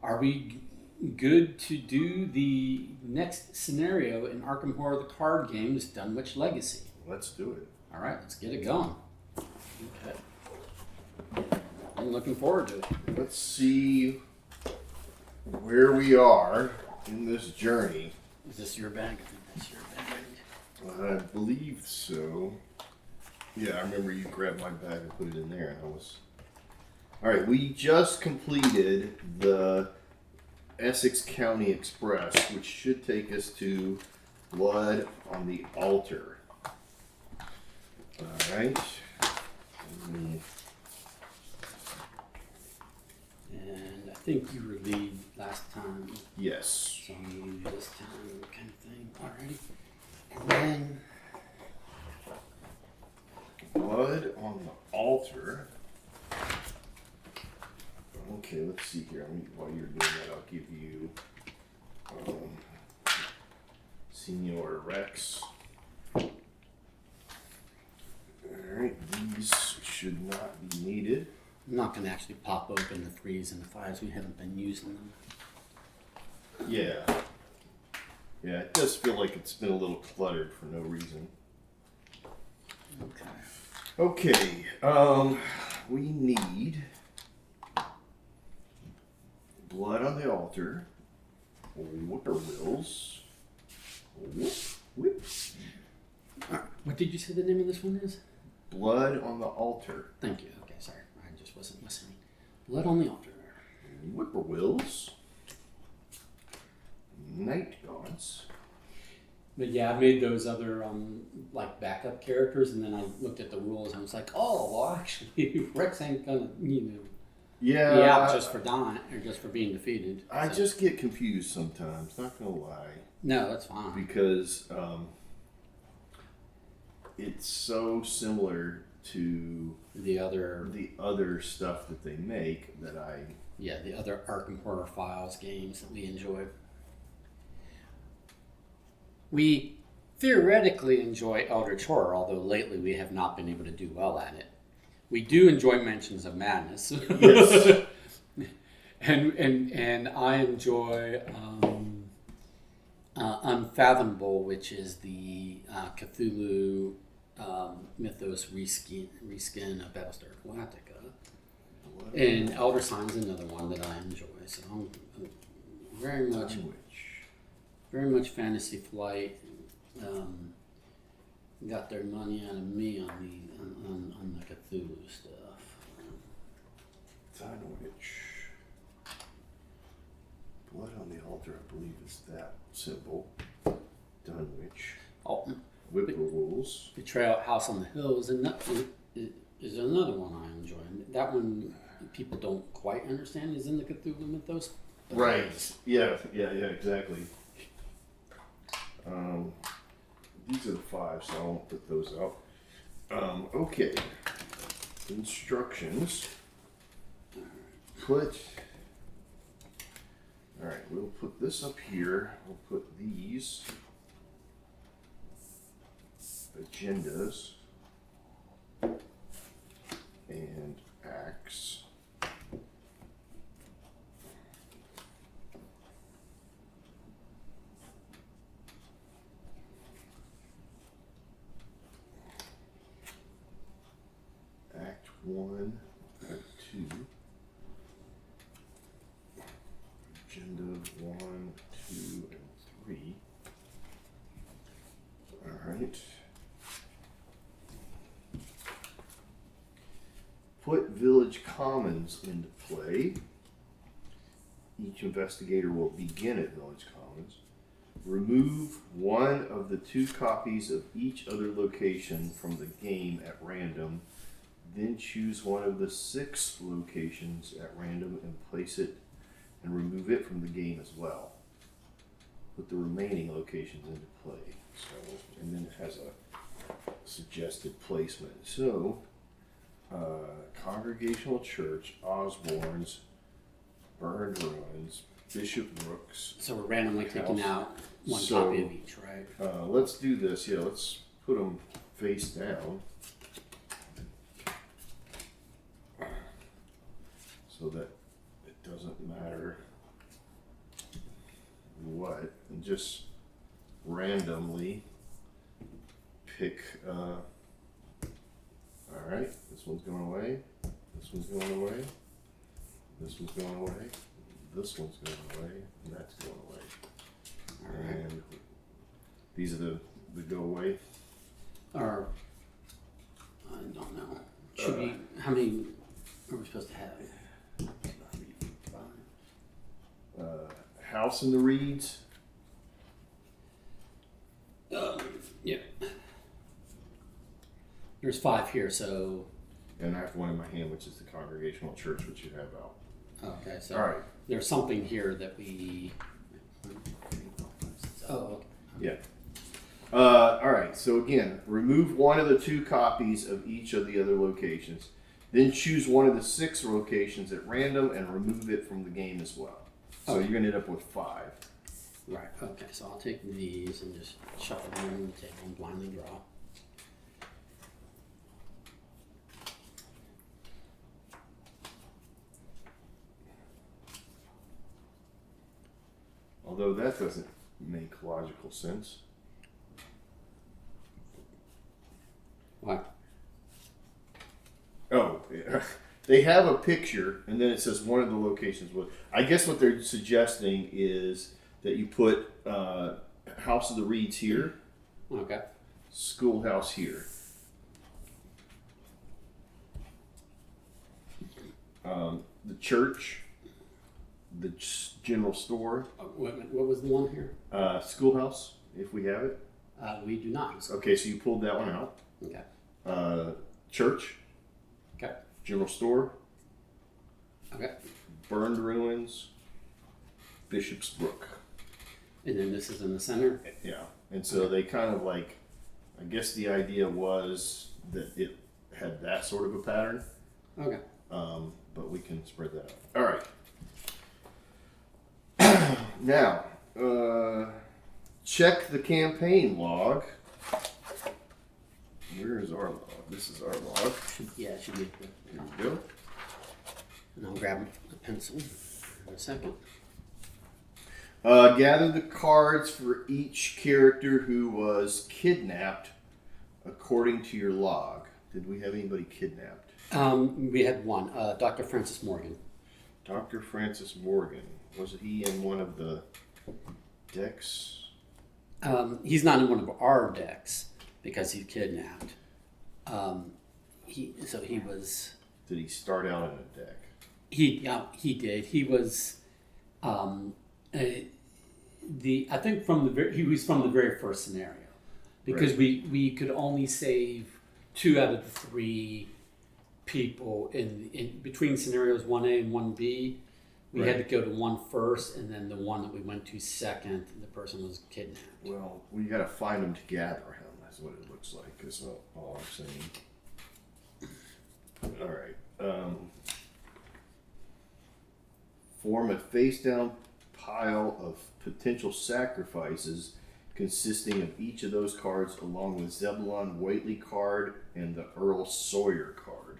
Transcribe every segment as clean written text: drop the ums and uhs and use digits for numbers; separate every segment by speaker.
Speaker 1: Are we good to do the next scenario in Arkham Horror, the card games, Dunwich Legacy?
Speaker 2: Let's do it.
Speaker 1: All right, let's get it going. Okay. I'm looking forward to it.
Speaker 2: Let's see where we are in this journey.
Speaker 1: Is this your bag? I think that's your bag.
Speaker 2: I believe so. Yeah, I remember you grabbed my bag and put it in there, and I was... All right, we just completed the Essex County Express, which should take us to Blood on the Altar. All right.
Speaker 1: And I think you were lead last time.
Speaker 2: Yes.
Speaker 1: So I'm going to use this time kind of thing. Alrighty. And then...
Speaker 2: Blood on the Altar. Okay, let's see here. While you're doing that, I'll give you Senior Rex. Alright, these should not be needed.
Speaker 1: I'm not going to actually pop open the 3s and the 5s. We haven't been using them.
Speaker 2: Yeah. Yeah, it does feel like it's been a little cluttered for no reason. Okay, we need Blood on the Altar, Whippoorwills, whip.
Speaker 1: What did you say the name of this one is?
Speaker 2: Blood on the Altar.
Speaker 1: Thank you. Okay, sorry. I just wasn't listening. Blood on the Altar.
Speaker 2: Whippoorwills, Night Gaunts.
Speaker 1: But yeah, I made those other like backup characters, and then I looked at the rules and I was like, oh, well, actually, Rex ain't gonna, be out just for dying or just for being defeated.
Speaker 2: I just get confused sometimes. Not gonna lie.
Speaker 1: No, that's fine.
Speaker 2: Because it's so similar to
Speaker 1: the other
Speaker 2: stuff that they make that
Speaker 1: the other Arkham Horror Files games that we enjoy. We theoretically enjoy Eldritch Horror, although lately we have not been able to do well at it. We do enjoy Mansions of Madness.
Speaker 2: Yes.
Speaker 1: and I enjoy Unfathomable, which is the Cthulhu mythos reskin of Battlestar Galactica. And Elder Sign's another one that I enjoy. So I'm very much Fantasy Flight. Got their money out of me on the Cthulhu stuff.
Speaker 2: Dunwich. Blood on the Altar, I believe, is that simple. Dunwich.
Speaker 1: Oh,
Speaker 2: Whippoorwills.
Speaker 1: Betrayal House on the Hill is another one I enjoy. That one people don't quite understand is in the Cthulhu mythos.
Speaker 2: Right. Yeah, exactly. These are the 5, so I won't put those out. Okay. Instructions. Alright, we'll put this up here. We'll put these agendas and acts. Act 1, Act 2. Agenda 1, 2, and 3. Alright. Put Village Commons into play. Each investigator will begin at Village Commons. Remove one of the 2 copies of each other location from the game at random. Then choose one of the 6 locations at random and place it and remove it from the game as well. Put the remaining locations into play. So, and then it has a suggested placement. So, Congregational Church, Osborne's, Burned Ruins, Bishop Brooks.
Speaker 1: So we're randomly taking out one
Speaker 2: So,
Speaker 1: copy of each, right?
Speaker 2: Let's do this. Yeah, let's put them face down. So that it doesn't matter and just randomly pick. All right, this one's going away. This one's going away. This one's going away. This one's going away, and that's going away. All right. And these are the go away.
Speaker 1: Or I don't know. Should we? How many are we supposed to have? 2, 3, 4, 5.
Speaker 2: House in the Reeds.
Speaker 1: Yeah. There's 5 here, so.
Speaker 2: And I have one in my hand, which is the Congregational Church, which you have out.
Speaker 1: Okay, so
Speaker 2: all right.
Speaker 1: There's something here that we. Oh, okay.
Speaker 2: Yeah. All right. So again, remove one of the 2 copies of each of the other locations. Then choose one of the 6 locations at random and remove it from the game as well. So
Speaker 1: okay.
Speaker 2: You're going to end up with 5.
Speaker 1: Right. Okay. So I'll take these and just shuffle them on the table and blindly draw.
Speaker 2: Although that doesn't make logical sense.
Speaker 1: Why?
Speaker 2: Oh, yeah. They have a picture, and then it says one of the locations. I guess what they're suggesting is that you put House of the Reeds here.
Speaker 1: Okay.
Speaker 2: Schoolhouse here. The church. The general store.
Speaker 1: What was the one here?
Speaker 2: Schoolhouse, if we have it.
Speaker 1: We do not.
Speaker 2: Okay, so you pulled that one out.
Speaker 1: Okay.
Speaker 2: Church.
Speaker 1: Okay.
Speaker 2: General store.
Speaker 1: Okay.
Speaker 2: Burned ruins. Bishop's Brook.
Speaker 1: And then this is in the center?
Speaker 2: Yeah. And so they kind of like, I guess the idea was that it had that sort of a pattern.
Speaker 1: Okay.
Speaker 2: But we can spread that out. All right. Now, check the campaign log. Where is our log? This is our log.
Speaker 1: Yeah, it should be.
Speaker 2: Here we go.
Speaker 1: And I'll grab a pencil in a second.
Speaker 2: Gather the cards for each character who was kidnapped according to your log. Did we have anybody kidnapped?
Speaker 1: We had one, Dr. Francis Morgan.
Speaker 2: Dr. Francis Morgan. Was he in one of the decks?
Speaker 1: He's not in one of our decks because he's kidnapped. He was.
Speaker 2: Did he start out in a deck?
Speaker 1: He did. He was. I think he was from the very first scenario, because right. we could only save 2 out of the 3 people in between scenarios 1A and 1B. We had to go to one first, and then the one that we went to second, the person was kidnapped.
Speaker 2: Well, we got to find him to gather him. That's what it looks like. Is all I'm saying. All right. Form a face-down pile of potential sacrifices consisting of each of those cards, along with Zebulon Whately card and the Earl Sawyer card.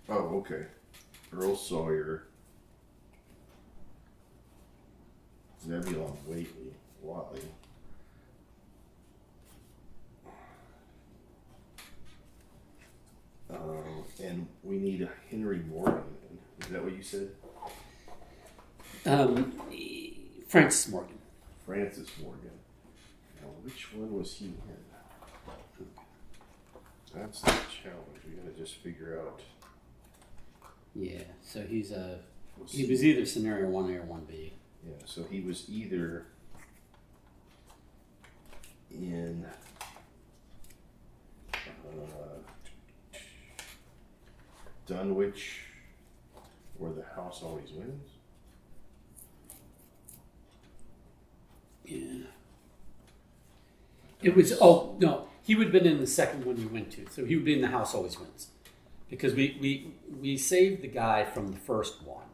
Speaker 2: Oh, okay. Earl Sawyer. Zebulon Whately. And we need a Henry Morgan. Is that what you said?
Speaker 1: Francis Morgan.
Speaker 2: Francis Morgan. Now, which one was he in? That's the challenge. We gotta just figure out.
Speaker 1: Yeah, so he was either scenario 1A or 1B.
Speaker 2: Yeah, so he was either in Dunwich, where the house always wins.
Speaker 1: Yeah. It was, oh, no, he would have been in the second one you went to. So he would be in the house always wins. Because we saved the guy from the first one.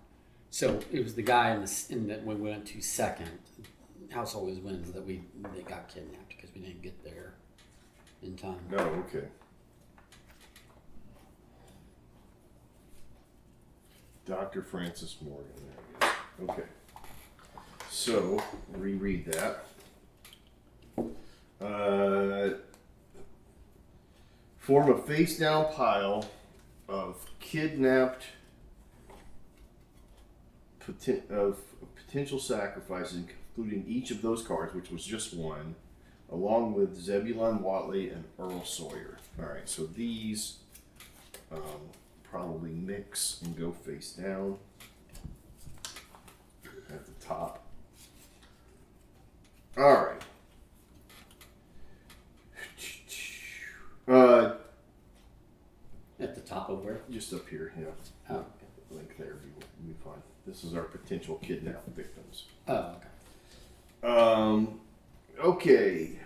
Speaker 1: So it was the guy in that we went to second. House Always Wins that they got kidnapped because we didn't get there in time.
Speaker 2: Oh, okay. Dr. Francis Morgan. There it is. Okay. So, reread that. Form a face-down pile of kidnapped potential sacrifices, including each of those cards, which was just one, along with Zebulon Watley and Earl Sawyer. All right, so these probably mix and go face down at the top. All right.
Speaker 1: At the top of where?
Speaker 2: Just up here, yeah.
Speaker 1: Oh, okay.
Speaker 2: Link there, we'll be fine. This is our potential kidnap victims.
Speaker 1: Oh, okay.
Speaker 2: Okay.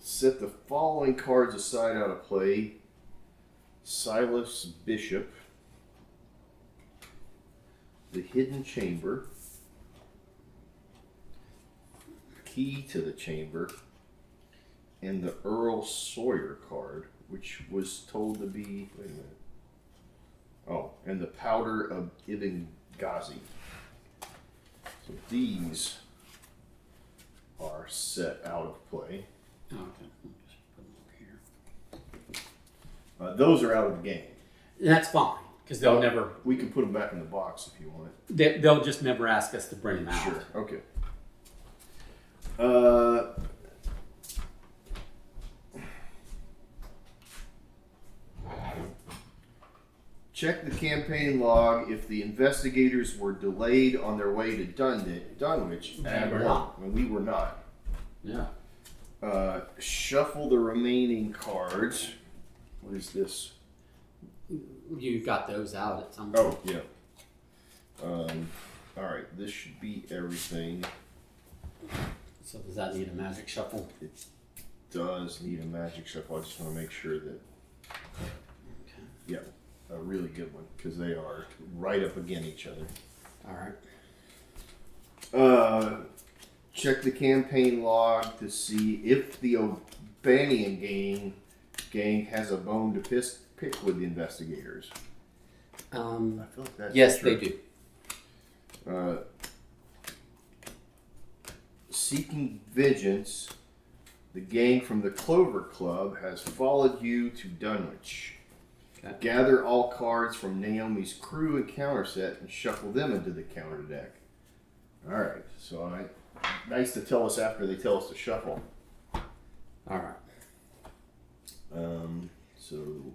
Speaker 2: Set the following cards aside out of play. Silas Bishop, the Hidden Chamber, Key to the Chamber, and the Earl Sawyer card, which was told to be, wait a minute. Oh, and the Powder of Ibn Ghazi. So these are set out of play.
Speaker 1: Oh, okay. Just put them over here.
Speaker 2: Those are out of the game.
Speaker 1: That's fine because they'll never.
Speaker 2: We can put them back in the box if you want.
Speaker 1: They'll just never ask us to bring them out.
Speaker 2: Sure. Okay. Check the campaign log if the investigators were delayed on their way to Dunwich.
Speaker 1: And we're not.
Speaker 2: And we were not.
Speaker 1: Yeah.
Speaker 2: Shuffle the remaining cards. What is this?
Speaker 1: You got those out at some
Speaker 2: Oh,
Speaker 1: point.
Speaker 2: yeah. All right, this should be everything.
Speaker 1: So does that need a magic shuffle?
Speaker 2: It does need a magic shuffle. I just want to make sure that,
Speaker 1: Okay.
Speaker 2: yeah, a really good one because they are right up against each other.
Speaker 1: All right.
Speaker 2: Check the campaign log to see if the O'Banian gang has a bone to pick with the investigators. I feel like that's
Speaker 1: yes,
Speaker 2: true.
Speaker 1: they do.
Speaker 2: Seeking vengeance, the gang from the Clover Club has followed you to Dunwich.
Speaker 1: Okay.
Speaker 2: Gather all cards from Naomi's crew and counter set and shuffle them into the counter deck. All right, so nice to tell us after they tell us to shuffle.
Speaker 1: All right.
Speaker 2: So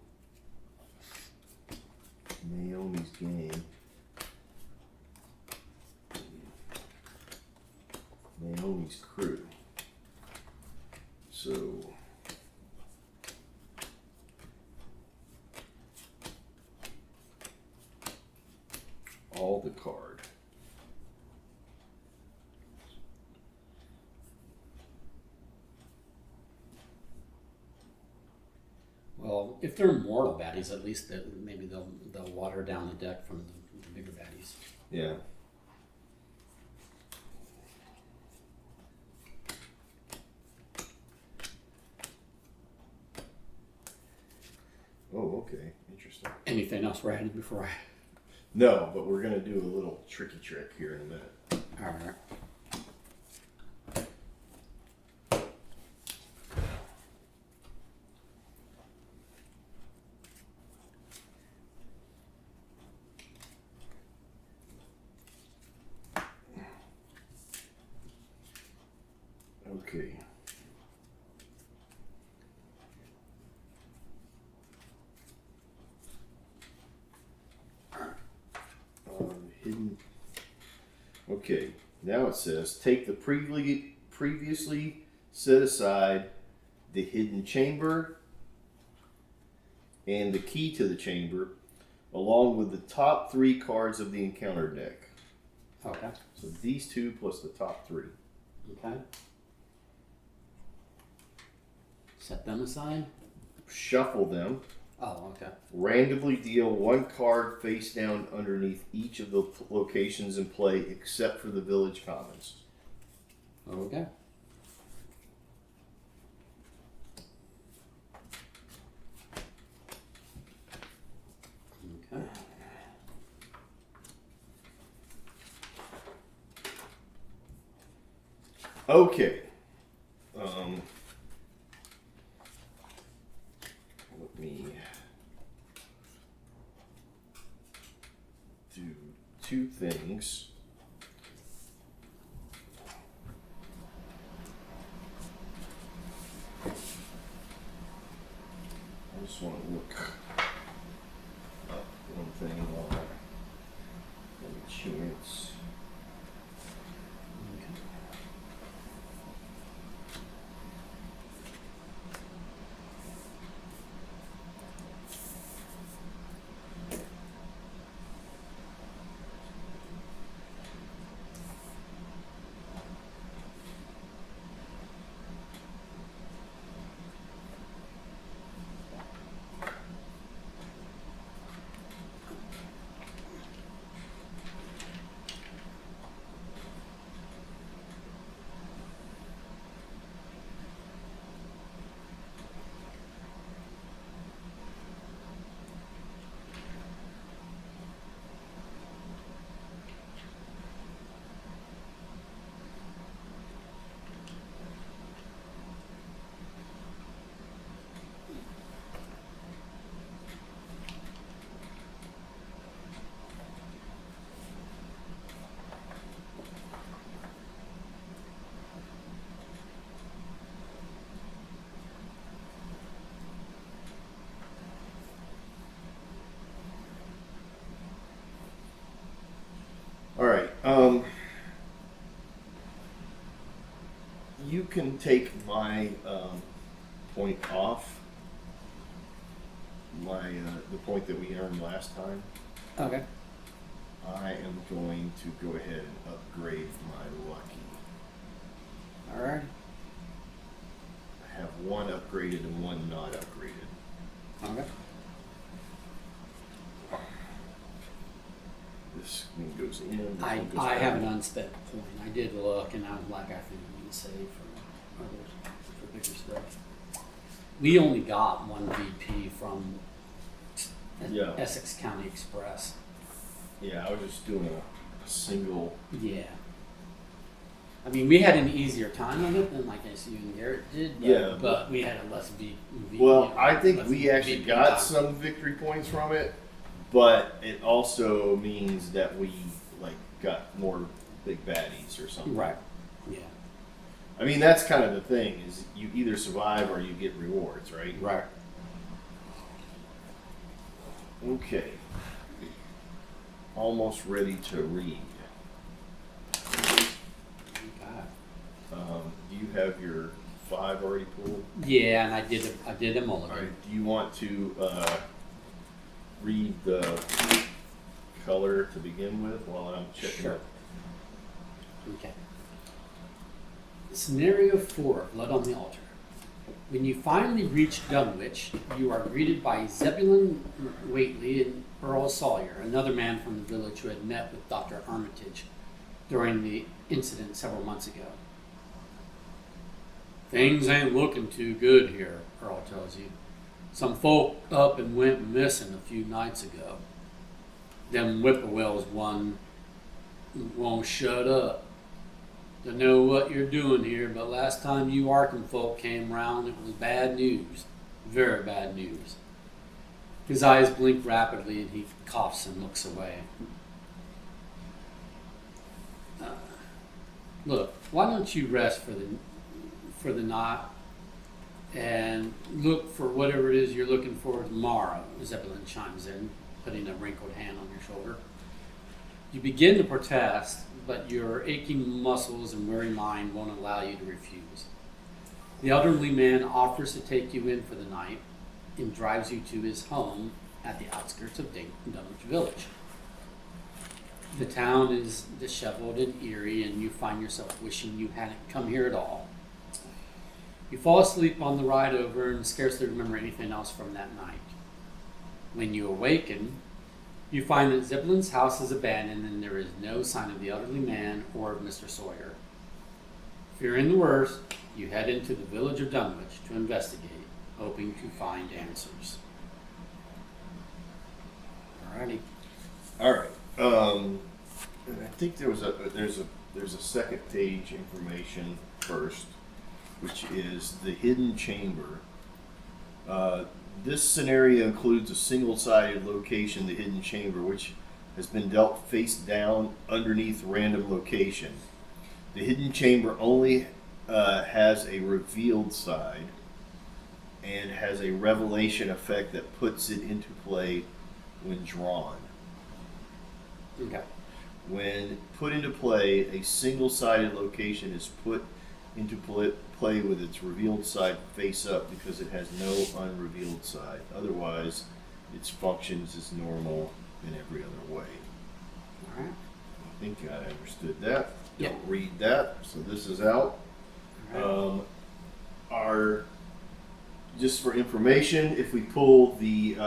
Speaker 2: Naomi's gang. Naomi's crew. So all the card.
Speaker 1: Well, if they're mortal baddies, at least maybe they'll water down the deck from the bigger baddies.
Speaker 2: Yeah. Oh, okay. Interesting.
Speaker 1: Anything else ready before I?
Speaker 2: No, but we're going to do a little tricky trick here in a minute.
Speaker 1: All right.
Speaker 2: Okay. Hidden. Okay. Now it says take the previously set aside the hidden chamber and the key to the chamber, along with the top 3 cards of the encounter deck.
Speaker 1: Okay.
Speaker 2: So these 2 plus the top 3.
Speaker 1: Okay. Set them aside.
Speaker 2: shuffle them.
Speaker 1: Oh, okay.
Speaker 2: Randomly deal 1 card face down underneath each of the locations in play except for the village commons.
Speaker 1: Okay. Okay.
Speaker 2: Okay. Let me do 2 things. I just want to look up one thing while I have a chance. All right. You can take my point off. The point that we earned last time.
Speaker 1: Okay.
Speaker 2: I am going to go ahead and upgrade my lucky.
Speaker 1: All right.
Speaker 2: I have 1 upgraded and 1 not upgraded.
Speaker 1: Okay.
Speaker 2: This one goes in.
Speaker 1: I have an unspent point. I did look, and I was like, I think we need to save for others for bigger stuff. We only got 1 VP from Essex County Express.
Speaker 2: Yeah, I was just doing a single.
Speaker 1: Yeah. I mean, we had an easier time of it than like I see you and Garrett did. But, but we had a less VP.
Speaker 2: Well, I think we actually got some victory points from it, but it also means that we got more big baddies or something.
Speaker 1: Right. Yeah.
Speaker 2: I mean, that's kind of the thing, is you either survive or you get rewards, right?
Speaker 1: Right.
Speaker 2: Okay. Almost ready to read. Do you have your 5 already pulled?
Speaker 1: Yeah, and I did them all.
Speaker 2: All right. Do you want to read the color to begin with while I'm checking
Speaker 1: Sure.
Speaker 2: it?
Speaker 1: Okay. Scenario 4, Blood on the Altar. When you finally reach Dunwich, you are greeted by Zebulon Whately and Earl Sawyer, another man from the village who had met with Dr. Armitage during the incident several months ago. Things ain't looking too good here, Earl tells you. Some folk up and went missing a few nights ago. Them whippoorwills won't shut up. Don't know what you're doing here, but last time you Arkham folk came round, it was bad news. Very bad news. His eyes blink rapidly and he coughs and looks away. Look, why don't you rest for the night and look for whatever it is you're looking for tomorrow, Zebulon chimes in, putting a wrinkled hand on your shoulder. You begin to protest, but your aching muscles and weary mind won't allow you to refuse. The elderly man offers to take you in for the night and drives you to his home at the outskirts of Dunwich Village. The town is disheveled and eerie, and you find yourself wishing you hadn't come here at all. You fall asleep on the ride over and scarcely remember anything else from that night. When you awaken, you find that Ziplin's house is abandoned and there is no sign of the elderly man or of Mr. Sawyer. Fearing the worst, you head into the village of Dunwich to investigate, hoping to find answers. Alrighty.
Speaker 2: All right. And I think there's a second page information first, which is the hidden chamber. This scenario includes a single-sided location, the hidden chamber, which has been dealt face down underneath random location. The hidden chamber only has a revealed side and has a revelation effect that puts it into play when drawn.
Speaker 1: Okay.
Speaker 2: When put into play, a single-sided location is put into play with its revealed side face up because it has no unrevealed side. Otherwise, it functions as normal in every other way.
Speaker 1: All right.
Speaker 2: I think I understood that.
Speaker 1: Yep.
Speaker 2: Don't read that. So this is out.
Speaker 1: All right.
Speaker 2: Just for information, if we pull the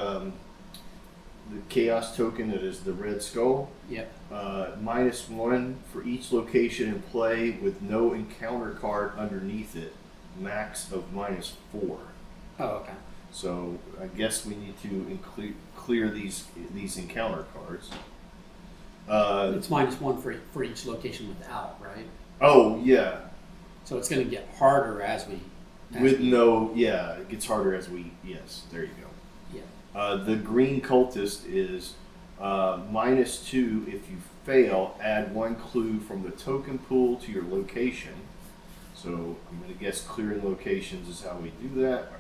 Speaker 2: chaos token that is the red skull,
Speaker 1: Yep.
Speaker 2: -1 for each location in play with no encounter card underneath it, max of -4.
Speaker 1: Oh, okay.
Speaker 2: So I guess we need to clear these encounter cards.
Speaker 1: It's -1 for each location without, right?
Speaker 2: Oh yeah,
Speaker 1: So it's going to get harder as we.
Speaker 2: it gets harder as we. Yes, there you go.
Speaker 1: Yeah.
Speaker 2: The green cultist is -2 if you fail. Add 1 clue from the token pool to your location. So I'm going to guess clearing locations is how we do that.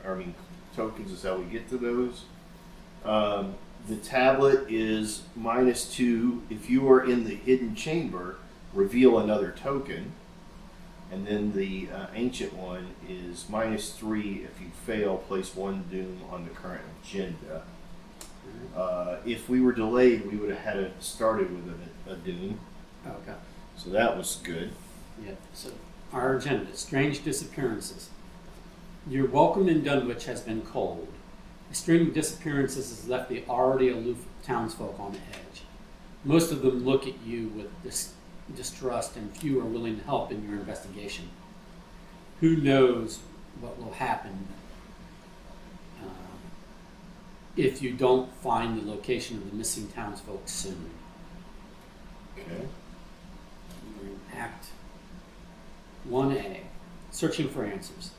Speaker 2: Tokens is how we get to those. The tablet is -2 if you are in the hidden chamber. Reveal another token. And then the ancient one is -3 if you fail. Place 1 doom on the current agenda. If we were delayed, we would have had it started with a doom.
Speaker 1: Okay.
Speaker 2: So that was good.
Speaker 1: Yeah. So our agenda: strange disappearances. Your welcome in Dunwich has been cold. A string of disappearances has left the already aloof townsfolk on edge. Most of them look at you with distrust, and few are willing to help in your investigation. Who knows what will happen if you don't find the location of the missing townsfolk soon.
Speaker 2: Okay.
Speaker 1: We're in Act 1A, searching for answers.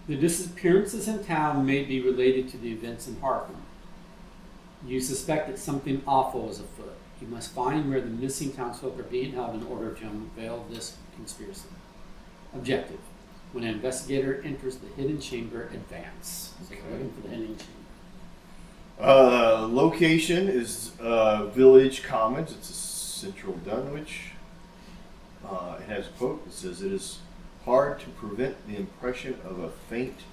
Speaker 1: The disappearances in town may be related to the events in Arkham. You suspect that something awful is afoot. You must find where the missing townsfolk are being held in order to unveil this conspiracy. Objective: when an investigator enters the hidden chamber, advance. So we're looking for the hidden chamber.
Speaker 2: Location is Village Commons. It's a central Dunwich. It has a quote that says, "It is hard to prevent the impression of a faint,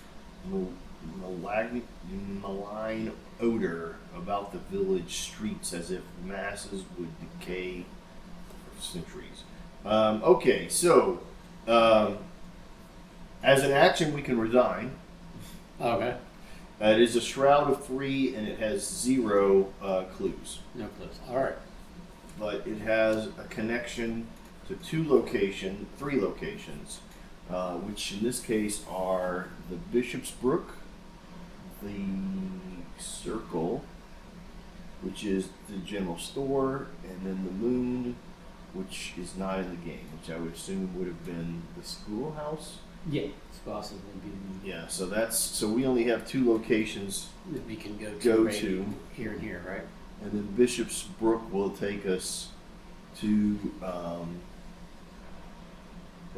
Speaker 2: malign odor about the village streets as if masses would decay for centuries." Okay, so as an action, we can resign.
Speaker 1: Okay.
Speaker 2: It is a shroud of 3 and it has 0 clues.
Speaker 1: No clues. All right.
Speaker 2: But it has a connection to 3 locations, which in this case are the Bishop's Brook, the Circle, which is the general store, and then the Moon, which is not in the game, which I would assume would have been the schoolhouse.
Speaker 1: Yeah, it's possible to be
Speaker 2: Yeah, so we only have 2 locations
Speaker 1: that we can go
Speaker 2: Go
Speaker 1: right
Speaker 2: to.
Speaker 1: here and here, right?
Speaker 2: and then Bishop's Brook will take us to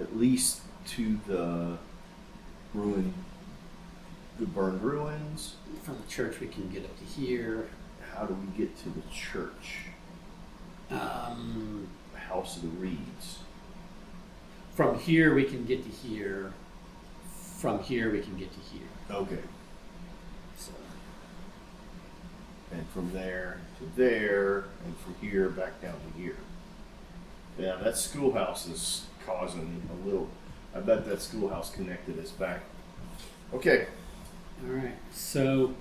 Speaker 2: at least to the burned ruins.
Speaker 1: From the church, we can get up to here.
Speaker 2: How do we get to the church? The House of the Reeds.
Speaker 1: From here, we can get to here. From here, we can get to here.
Speaker 2: Okay.
Speaker 1: So,
Speaker 2: And from there to there, and from here back down to here. Yeah, that schoolhouse is causing a little. I bet that schoolhouse connected us back Okay.
Speaker 1: All right. So,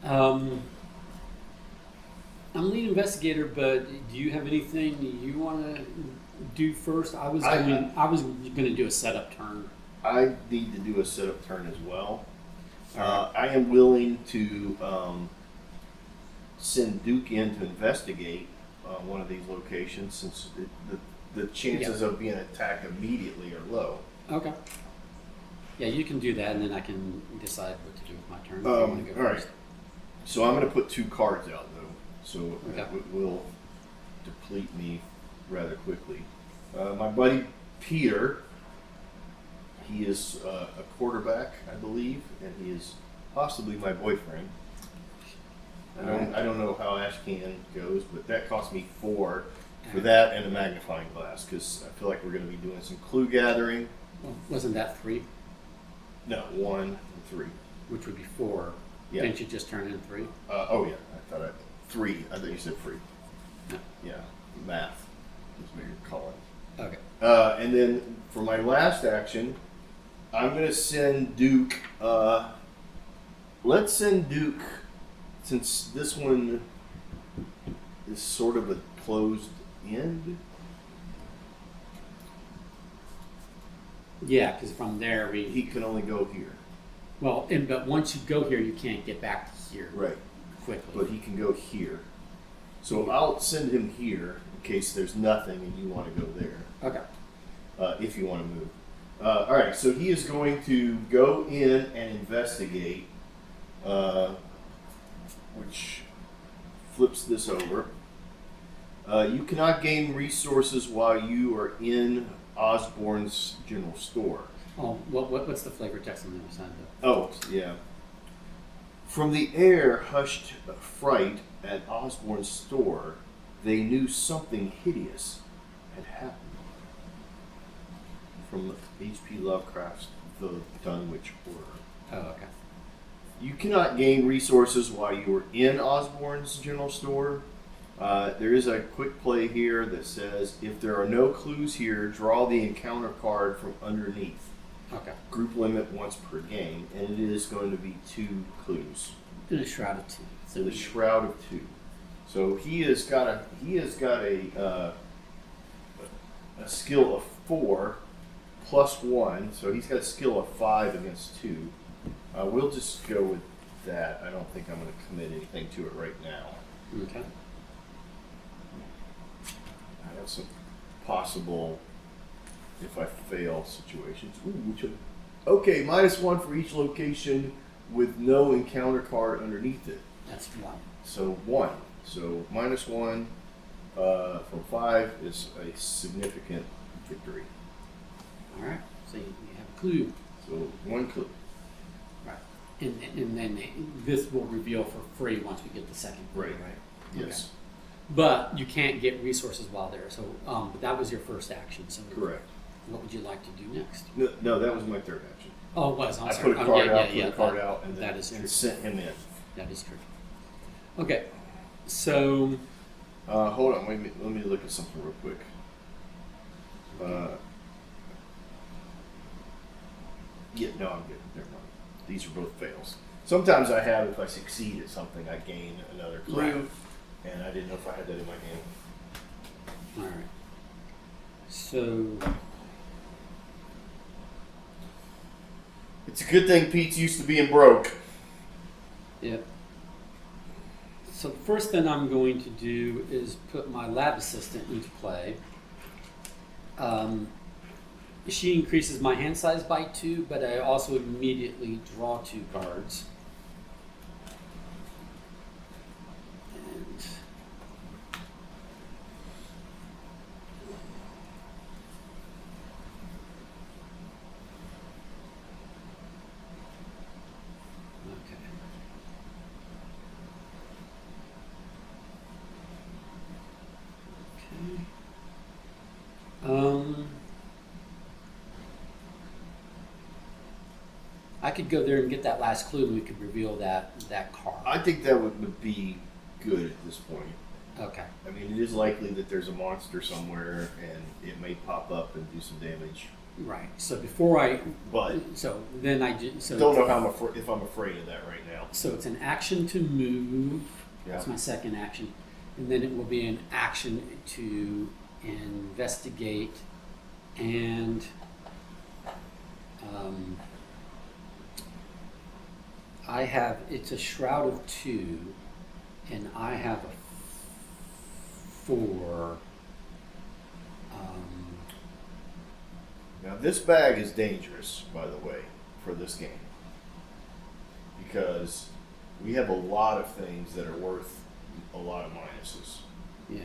Speaker 1: I'm lead investigator, but do you have anything you want to do first? I was going to do a setup turn.
Speaker 2: I need to do a setup turn as well. I am willing to send Duke in to investigate one of these locations, since the chances of being attacked immediately are low.
Speaker 1: Okay. Yeah, you can do that, and then I can decide what to do with my turn. If
Speaker 2: all
Speaker 1: you want to go
Speaker 2: right.
Speaker 1: first.
Speaker 2: So I'm going to put 2 cards out, though, so
Speaker 1: Okay.
Speaker 2: it will deplete me rather quickly. My buddy Peter, he is a quarterback, I believe, and he is possibly my boyfriend. I don't know how Ashcan goes, but that cost me 4 for that and a magnifying glass, because I feel like we're going to be doing some clue gathering.
Speaker 1: Well, wasn't that 3?
Speaker 2: No, 1 and 3.
Speaker 1: Which would be 4.
Speaker 2: Yeah.
Speaker 1: Didn't you just turn in 3?
Speaker 2: Oh yeah, I thought 3. I thought you said 3.
Speaker 1: No.
Speaker 2: Yeah, math is what you're calling.
Speaker 1: Okay.
Speaker 2: And then for my last action, I'm going to send Duke. Let's send Duke, since this one is sort of a closed end.
Speaker 1: Yeah, because from there
Speaker 2: He can only go here.
Speaker 1: Well, but once you go here, you can't get back to here.
Speaker 2: Right.
Speaker 1: Quickly.
Speaker 2: But he can go here. So I'll send him here in case there's nothing and you want to go there.
Speaker 1: Okay.
Speaker 2: If you want to move. All right, so he is going to go in and investigate, which flips this over. You cannot gain resources while you are in Osborne's general store.
Speaker 1: Oh, what's the flavor text on the other side, though?
Speaker 2: Oh, yeah. From the air hushed fright at Osborne's store, they knew something hideous had happened. From H.P. Lovecraft's The Dunwich Horror.
Speaker 1: Oh, okay.
Speaker 2: You cannot gain resources while you are in Osborne's general store. There is a quick play here that says, if there are no clues here, draw the encounter card from underneath.
Speaker 1: Okay.
Speaker 2: Group limit once per game, and it is going to be 2 clues.
Speaker 1: In a shroud of 2.
Speaker 2: So the shroud of 2. So he has got a skill of 4 plus 1. So he's got a skill of 5 against 2. We'll just go with that. I don't think I'm going to commit anything to it right now.
Speaker 1: Okay.
Speaker 2: I have some possible, if I fail, situations. Okay, -1 for each location with no encounter card underneath it.
Speaker 1: That's 1.
Speaker 2: So 1. So -1 from 5 is a significant victory.
Speaker 1: All right. So you have a clue.
Speaker 2: So 1 clue.
Speaker 1: Right. And then this will reveal for free once we get the second clue,
Speaker 2: Right. Yes.
Speaker 1: Okay. But you can't get resources while there. So that was your first action. So
Speaker 2: Correct.
Speaker 1: what would you like to do next?
Speaker 2: No, that was my third action.
Speaker 1: Oh, it was. I'm
Speaker 2: I
Speaker 1: sorry.
Speaker 2: put a card out,
Speaker 1: yeah,
Speaker 2: put a card out, and
Speaker 1: that is true.
Speaker 2: and sent him in.
Speaker 1: That is true. Okay. So
Speaker 2: Hold on, wait. Let me look at something real quick. Yeah, no, I'm good. Never mind. These are both fails. Sometimes I have, if I succeed at something, I gain another clue,
Speaker 1: Right.
Speaker 2: and I didn't know if I had that in my hand.
Speaker 1: all right. So
Speaker 2: It's a good thing Pete's used to being broke.
Speaker 1: yeah. So the first thing I'm going to do is put my lab assistant into play. She increases my hand size by 2, but I also immediately draw 2 cards. And okay. I could go there and get that last clue, and we could reveal that card.
Speaker 2: I think that would be good at this point.
Speaker 1: Okay.
Speaker 2: I mean, it is likely that there's a monster somewhere, and it may pop up and do some damage.
Speaker 1: Right. So before I,
Speaker 2: But
Speaker 1: so then I just, so
Speaker 2: don't know how if I'm afraid of that right now.
Speaker 1: So it's an action to move.
Speaker 2: Yeah.
Speaker 1: That's my second action, and then it will be an action to investigate and I have, it's a shroud of 2, and I have a 4.
Speaker 2: Now this bag is dangerous, by the way, for this game. Because we have a lot of things that are worth a lot of minuses.
Speaker 1: Yeah.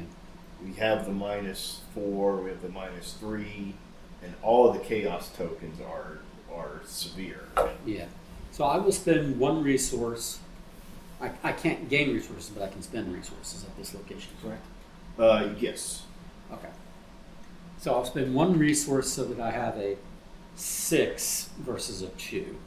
Speaker 2: We have the -4, we have the -3, and all of the chaos tokens are severe.
Speaker 1: Yeah. So I will spend 1 resource. I can't gain resources, but I can spend resources at this location, correct?
Speaker 2: Yes.
Speaker 1: Okay. So I'll spend 1 resource so that I have a 6 versus a 2.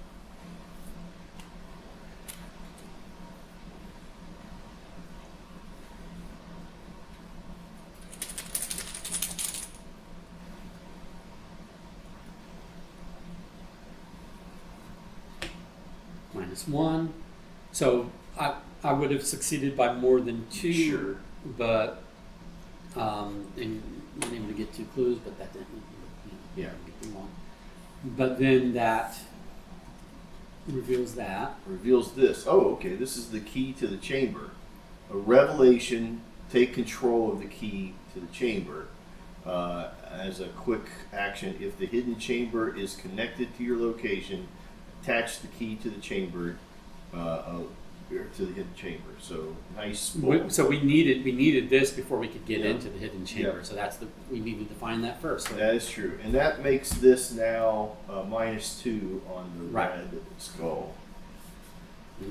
Speaker 1: -1. So I would have succeeded by more than 2.
Speaker 2: Sure.
Speaker 1: But and not able to get 2 clues, but that didn't get them one. But then that reveals that.
Speaker 2: Reveals this. Oh, okay. This is the key to the chamber. A revelation. Take control of the key to the chamber. As a quick action, if the hidden chamber is connected to your location, attach the key to the chamber, to the hidden chamber. So nice.
Speaker 1: So we needed this before we could get into the hidden chamber.
Speaker 2: Yeah.
Speaker 1: So we needed to find that first. So
Speaker 2: That is true, and that makes this now -2 on the
Speaker 1: Right.
Speaker 2: red skull.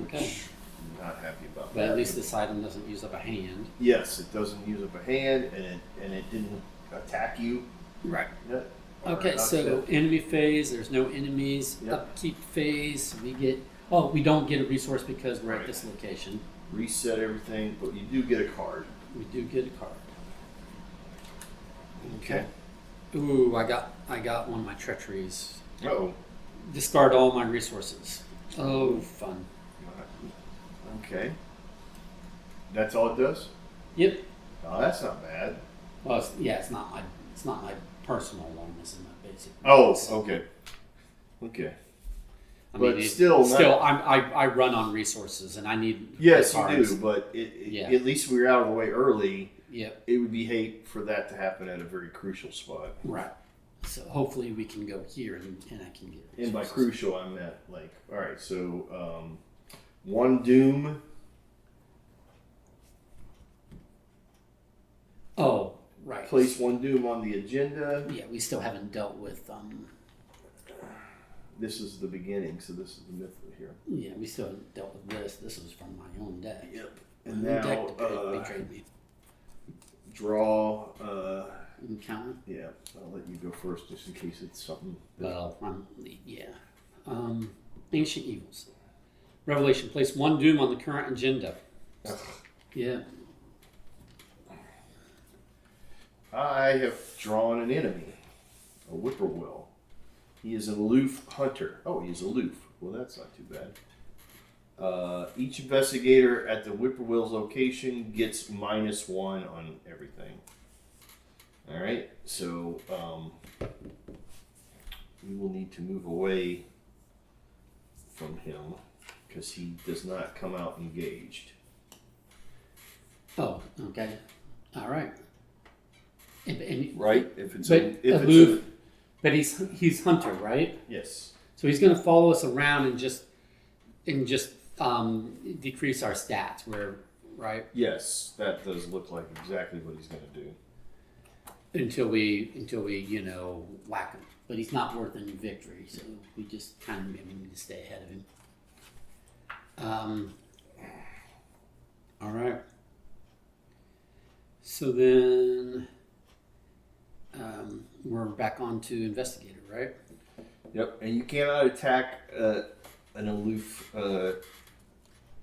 Speaker 1: okay.
Speaker 2: Which I'm not happy about.
Speaker 1: But
Speaker 2: that.
Speaker 1: at least this item doesn't use up a hand.
Speaker 2: Yes, it doesn't use up a hand, and it didn't attack you.
Speaker 1: Right.
Speaker 2: Yeah.
Speaker 1: Okay, so enemy phase, there's no enemies.
Speaker 2: Yep.
Speaker 1: Upkeep phase, we don't get a resource because we're at this location.
Speaker 2: Reset everything, but you do get a card.
Speaker 1: We do get a card.
Speaker 2: Okay.
Speaker 1: Ooh, I got one of my treacheries.
Speaker 2: Uh-oh.
Speaker 1: Discard all my resources. Oh, fun.
Speaker 2: Okay. That's all it does?
Speaker 1: Yep.
Speaker 2: Oh, that's not bad.
Speaker 1: Well, it's not my personal one. This is my basic.
Speaker 2: Oh,
Speaker 1: ones.
Speaker 2: okay. Okay.
Speaker 1: But I run on resources, and I need.
Speaker 2: Yes,
Speaker 1: cards.
Speaker 2: you do, but at least we were out of the way early.
Speaker 1: Yep.
Speaker 2: It would be hate for that to happen at a very crucial spot.
Speaker 1: Right. So hopefully we can go here, and I can get.
Speaker 2: And by crucial, I meant like, all right, so 1 doom.
Speaker 1: Oh, right.
Speaker 2: Place 1 doom on the agenda.
Speaker 1: Yeah, we still haven't dealt with.
Speaker 2: This is the beginning, so this is the myth here.
Speaker 1: Yeah, we still haven't dealt with this. This was from my own deck.
Speaker 2: Yep. And
Speaker 1: my own
Speaker 2: now
Speaker 1: deck betrayed me.
Speaker 2: Draw.
Speaker 1: Encounter.
Speaker 2: Yeah, I'll let you go first, just in case it's something.
Speaker 1: Well, Ancient Evils. Revelation. Place 1 doom on the current agenda.
Speaker 2: Ugh.
Speaker 1: Yeah.
Speaker 2: I have drawn an enemy, a whippoorwill. He is an aloof hunter. Oh, he's aloof. Well, that's not too bad. Each investigator at the whippoorwill's location gets -1 on everything. All right, so we will need to move away from him because he does not come out engaged.
Speaker 1: Oh, okay. All right.
Speaker 2: Right? If it's
Speaker 1: aloof, but he's hunter, right?
Speaker 2: Yes.
Speaker 1: So he's going to follow us around and just decrease our stats. Right?
Speaker 2: Yes, that does look like exactly what he's going to do.
Speaker 1: Until we whack him. But he's not worth any victory, so we just kind of maybe need to stay ahead of him. All right. So then we're back on to investigator, right?
Speaker 2: Yep, and you cannot attack an aloof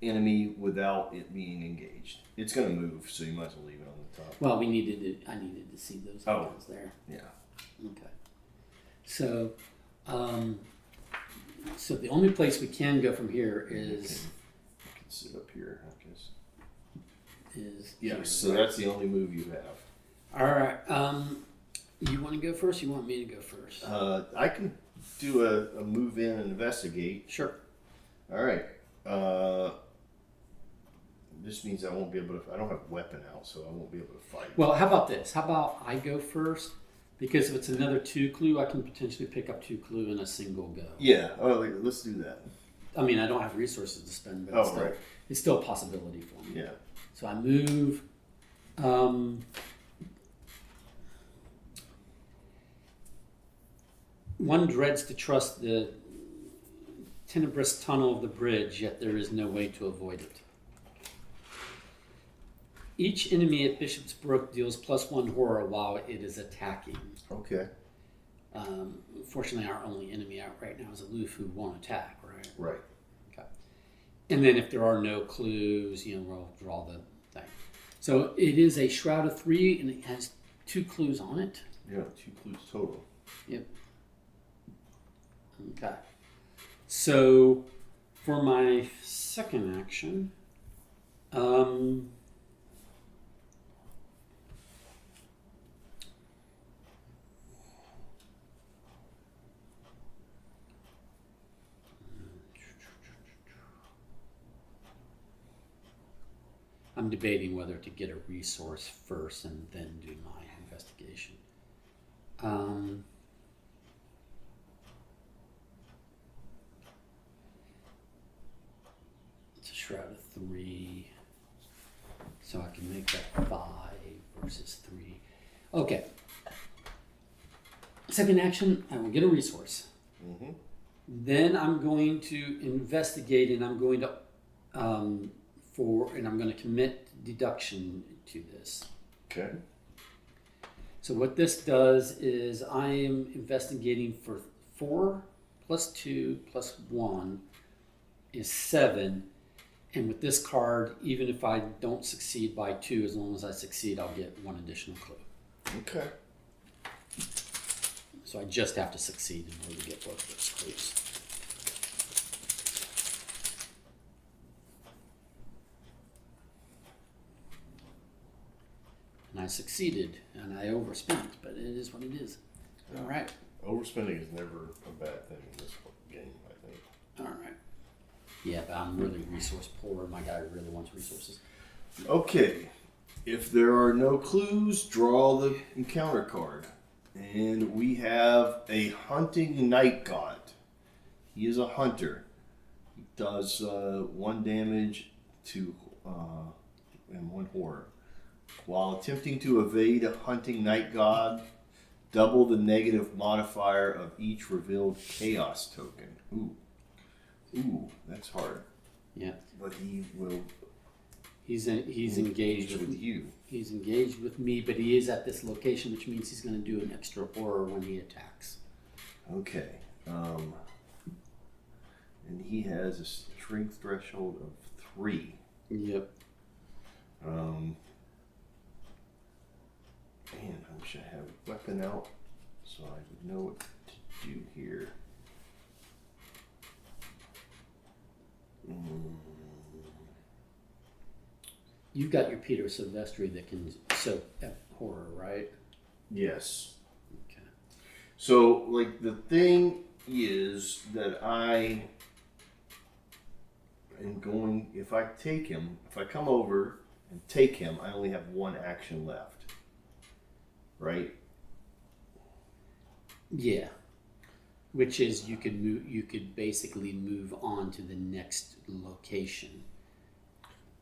Speaker 2: enemy without it being engaged. It's going to move, so you might as well leave it on the top.
Speaker 1: Well, I needed to see those icons there.
Speaker 2: Yeah.
Speaker 1: Okay. So, so the only place we can go from here is.
Speaker 2: I can sit up here, I guess.
Speaker 1: Is
Speaker 2: Yeah,
Speaker 1: here,
Speaker 2: so
Speaker 1: right?
Speaker 2: that's the only move you have.
Speaker 1: All right. You want to go first? You want me to go first?
Speaker 2: I can do a move in and investigate.
Speaker 1: Sure.
Speaker 2: All right. This means I won't be able to. I don't have a weapon out, so I won't be able to fight.
Speaker 1: Well, how about this? How about I go first? Because if it's another 2 clue, I can potentially pick up 2 clue in a single go.
Speaker 2: Yeah. Oh, let's do that.
Speaker 1: I mean, I don't have resources to spend, but it's still a possibility for me.
Speaker 2: Yeah.
Speaker 1: So I move. One dreads to trust the tenebrous tunnel of the bridge, yet there is no way to avoid it. Each enemy at Bishop's Brook deals +1 horror while it is attacking.
Speaker 2: Okay.
Speaker 1: Fortunately, our only enemy out right now is Aloof, who won't attack, right?
Speaker 2: Right.
Speaker 1: Okay. And then if there are no clues, we'll draw the thing. So it is a Shroud of 3, and it has 2 clues on it.
Speaker 2: Yeah, 2 clues total.
Speaker 1: Yep. Okay. So for my second action, I'm debating whether to get a resource first and then do my investigation. It's a Shroud of 3, so I can make that 5 versus 3. Okay. Second action, I will get a resource.
Speaker 2: Mm-hmm.
Speaker 1: Then I'm going to investigate, and I'm going to I'm going to commit deduction to this.
Speaker 2: Okay.
Speaker 1: So what this does is I am investigating for 4 plus 2 plus 1 is 7. And with this card, even if I don't succeed by 2, as long as I succeed, I'll get 1 additional clue.
Speaker 2: Okay.
Speaker 1: So I just have to succeed in order to get both those clues. And I succeeded, and I overspent, but it is what it is. All right.
Speaker 2: Overspending is never a bad thing in this game, I think.
Speaker 1: All right. Yeah, but I'm really resource poor, and my guy really wants resources.
Speaker 2: Okay. If there are no clues, draw the encounter card. And we have a hunting night god. He is a hunter. He does 1 damage to and 1 horror. While attempting to evade a hunting night god, double the negative modifier of each revealed chaos token. Ooh, that's hard.
Speaker 1: Yeah.
Speaker 2: But he will.
Speaker 1: He's engaged
Speaker 2: with you.
Speaker 1: He's engaged with me, but he is at this location, which means he's going to do an extra horror when he attacks.
Speaker 2: Okay. And he has a strength threshold of 3.
Speaker 1: Yep.
Speaker 2: Man, I wish I had a weapon out so I would know what to do here.
Speaker 1: You've got your Peter Silvestri that can soak at horror, right?
Speaker 2: Yes.
Speaker 1: Okay.
Speaker 2: So, like, the thing is that I am going, if I come over and take him, I only have 1 action left. Right?
Speaker 1: Yeah. Which is you could basically move on to the next location.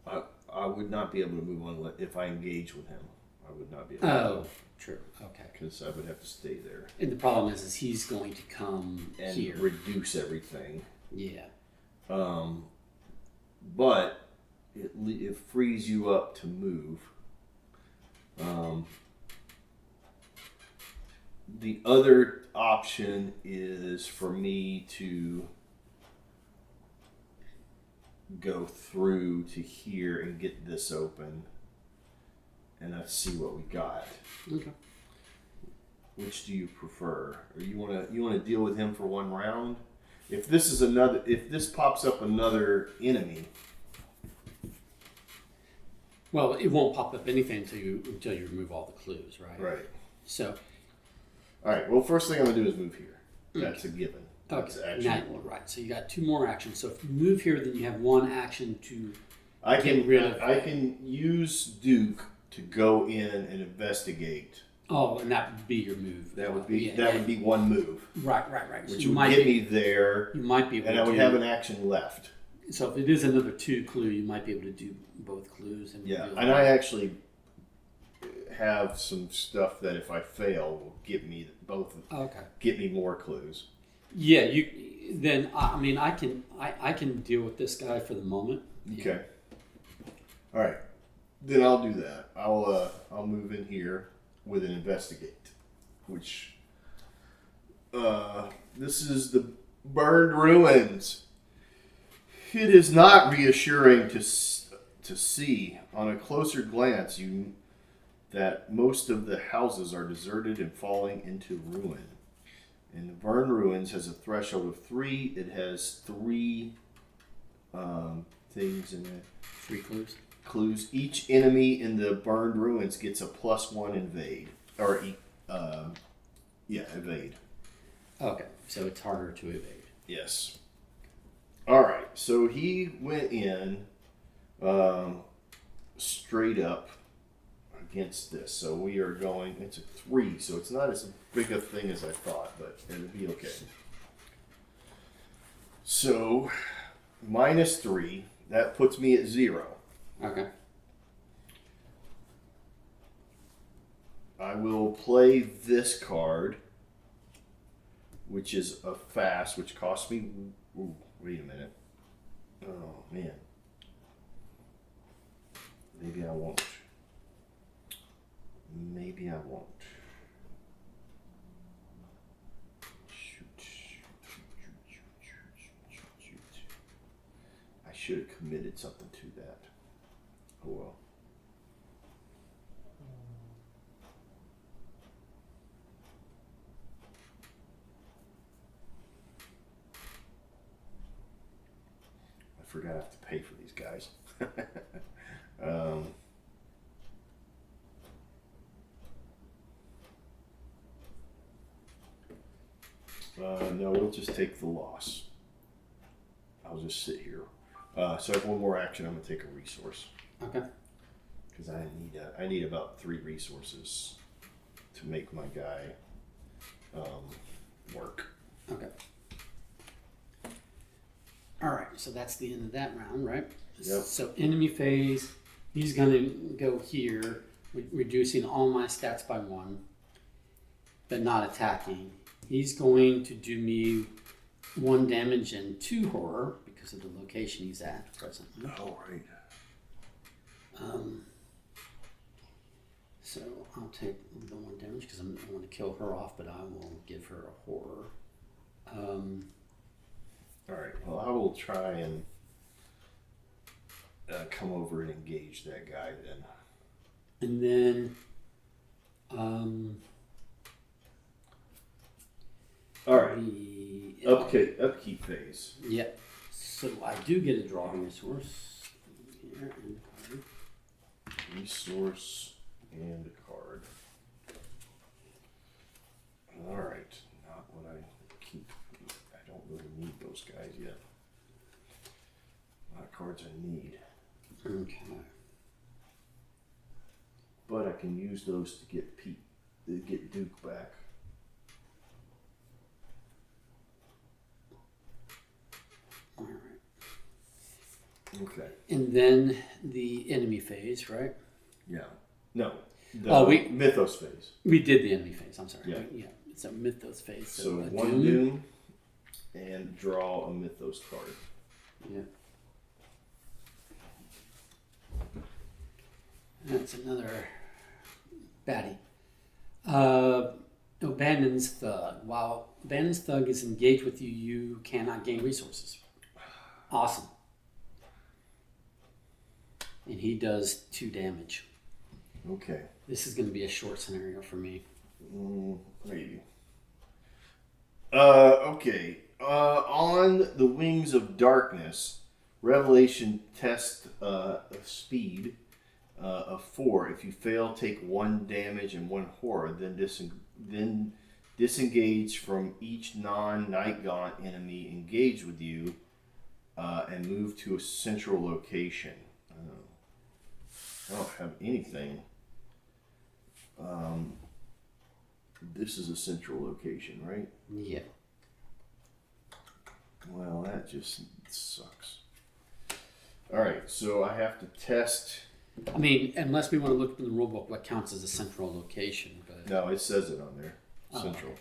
Speaker 2: I would not be able to move on if I engage with him. I would not be able to.
Speaker 1: Oh, true. Okay.
Speaker 2: Because I would have to stay there.
Speaker 1: And the problem is he's going to come
Speaker 2: and
Speaker 1: here.
Speaker 2: Reduce everything.
Speaker 1: Yeah.
Speaker 2: But it frees you up to move. The other option is for me to go through to here and get this open and see what we got.
Speaker 1: Okay.
Speaker 2: which do you prefer? Or you wanna deal with him for one round? If this pops up another enemy.
Speaker 1: Well, it won't pop up anything until you remove all the clues, right?
Speaker 2: Right.
Speaker 1: So.
Speaker 2: All right. Well, first thing I'm gonna do is move here. That's a given. That's
Speaker 1: Okay.
Speaker 2: action.
Speaker 1: Right. So you got 2 more actions. So if you move here, then you have 1 action to
Speaker 2: I
Speaker 1: get rid of.
Speaker 2: I can use Duke to go in and investigate.
Speaker 1: Oh, and that would be your move.
Speaker 2: That would be one move.
Speaker 1: Right.
Speaker 2: Which
Speaker 1: So
Speaker 2: would get me there.
Speaker 1: You might be able
Speaker 2: and
Speaker 1: to
Speaker 2: I would have an action left.
Speaker 1: So if it is another 2 clue, you might be able to do both clues.
Speaker 2: And I actually have some stuff that if I fail will get me both.
Speaker 1: Okay.
Speaker 2: Get me more clues.
Speaker 1: Yeah. Then I can deal with this guy for the moment.
Speaker 2: Okay. All right. Then I'll do that. I'll move in here with an investigate, which this is the burned ruins. It is not reassuring to see on a closer glance that most of the houses are deserted and falling into ruin. And the burned ruins has a threshold of 3. It has 3 things in it.
Speaker 1: 3 clues.
Speaker 2: Each enemy in the burned ruins gets a +1 invade. Evade.
Speaker 1: Okay, so it's harder to evade.
Speaker 2: Yes. All right, so he went in straight up against this. So we are going, it's a 3, so it's not as big a thing as I thought, but it'll be okay. So, -3, that puts me at 0.
Speaker 1: Okay.
Speaker 2: I will play this card, which is a fast, which costs me. Ooh, wait a minute. Oh man. Maybe I won't. Shoot. I should have committed something to that. Oh well. I forgot I have to pay for these guys. No, we'll just take the loss. I'll just sit here. So I have one more action. I'm gonna take a resource.
Speaker 1: Okay.
Speaker 2: Because I need about 3 resources to make my guy work.
Speaker 1: Okay. All right. So that's the end of that round, right?
Speaker 2: Yep.
Speaker 1: So enemy phase. He's gonna go here, reducing all my stats by 1, but not attacking. He's going to do me 1 damage and 2 horror because of the location he's at presently.
Speaker 2: Oh, right.
Speaker 1: So I'll take the 1 damage because I want to kill her off, but I will give her a horror.
Speaker 2: All right. Well, I will try and come over and engage that guy then.
Speaker 1: And then,
Speaker 2: all right. Upkeep phase.
Speaker 1: Yep. So I do get a draw resource. Here and card.
Speaker 2: Resource and a card. All right. Not what I keep. I don't really need those guys yet. Not cards I need.
Speaker 1: Okay.
Speaker 2: But I can use those to get Duke back.
Speaker 1: All right.
Speaker 2: Okay.
Speaker 1: And then the enemy phase, right?
Speaker 2: Yeah. No. Mythos phase.
Speaker 1: We did the enemy phase. I'm sorry.
Speaker 2: Yeah.
Speaker 1: It's a mythos phase.
Speaker 2: So 1 doom and draw a mythos card.
Speaker 1: Yeah. That's another baddie. Abandons Thug. While Abandons Thug is engaged with you, you cannot gain resources. Awesome. And he does 2 damage.
Speaker 2: Okay.
Speaker 1: This is going to be a short scenario for me.
Speaker 2: Maybe. Okay. On the Wings of Darkness, Revelation test of speed of 4. If you fail, take 1 damage and 1 horror. Then disengage from each non-Night Gaunt enemy engaged with you and move to a central location. I don't have anything. This is a central location, right?
Speaker 1: Yeah.
Speaker 2: Well, that just sucks. Alright, so I have to test.
Speaker 1: I mean, unless we want to look in the rulebook what counts as a central location. But...
Speaker 2: No, it says it on there. Central.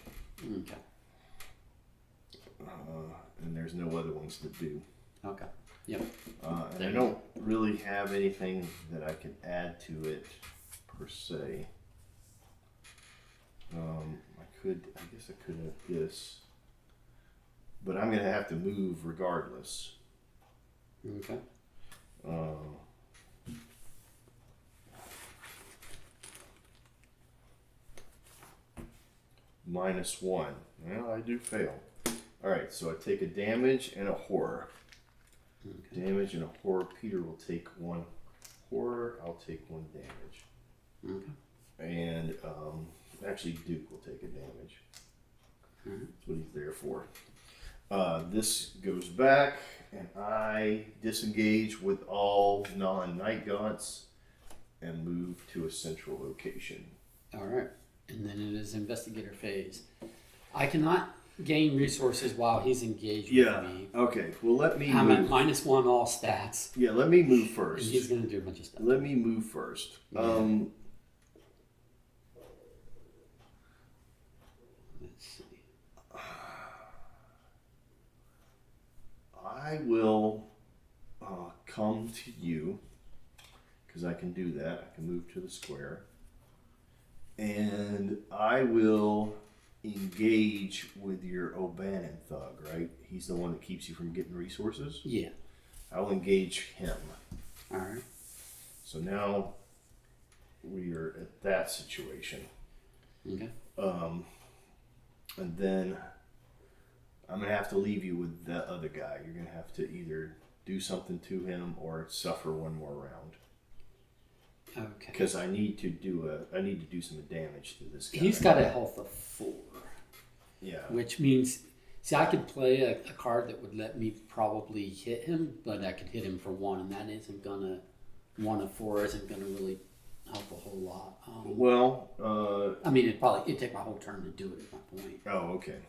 Speaker 1: Okay.
Speaker 2: And there's no other ones to do.
Speaker 1: Okay. Yep.
Speaker 2: And I don't really have anything that I can add to it per se. I guess I could have this, but I'm gonna have to move regardless.
Speaker 1: Okay.
Speaker 2: -1. Well, I do fail. All right, so I take a damage and a horror. Okay. Damage and a horror. Peter will take 1 horror. I'll take 1 damage.
Speaker 1: Okay.
Speaker 2: And actually, Duke will take a damage. That's what he's there for. This goes back, and I disengage with all non-Night Gaunts and move to a central location.
Speaker 1: All right. And then it is investigator phase. I cannot gain resources while he's engaged with me.
Speaker 2: Okay. Well, let me
Speaker 1: I'm
Speaker 2: move.
Speaker 1: at -1 all stats.
Speaker 2: Yeah, let me move first.
Speaker 1: And he's going to do a bunch of stuff.
Speaker 2: Let me move first.
Speaker 1: Yeah. Let's see.
Speaker 2: I will come to you, because I can do that. I can move to the square. And I will engage with your O'Bannon thug, right? He's the one that keeps you from getting resources?
Speaker 1: Yeah.
Speaker 2: I'll engage him.
Speaker 1: All right.
Speaker 2: So now we are at that situation.
Speaker 1: Okay.
Speaker 2: And then I'm going to have to leave you with that other guy. You're going to have to either do something to him or suffer 1 more round.
Speaker 1: Okay.
Speaker 2: Because I need to do some damage to this guy.
Speaker 1: He's got a health of 4.
Speaker 2: Yeah.
Speaker 1: Which means, see, I could play a card that would let me probably hit him, but I could hit him for 1, and that isn't gonna. 1 of 4 isn't gonna really help a whole lot.
Speaker 2: I
Speaker 1: mean, it'd take my whole turn to do it at that point.
Speaker 2: Oh, okay.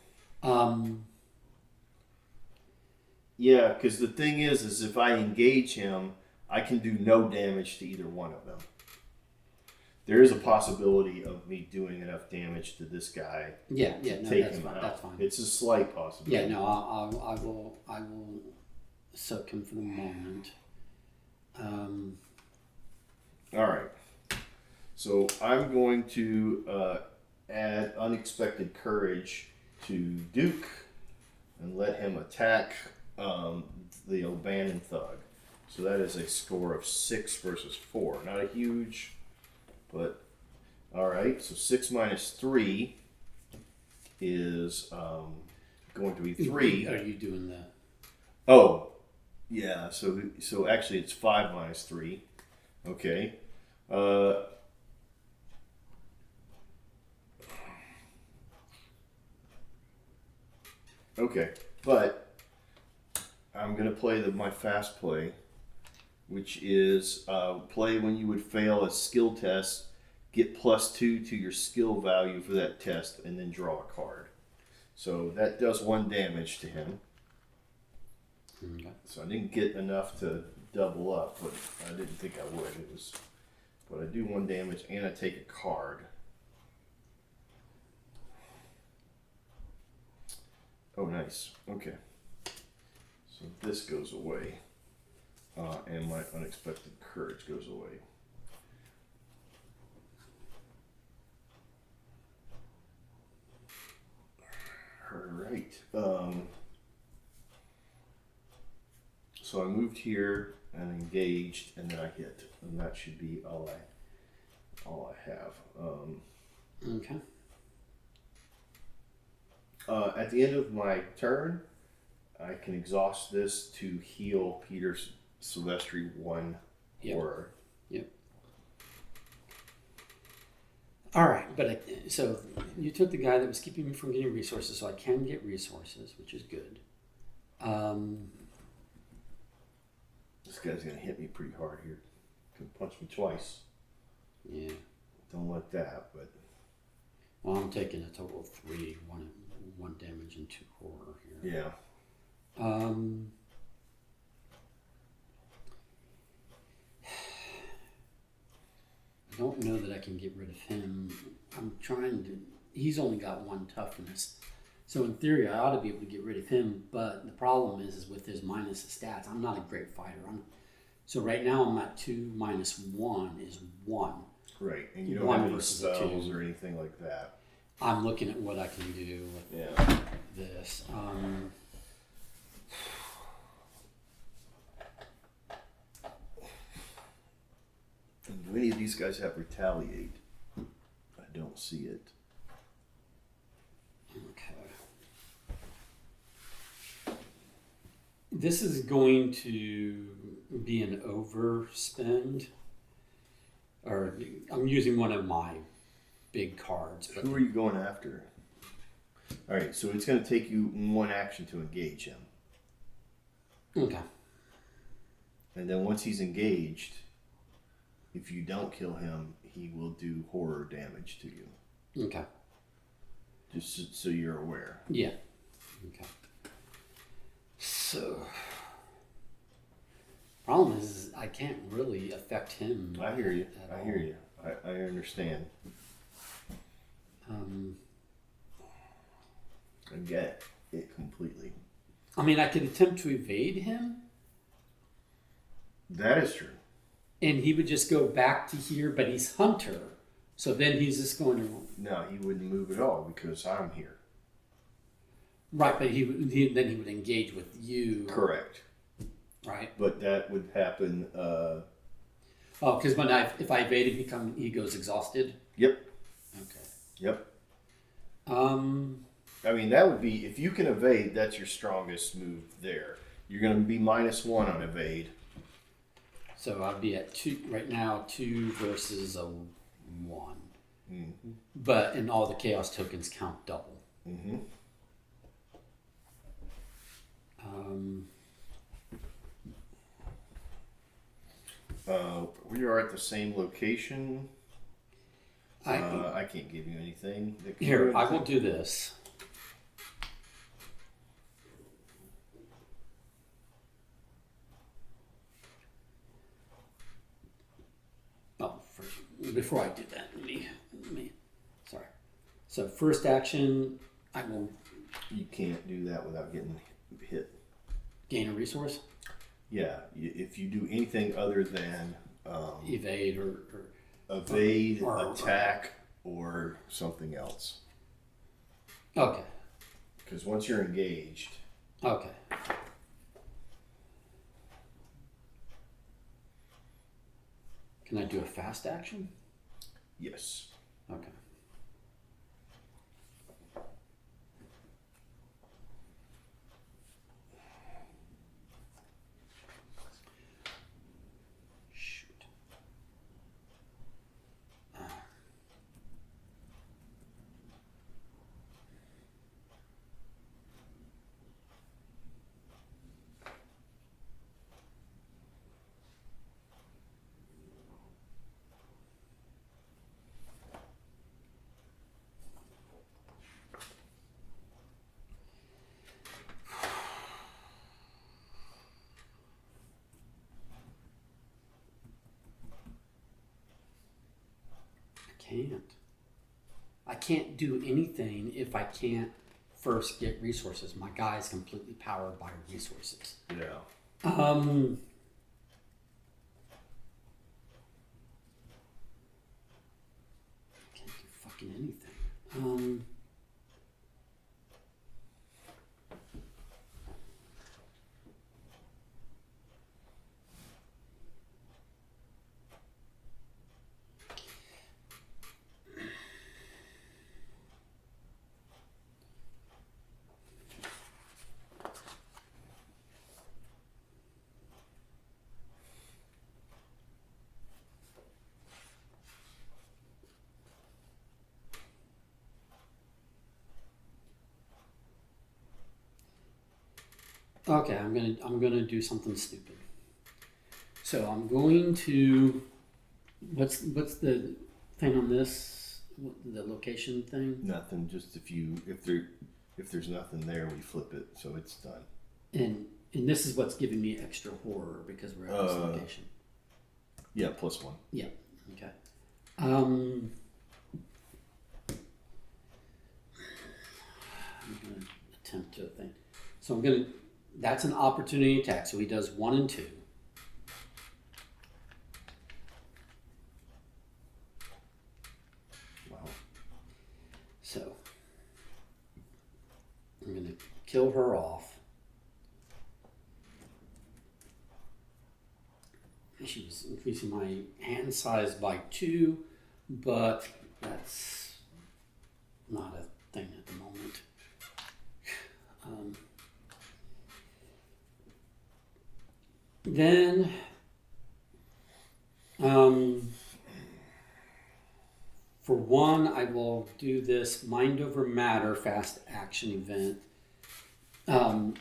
Speaker 2: Yeah, because the thing is if I engage him, I can do no damage to either one of them. There is a possibility of me doing enough damage to this guy.
Speaker 1: Yeah, no, that's fine. That's fine.
Speaker 2: It's a slight possibility.
Speaker 1: Yeah, no, I will soak him for the moment.
Speaker 2: All right. So I'm going to add unexpected courage to Duke and let him attack the O'Bannon thug. So that is a score of 6 versus 4. Not a huge, but all right. So 6 minus 3 is going to be 3.
Speaker 1: Are you doing that?
Speaker 2: Oh, yeah. So actually, it's 5 minus 3. Okay. Okay, but I'm gonna play my fast play, which is play when you would fail a skill test, get +2 to your skill value for that test, and then draw a card. So that does 1 damage to him.
Speaker 1: Okay.
Speaker 2: So I didn't get enough to double up, but I didn't think I would. But I do 1 damage, and I take a card. Oh, nice. Okay. So this goes away, and my unexpected courage goes away. All right. So I moved here and engaged, and then I hit, and that should be all I have.
Speaker 1: Okay.
Speaker 2: At the end of my turn, I can exhaust this to heal Peter Silvestri 1 horror.
Speaker 1: Yep. All right, but so you took the guy that was keeping me from getting resources, so I can get resources, which is good.
Speaker 2: This guy's gonna hit me pretty hard here. Can punch me twice.
Speaker 1: Yeah.
Speaker 2: Don't want that, but.
Speaker 1: Well, I'm taking a total of 3, one damage and 2 horror here.
Speaker 2: Yeah.
Speaker 1: I don't know that I can get rid of him. I'm trying to. He's only got 1 toughness, so in theory I ought to be able to get rid of him. But the problem is with his minus the stats, I'm not a great fighter. So right now I'm at 2 minus 1 is 1.
Speaker 2: Right, and you don't have any spells or anything like that.
Speaker 1: I'm looking at what I can do with this.
Speaker 2: Do any of these guys have retaliate? I don't see it.
Speaker 1: Okay. This is going to be an overspend. Or I'm using one of my big cards.
Speaker 2: Who are you going after? All right, so it's going to take you 1 action to engage him.
Speaker 1: Okay.
Speaker 2: And then once he's engaged, if you don't kill him, he will do horror damage to you.
Speaker 1: Okay.
Speaker 2: Just so you're aware.
Speaker 1: Yeah. Okay. So, problem is I can't really affect him.
Speaker 2: I hear you. I hear you. I understand. I get it completely.
Speaker 1: I mean, I could attempt to evade him.
Speaker 2: That is true.
Speaker 1: And he would just go back to here, but he's Hunter. So then he's just going to...
Speaker 2: No, he wouldn't move at all because I'm here.
Speaker 1: Right, but then he would engage with you.
Speaker 2: Correct.
Speaker 1: Right.
Speaker 2: But that would happen...
Speaker 1: Oh, because if I evade him, he goes exhausted?
Speaker 2: Yep.
Speaker 1: Okay.
Speaker 2: Yep.
Speaker 1: I
Speaker 2: mean, that would be... If you can evade, that's your strongest move there. You're going to be -1 on evade.
Speaker 1: So I'd be at 2 right now, 2 versus a 1.
Speaker 2: Mm-hmm.
Speaker 1: But and all the chaos tokens count double.
Speaker 2: Mm-hmm. We are at the same location. I can't give you anything.
Speaker 1: Here, I will do this. Oh, before I do that, let me. Sorry. So first action, I will.
Speaker 2: You can't do that without getting hit.
Speaker 1: Gain a resource.
Speaker 2: Yeah, if you do anything other than
Speaker 1: evade or
Speaker 2: evade, attack, or something else.
Speaker 1: Okay.
Speaker 2: Because once you're engaged.
Speaker 1: Okay. Can I do a fast action?
Speaker 2: Yes.
Speaker 1: Okay. Shoot. I can't do anything if I can't first get resources. My guy is completely powered by resources.
Speaker 2: Yeah.
Speaker 1: Can't do fucking anything. Okay, I'm gonna do something stupid. So I'm going to. What's the thing on this? The location thing?
Speaker 2: Nothing. Just if there's nothing there, we flip it, so it's done.
Speaker 1: And this is what's giving me extra horror because we're at this location.
Speaker 2: Yeah, +1.
Speaker 1: Yeah. Okay. I'm gonna attempt to think. So that's an opportunity attack. So he does 1 and 2.
Speaker 2: Wow.
Speaker 1: So I'm gonna kill her off. She was increasing my hand size by 2, but that's not a thing at the moment. Then, for 1, I will do this Mind Over Matter fast action event. So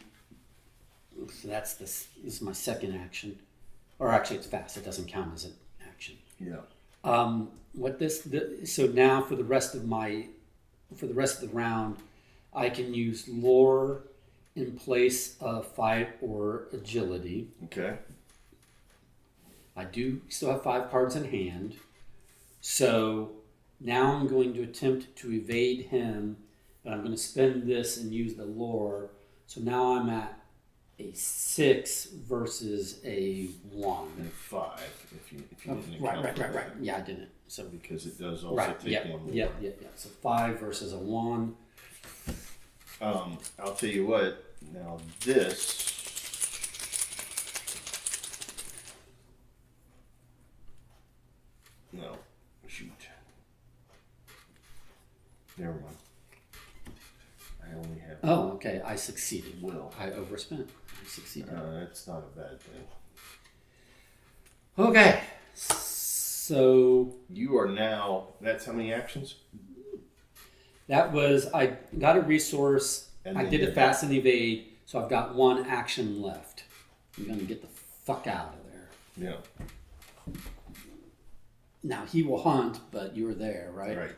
Speaker 1: this is my second action. Or actually, it's fast. It doesn't count as an action.
Speaker 2: Yeah.
Speaker 1: So now for the rest of the round, I can use lore in place of fight or agility.
Speaker 2: Okay.
Speaker 1: I do still have 5 cards in hand. So now I'm going to attempt to evade him, but I'm going to spend this and use the lore. So now I'm at a 6 versus a 1.
Speaker 2: And 5 if you didn't
Speaker 1: Right.
Speaker 2: account for that.
Speaker 1: Yeah, I didn't. So
Speaker 2: Because it does also take 1 more.
Speaker 1: Yeah. So 5 versus a 1.
Speaker 2: I'll tell you what. Now this. No, shoot. Never mind. I only have.
Speaker 1: Oh, okay. I succeeded.
Speaker 2: Will.
Speaker 1: I overspent. I succeeded.
Speaker 2: That's not a bad thing.
Speaker 1: Okay. So
Speaker 2: You are now. That's how many actions?
Speaker 1: that was, I got a resource.
Speaker 2: And
Speaker 1: I
Speaker 2: then
Speaker 1: did
Speaker 2: you're
Speaker 1: a fast and evade. So I've got 1 action left. I'm going to get the fuck out of there.
Speaker 2: Yeah.
Speaker 1: Now he will hunt, but you were there, right?
Speaker 2: Right.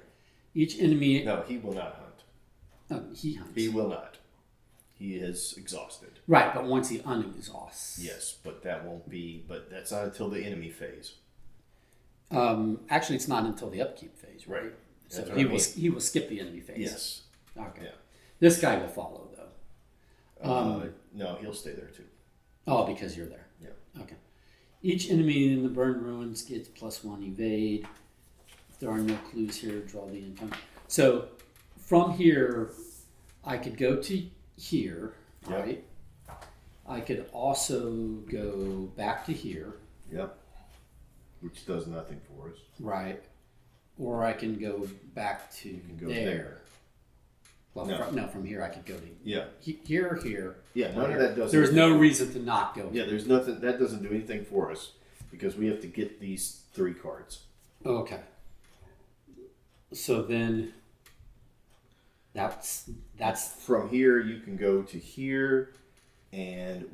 Speaker 1: Each enemy.
Speaker 2: No, he will not hunt.
Speaker 1: Oh, he hunts.
Speaker 2: He will not. He is exhausted.
Speaker 1: Right, but once he unexhausts.
Speaker 2: Yes, but that won't be. But that's not until the enemy phase.
Speaker 1: Actually, it's not until the upkeep phase, right? So
Speaker 2: That's what I mean.
Speaker 1: he will skip the enemy phase.
Speaker 2: Yes.
Speaker 1: Okay.
Speaker 2: Yeah.
Speaker 1: This guy will follow though.
Speaker 2: No, he'll stay there too.
Speaker 1: Oh, because you're there.
Speaker 2: Yeah.
Speaker 1: Okay. Each enemy in the burned ruins gets +1 evade. If there are no clues here, draw the income. So from here, I could go to here,
Speaker 2: Yep.
Speaker 1: right? I could also go back to here,
Speaker 2: Yep. Which does nothing for us.
Speaker 1: right? Or I can go back to
Speaker 2: Go
Speaker 1: there.
Speaker 2: there.
Speaker 1: Well,
Speaker 2: No.
Speaker 1: from here I could go to
Speaker 2: Yeah.
Speaker 1: here, here.
Speaker 2: Yeah. None of that does.
Speaker 1: There's
Speaker 2: anything.
Speaker 1: no reason to not go.
Speaker 2: Yeah. There's nothing. That doesn't do anything for us because we have to get these 3 cards.
Speaker 1: Okay. So then that's
Speaker 2: From here you can go to here, and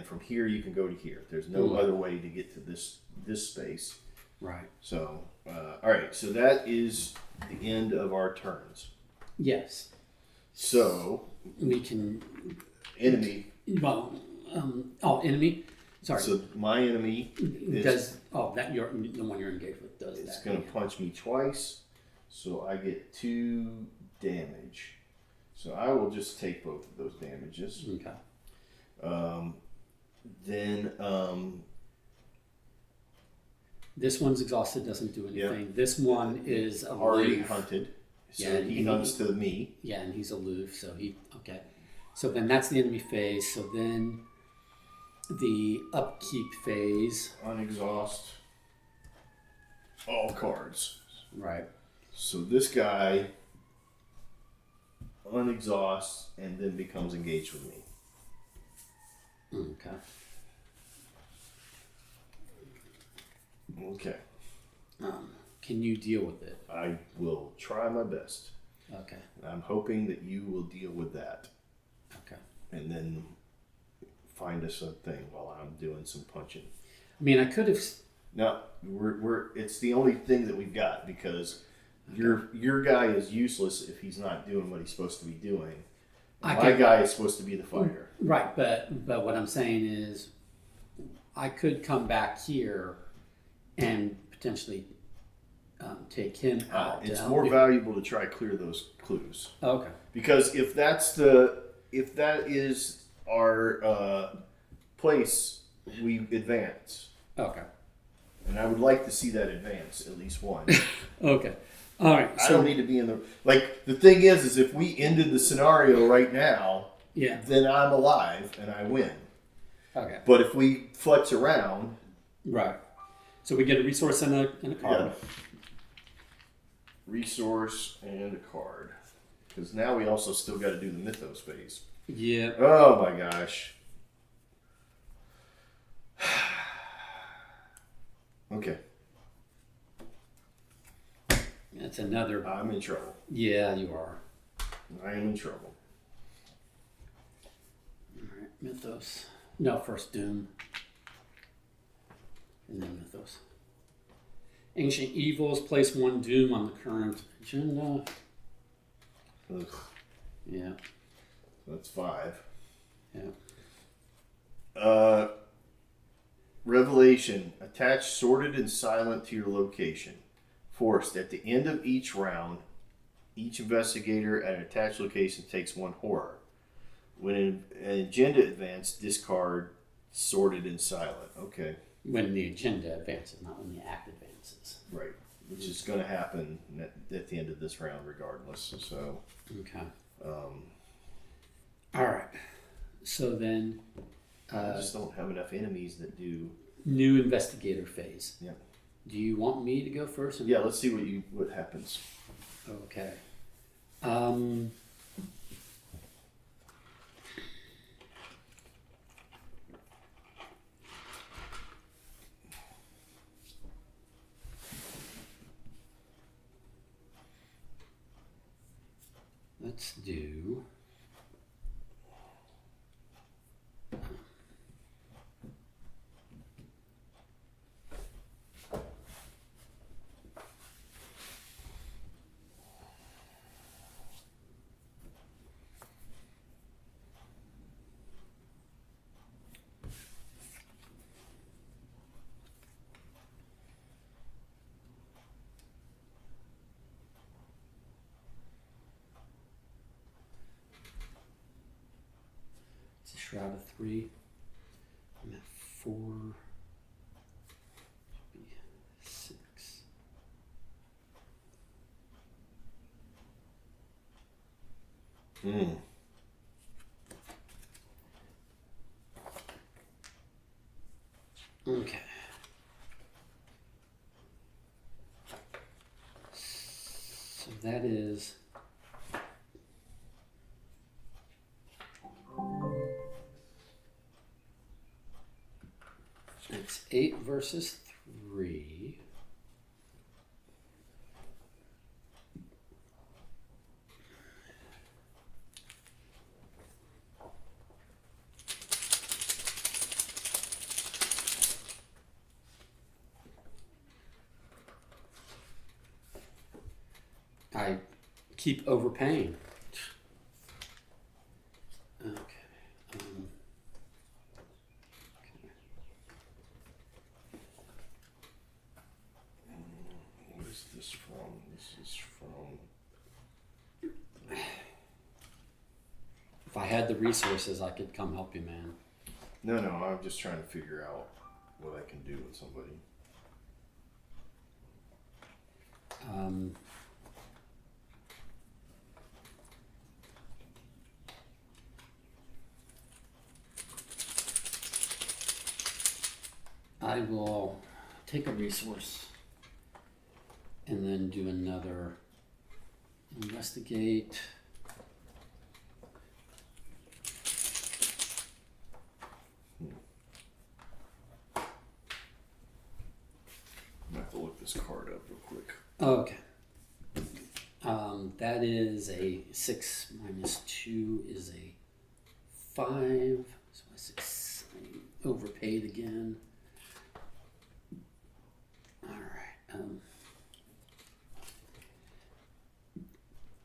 Speaker 2: from here you can go to here. There's no other way to get to this space.
Speaker 1: right.
Speaker 2: So all right. So that is the end of our turns.
Speaker 1: Yes.
Speaker 2: So
Speaker 1: We can
Speaker 2: enemy.
Speaker 1: enemy. Sorry.
Speaker 2: So my enemy is
Speaker 1: that you're the one you're engaged with does
Speaker 2: it's
Speaker 1: that.
Speaker 2: going to punch me twice, so I get 2 damage. So I will just take both of those damages.
Speaker 1: Okay.
Speaker 2: Then
Speaker 1: This one's exhausted, doesn't do anything.
Speaker 2: Yep.
Speaker 1: This one is
Speaker 2: already
Speaker 1: aloof.
Speaker 2: hunted, so
Speaker 1: Yeah,
Speaker 2: he hunts to me.
Speaker 1: Yeah, and he's aloof, so okay. So then that's the enemy phase. So then the upkeep phase.
Speaker 2: Unexhaust all cards.
Speaker 1: Right.
Speaker 2: So this guy unexhausts and then becomes engaged with me.
Speaker 1: Okay.
Speaker 2: Okay.
Speaker 1: Can you deal with it?
Speaker 2: I will try my best.
Speaker 1: Okay.
Speaker 2: I'm hoping that you will deal with that.
Speaker 1: Okay.
Speaker 2: And then find us a thing while I'm doing some punching.
Speaker 1: I mean, I could have.
Speaker 2: No, it's the only thing that we've got because your guy is useless if he's not doing what he's supposed to be doing. My guy is supposed to be the fighter.
Speaker 1: Right, but what I'm saying is, I could come back here and potentially take him out.
Speaker 2: It's more valuable to try clear those clues.
Speaker 1: Okay.
Speaker 2: Because if that is our place, we advance.
Speaker 1: Okay.
Speaker 2: And I would like to see that advance, at least one.
Speaker 1: Okay. All right.
Speaker 2: I don't need to be in the thing is if we ended the scenario right now, then I'm alive and I win.
Speaker 1: Okay.
Speaker 2: But if we futz around.
Speaker 1: Right. So we get a resource and a card.
Speaker 2: Yeah. Resource and a card. Because now we also still got to do the mythos phase.
Speaker 1: Yeah.
Speaker 2: Oh my gosh. Okay.
Speaker 1: That's another.
Speaker 2: I'm in trouble.
Speaker 1: Yeah, you are.
Speaker 2: I am in trouble.
Speaker 1: All right, Mythos. No, first Doom. And then Mythos. Ancient Evils, place 1 Doom on the current agenda.
Speaker 2: Ugh.
Speaker 1: Yeah.
Speaker 2: That's 5.
Speaker 1: Yeah.
Speaker 2: Revelation. Attach sorted and silent to your location. Forced. At the end of each round, each investigator at an attached location takes 1 horror. When an agenda advance, discard sorted and silent. Okay.
Speaker 1: When the agenda advances, not when the act advances.
Speaker 2: Right. Which is going to happen at the end of this round regardless. So.
Speaker 1: Okay. All right. So then.
Speaker 2: I just don't have enough enemies that do.
Speaker 1: New investigator phase.
Speaker 2: Yeah.
Speaker 1: Do you want me to go first?
Speaker 2: Yeah, let's see what happens.
Speaker 1: Okay. Let's do. Shroud of 3. I'm at 4. 6. Okay. So that is. It's 8 versus 3. I keep overpaying. Okay.
Speaker 2: This from? This is from.
Speaker 1: If I had the resources, I could come help you, man.
Speaker 2: No, I'm just trying to figure out what I can do with somebody.
Speaker 1: I will take a resource and then do another investigate.
Speaker 2: I have to look this card up real quick.
Speaker 1: Okay. That is a 6 minus 2 is a 5. So 6. overpaid again. All right.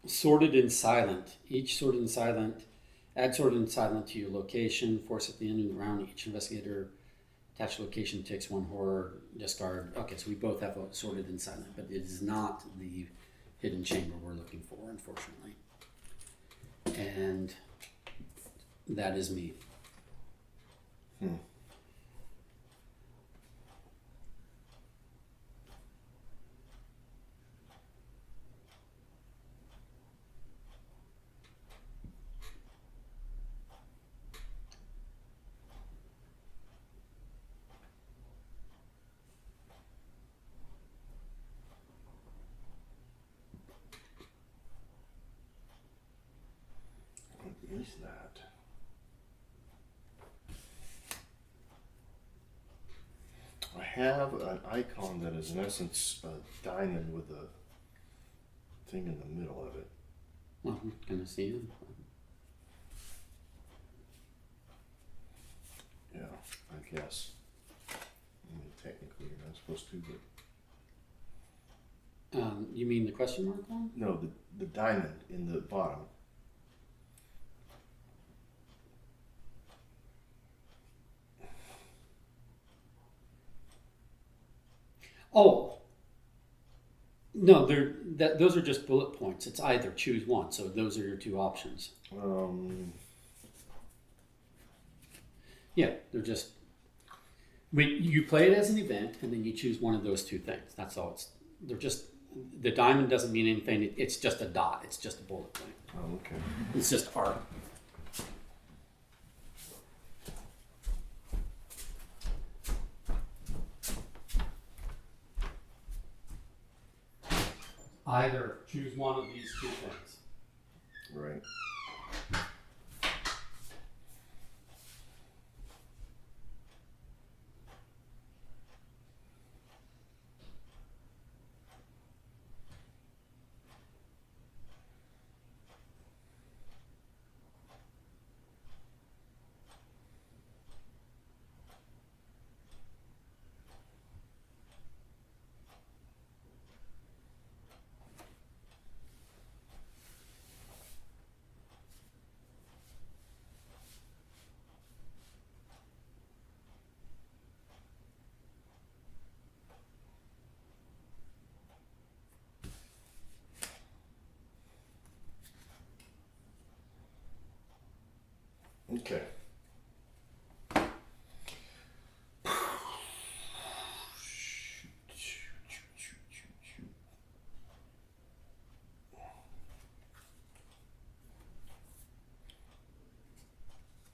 Speaker 1: Sorted and silent. Each sorted and silent. Add sorted and silent to your location. Force at the end of the round. Each investigator attached location takes 1 horror. Discard. Okay, so we both have a sorted and silent, but it is not the hidden chamber we're looking for, unfortunately. And that is me.
Speaker 2: What is that? I have an icon that is in essence a diamond with a thing in the middle of it.
Speaker 1: Well, I'm gonna see it.
Speaker 2: Yeah, I guess. I mean, technically you're not supposed to, but...
Speaker 1: You mean the question mark one?
Speaker 2: No, the diamond in the bottom.
Speaker 1: Oh, no, those are just bullet points. It's either choose one. So those are your 2 options. Yeah, they're just. You play it as an event, and then you choose one of those 2 things. That's all. They're just. The diamond doesn't mean anything. It's just a dot. It's just a bullet point.
Speaker 2: Oh, okay.
Speaker 1: It's just art. Either choose one of these 2 things.
Speaker 2: Right. Okay.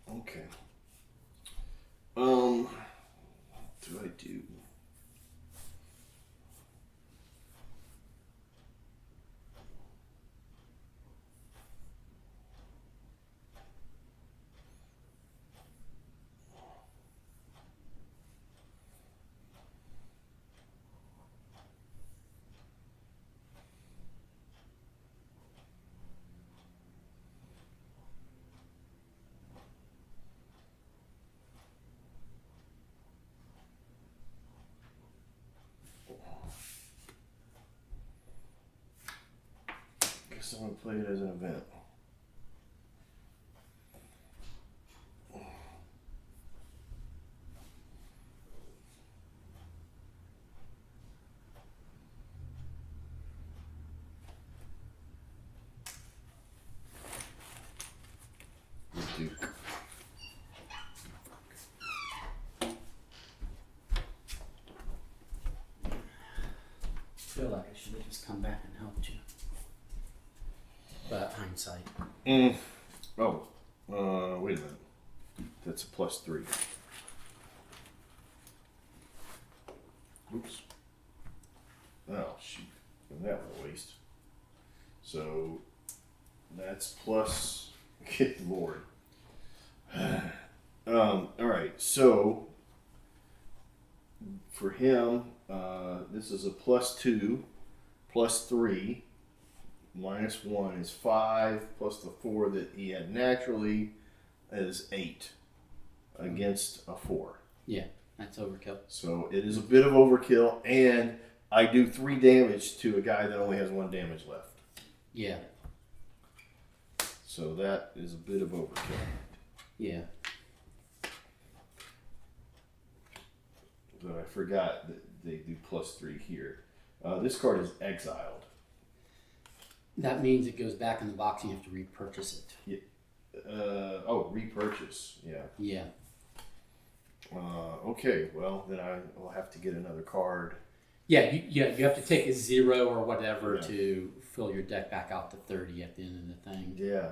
Speaker 2: Okay. What do I do? Guess I'm gonna play it as an event. Duke.
Speaker 1: I feel like I should have just come back and helped you. But hindsight.
Speaker 2: Oh, wait a minute. That's a +3. Oops. Oh, shoot. That was a waste. So, that's plus... Good lord. Alright, so... For him, this is a +2, +3, -1 is 5, plus the 4 that he had naturally is 8. against a 4.
Speaker 1: Yeah, that's overkill.
Speaker 2: So it is a bit of overkill, and I do 3 damage to a guy that only has 1 damage left.
Speaker 1: Yeah.
Speaker 2: So that is a bit of overkill.
Speaker 1: Yeah.
Speaker 2: But I forgot that they do +3 here. This card is exiled.
Speaker 1: That means it goes back in the box and you have to repurchase it.
Speaker 2: Yeah. Repurchase. Yeah.
Speaker 1: Yeah.
Speaker 2: Okay, well, then I will have to get another card.
Speaker 1: Yeah, you have to take a 0 or whatever to fill your deck back out to 30 at the end of the thing.
Speaker 2: Yeah.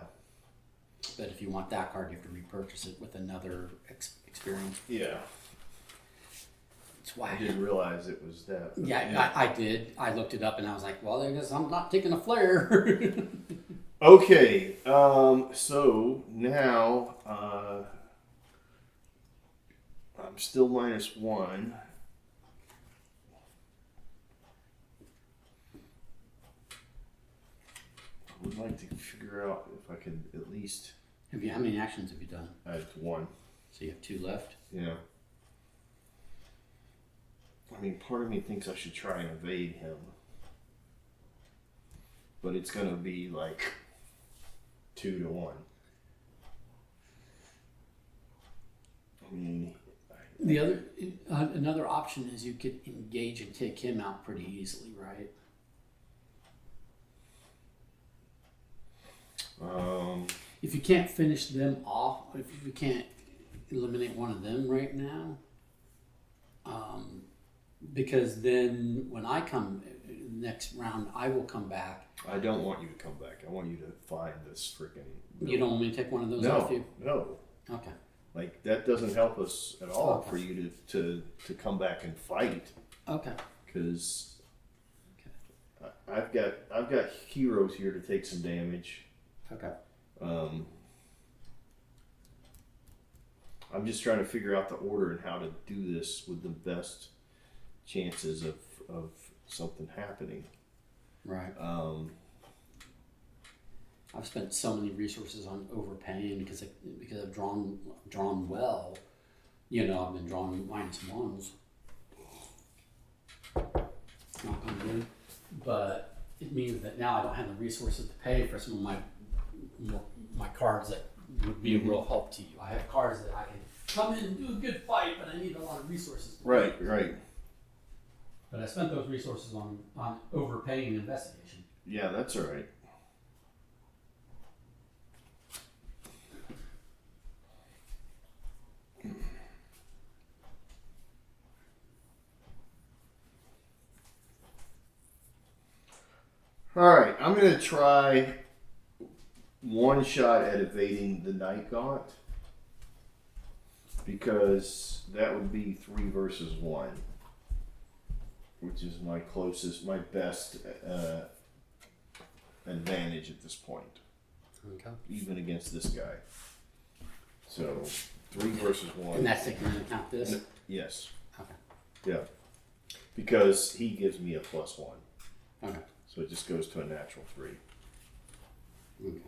Speaker 1: But if you want that card, you have to repurchase it with another experience.
Speaker 2: Yeah.
Speaker 1: It's why
Speaker 2: I didn't realize it was that.
Speaker 1: Yeah, I did. I looked it up and I was like, well, I guess I'm not taking a flare.
Speaker 2: Okay, so now I'm still -1. I would like to figure out if I could at least.
Speaker 1: How many actions have you done?
Speaker 2: I have 1.
Speaker 1: So you have 2 left?
Speaker 2: Yeah. I mean, part of me thinks I should try and evade him. But it's going to be like 2 to 1. I mean,
Speaker 1: another option is you could engage and take him out pretty easily, right? If you can't finish them off, if you can't eliminate one of them right now, because then when I come next round, I will come back.
Speaker 2: I don't want you to come back. I want you to find this freaking.
Speaker 1: You don't want me to take one of those off you?
Speaker 2: No.
Speaker 1: Okay.
Speaker 2: Like that doesn't help us at all for you to come back and fight.
Speaker 1: Okay.
Speaker 2: Because I've got heroes here to take some damage.
Speaker 1: Okay.
Speaker 2: I'm just trying to figure out the order and how to do this with the best chances of something happening.
Speaker 1: Right. I've spent so many resources on overpaying because I've drawn well. You know, I've been drawing -1s. Not gonna do. But it means that now I don't have the resources to pay for some of my cards that would be a real help to you. I have cards that I can come in and do a good fight, but I need a lot of resources.
Speaker 2: Right.
Speaker 1: But I spent those resources on overpaying investigation.
Speaker 2: Yeah, that's all right. All right, I'm going to try one shot at evading the Night Gaunt because that would be 3 versus 1, which is my best advantage at this point.
Speaker 1: Okay.
Speaker 2: Even against this guy. So 3 versus 1.
Speaker 1: And that's taking into account this?
Speaker 2: Yes.
Speaker 1: Okay.
Speaker 2: Yeah. Because he gives me a +1.
Speaker 1: Okay.
Speaker 2: So it just goes to a natural 3.
Speaker 1: Okay.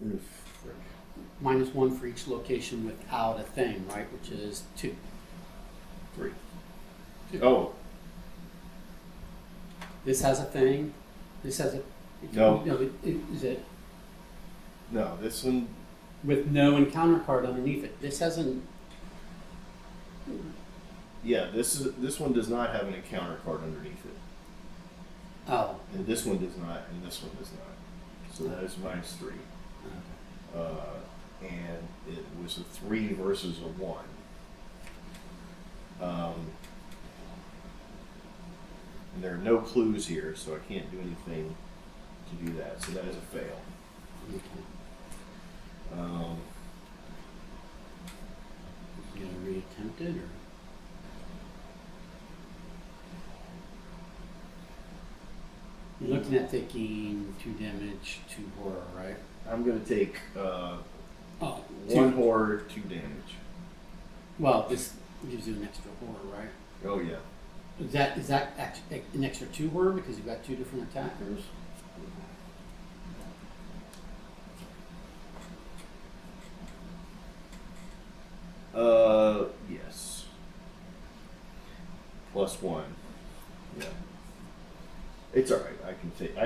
Speaker 2: Oof, frick.
Speaker 1: -1 for each location without a thing, right? Which is 2.
Speaker 2: 3.
Speaker 1: 2.
Speaker 2: Oh.
Speaker 1: This has a thing. This has a.
Speaker 2: No.
Speaker 1: No, is it?
Speaker 2: No, this one.
Speaker 1: With no encounter card underneath it. This hasn't.
Speaker 2: Yeah, this one does not have an encounter card underneath it.
Speaker 1: Oh.
Speaker 2: And this one does not, and this one does not. So that is -3.
Speaker 1: Okay.
Speaker 2: And it was a 3 versus a 1. And there are no clues here, so I can't do anything to do that. So that is a fail.
Speaker 1: Okay. You gonna reattempt it or? You're looking at taking 2 damage, 2 horror, right?
Speaker 2: I'm going to take
Speaker 1: 2
Speaker 2: horror, 2 damage.
Speaker 1: Well, this gives you an extra horror, right?
Speaker 2: Oh, yeah.
Speaker 1: Is that an extra 2 horror because you've got 2 different attackers?
Speaker 2: Yes. +1. Yeah. It's all right. I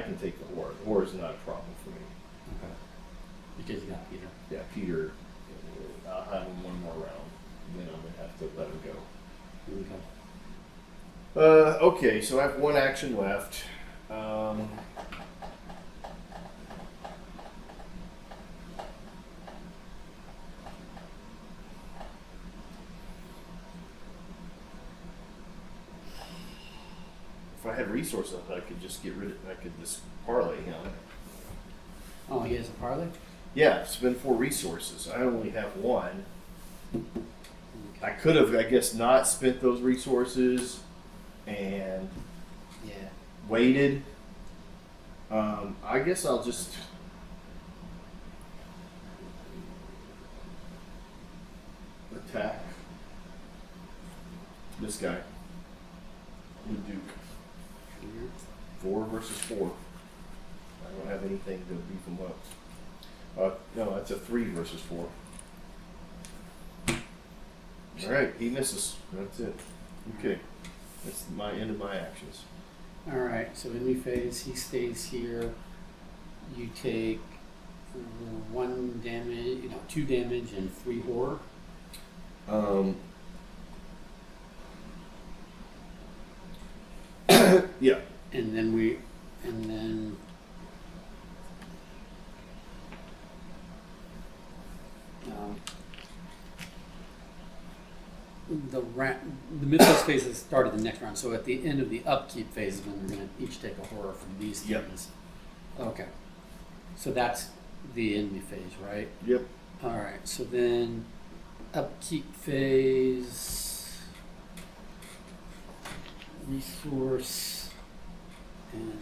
Speaker 2: can take the horror. The horror is not a problem for me.
Speaker 1: Okay. Because you got Peter.
Speaker 2: Yeah, Peter. I'll have him one more round. Then I'm gonna have to let him go. Okay, so I have one action left. If I had resources, I could just I could just parlay him.
Speaker 1: Oh, he has a parlay?
Speaker 2: Yeah, spend 4 resources. I only have 1. I could have, I guess, not spent those resources and waited. I guess I'll just attack this guy, the Duke. 4 versus 4. I don't have anything to beef him up. No, that's a 3 versus 4. All right, he misses. That's it. Okay, that's my end of my actions.
Speaker 1: All right, so enemy phase, he stays here. You take 1 damage, 2 damage and 3 horror.
Speaker 2: Yeah.
Speaker 1: And then the Mythos phase has started the next round. So at the end of the upkeep phase is when we're going to each take a horror from these things. Okay. So that's the enemy phase, right?
Speaker 2: Yep.
Speaker 1: All right. So then upkeep phase, resource, and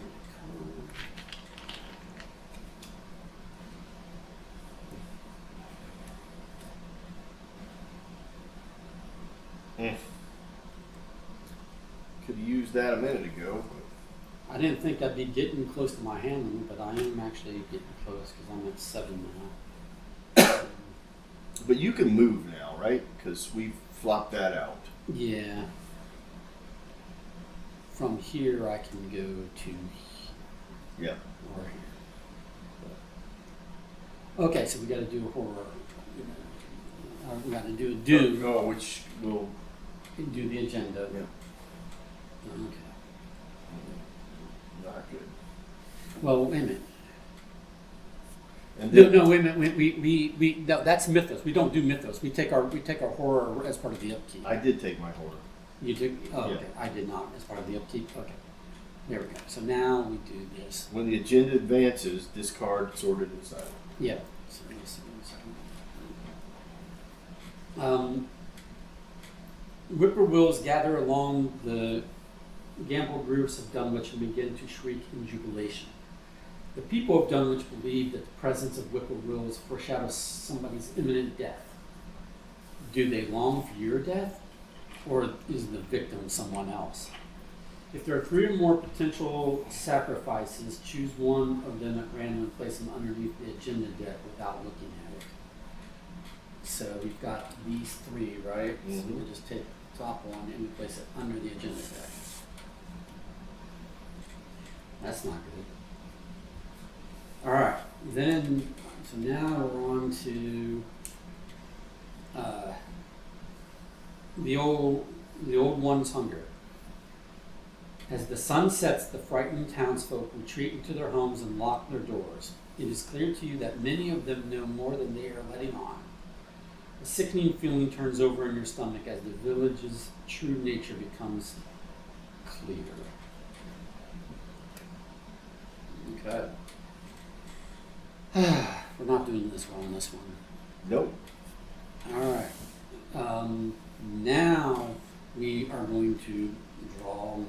Speaker 2: Could have used that a minute ago.
Speaker 1: I didn't think I'd be getting close to my hand limit, but I am actually getting close because I'm at 7 now.
Speaker 2: But you can move now, right? Because we've flopped that out.
Speaker 1: Yeah. From here, I can go to
Speaker 2: Yeah.
Speaker 1: or here. Okay, so we got to do a horror. We got to do a doom.
Speaker 2: Oh, which will
Speaker 1: Do the agenda.
Speaker 2: Yeah.
Speaker 1: Okay.
Speaker 2: Not good.
Speaker 1: Well, wait a minute.
Speaker 2: And then,
Speaker 1: No, wait a minute. No, that's Mythos. We don't do Mythos. We take our horror as part of the upkeep.
Speaker 2: I did take my horror.
Speaker 1: You did? Oh,
Speaker 2: Yeah.
Speaker 1: okay. I did not as part of the upkeep. Okay. There we go. So now we do this.
Speaker 2: When the agenda advances, discard sorted inside.
Speaker 1: Yeah. So let me see one second. Whippoorwills gather along the gambled roofs of Dunwich and begin to shriek in jubilation. The people of Dunwich believe that the presence of whippoorwills foreshadows somebody's imminent death. Do they long for your death, or is the victim someone else? If there are 3 or more potential sacrifices, choose one of them at random and place them underneath the agenda deck without looking at it. So we've got these 3, right? So we'll just take the top one and we place it under the agenda deck. That's not good. All right, then, so now we're on to the old one's hunger. As the sun sets, the frightened townsfolk retreat into their homes and lock their doors. It is clear to you that many of them know more than they are letting on. A sickening feeling turns over in your stomach as the village's true nature becomes clear. Okay. We're not doing this well on this one.
Speaker 2: Nope.
Speaker 1: All right. Now we are going to draw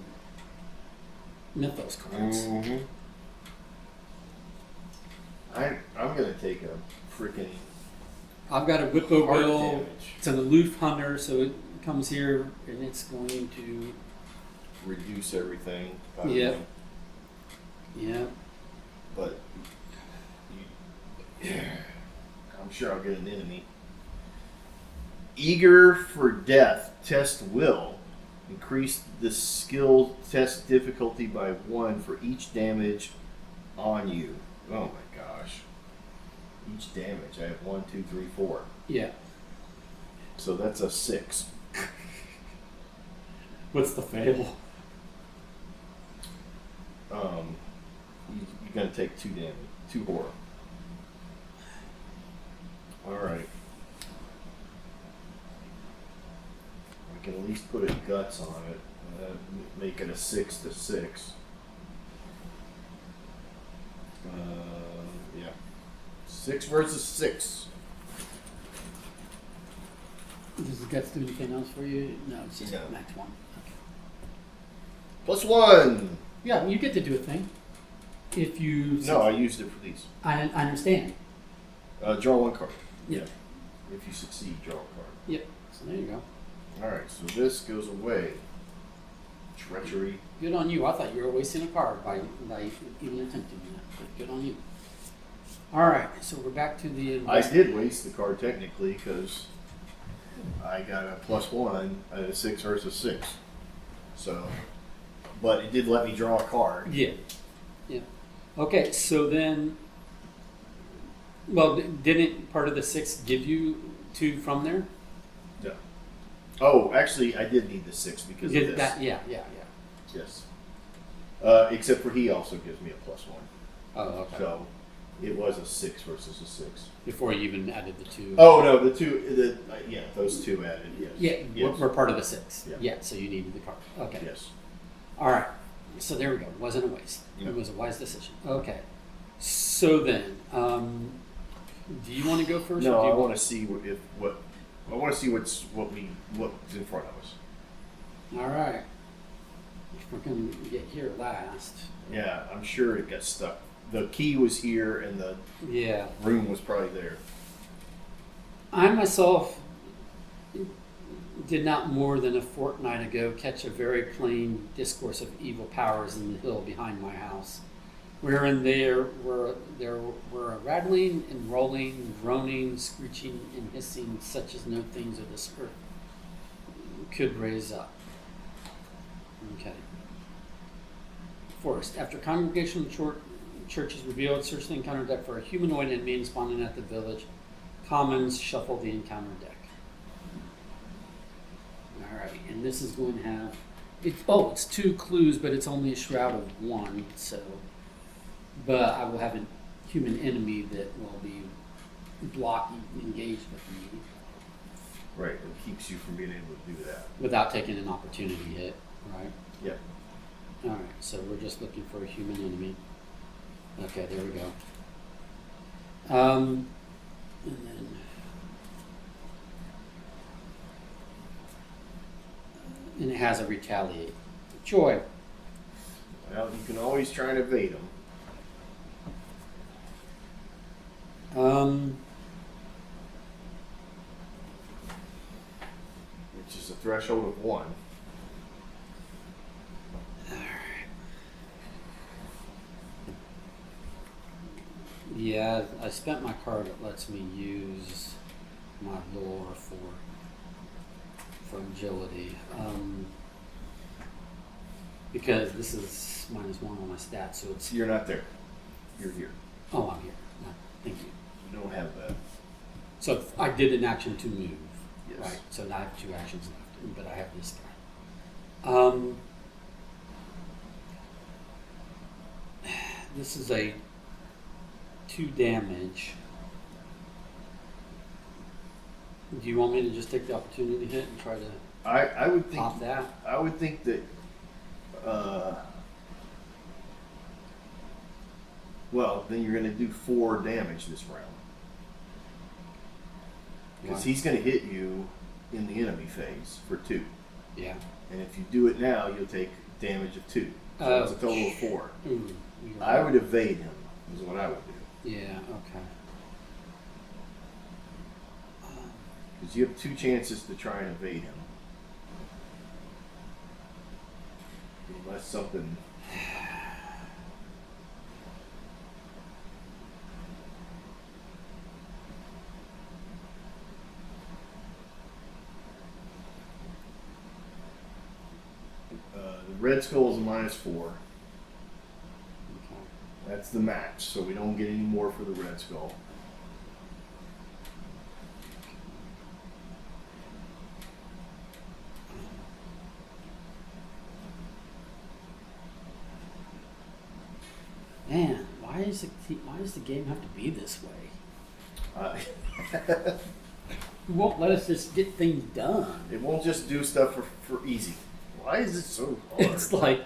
Speaker 1: Mythos cards.
Speaker 2: I'm going to take a freaking
Speaker 1: I've got a
Speaker 2: heart
Speaker 1: whippoorwill.
Speaker 2: damage.
Speaker 1: It's an aloof hunter, so it comes here and it's going to.
Speaker 2: Reduce everything.
Speaker 1: Yep. Yeah.
Speaker 2: But I'm sure I'll get an enemy. Eager for death, test will. Increase the skill test difficulty by 1 for each damage on you. Oh my gosh. Each damage. I have 1, 2, 3, 4.
Speaker 1: Yeah.
Speaker 2: So that's a 6.
Speaker 1: What's the fail?
Speaker 2: You're going to take 2 damage. 2 horror. Alright. I can at least put a guts on it. Make it a 6 to 6. Yeah. 6 versus 6.
Speaker 1: Does the guts do anything else for you? No, it's just
Speaker 2: No.
Speaker 1: max 1. Okay.
Speaker 2: +1.
Speaker 1: Yeah, you get to do a thing. If you...
Speaker 2: No, I used it for these.
Speaker 1: I understand.
Speaker 2: Draw 1 card.
Speaker 1: Yeah.
Speaker 2: If you succeed, draw a card.
Speaker 1: Yep. So there you go.
Speaker 2: Alright, so this goes away. Treachery.
Speaker 1: Good on you. I thought you were wasting a card by even attempting that. But good on you. Alright, so we're back to the...
Speaker 2: I did waste the card technically because I got a +1 at a 6 versus 6. So, but it did let me draw a card.
Speaker 1: Yeah. Yeah. Okay, so then... Well, didn't part of the 6 give you 2 from there?
Speaker 2: No. Oh, actually, I did need the 6 because of this.
Speaker 1: That, yeah.
Speaker 2: Yes. Except for he also gives me a +1.
Speaker 1: Oh, okay.
Speaker 2: So it was a 6 versus a 6.
Speaker 1: Before you even added the 2.
Speaker 2: Oh no, the 2. Yeah, those 2 added. Yes.
Speaker 1: Yeah,
Speaker 2: Yes.
Speaker 1: we're part of the 6.
Speaker 2: Yeah.
Speaker 1: Yeah, so you needed the card. Okay.
Speaker 2: Yes.
Speaker 1: All right. So there we go. It wasn't a waste.
Speaker 2: Yeah.
Speaker 1: It was a wise decision. Okay. So then, do you want to go first?
Speaker 2: No,
Speaker 1: or do
Speaker 2: I
Speaker 1: you
Speaker 2: want to see what I want to see what's in front of us.
Speaker 1: All right. If we're going to get here last.
Speaker 2: Yeah, I'm sure it got stuck. The key was here, and the room was probably there.
Speaker 1: I myself did not more than a fortnight ago catch a very plain discourse of evil powers in the hill behind my house, wherein there were a rattling and rolling, groaning, screeching, and hissing such as no things of this earth could raise up. Okay. First, after congregational churches revealed search the encounter deck for a humanoid and being spawning at the village commons, shuffle the encounter deck. Alright, and this is going to have it's 2 clues, but it's only a shroud of 1, so but I will have a human enemy that will be blocking engaged with me.
Speaker 2: Right, it keeps you from being able to do that.
Speaker 1: Without taking an opportunity hit, right?
Speaker 2: Yeah.
Speaker 1: Alright, so we're just looking for a human enemy. Okay, there we go. And then and it has a retaliate. Joy.
Speaker 2: Well, you can always try and evade them. Which is a threshold of 1.
Speaker 1: Yeah, I spent my card that lets me use my lore for agility. Because this is -1 on my stats, so it's...
Speaker 2: You're not there. You're here.
Speaker 1: Oh, I'm here. No, thank you.
Speaker 2: You don't have that.
Speaker 1: So I did an action to move.
Speaker 2: Yes.
Speaker 1: Right, so now I have 2 actions left, but I have this guy. This is a 2 damage. Do you want me to just take the opportunity hit and try to
Speaker 2: I would think
Speaker 1: pop that?
Speaker 2: I would think that well, then you're going to do 4 damage this round. Because he's going to hit you in the enemy phase for 2.
Speaker 1: Yeah.
Speaker 2: And if you do it now, you'll take damage of 2. So it's a total of 4.
Speaker 1: Ooh,
Speaker 2: I would evade him, is what I would do.
Speaker 1: Yeah, okay.
Speaker 2: Because you have 2 chances to try and evade him. Unless something... Red Skull is a -4.
Speaker 1: Okay.
Speaker 2: That's the max, so we don't get any more for the Red Skull.
Speaker 1: Man, why does the game have to be this way? It won't let us just get things done.
Speaker 2: It won't just do stuff for easy. Why is it so hard?
Speaker 1: It's like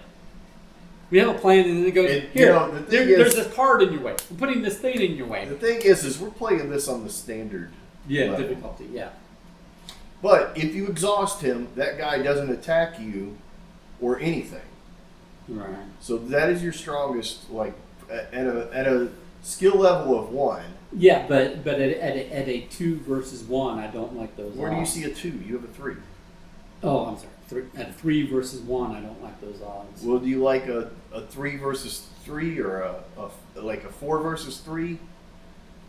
Speaker 1: we have a plan, and then it goes
Speaker 2: And,
Speaker 1: here.
Speaker 2: you know,
Speaker 1: There's this card in your way. I'm putting this thing in your way.
Speaker 2: The thing is we're playing this on the standard level.
Speaker 1: Difficulty. Yeah.
Speaker 2: But if you exhaust him, that guy doesn't attack you or anything.
Speaker 1: Right.
Speaker 2: So that is your strongest, like at a skill level of 1.
Speaker 1: Yeah, but at a 2 versus 1, I don't like those.
Speaker 2: Where do you
Speaker 1: odds.
Speaker 2: see a 2? You have a 3.
Speaker 1: Oh, I'm sorry. At a 3 versus 1, I don't like those odds.
Speaker 2: Well, do you like a 3 versus 3 or a 4 versus 3,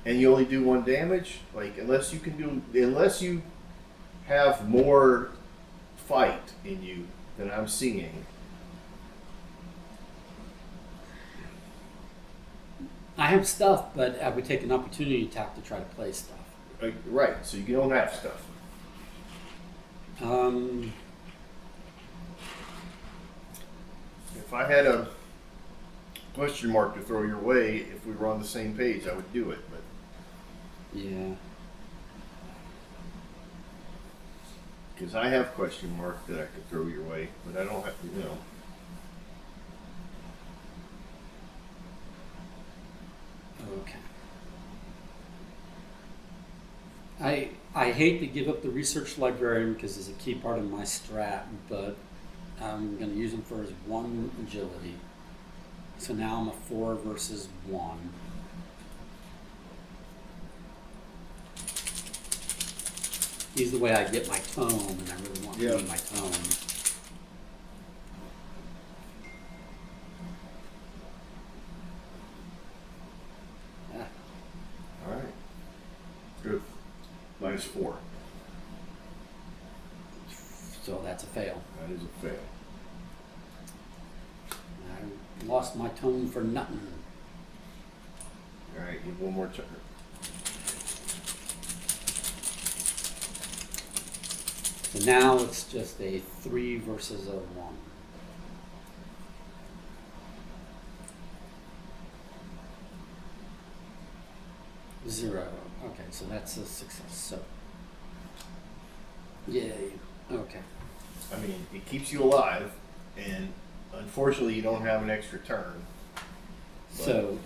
Speaker 2: and you only do 1 damage? Like unless you have more fight in you than I'm seeing.
Speaker 1: I have stuff, but I would take an opportunity attack to try to play stuff.
Speaker 2: Right, so you don't have stuff. If I had a question mark to throw your way, if we were on the same page, I would do it. But
Speaker 1: Yeah.
Speaker 2: because I have question mark that I could throw your way, but I don't have to, you know.
Speaker 1: Okay. I hate to give up the research librarian because it's a key part of my strat, but I'm going to use him for his 1 agility. So now I'm a 4 versus 1. He's the way I get my tome, and I really want to be my tome.
Speaker 2: All right. Good. -4.
Speaker 1: So that's a fail.
Speaker 2: That is a fail.
Speaker 1: I lost my tome for nothing.
Speaker 2: All right, you have 1 more turn.
Speaker 1: So now it's just a 3 versus a 1. Zero. Okay, so that's a success. So, yay. Okay.
Speaker 2: I mean, it keeps you alive, and unfortunately, you don't have an extra turn.
Speaker 1: So,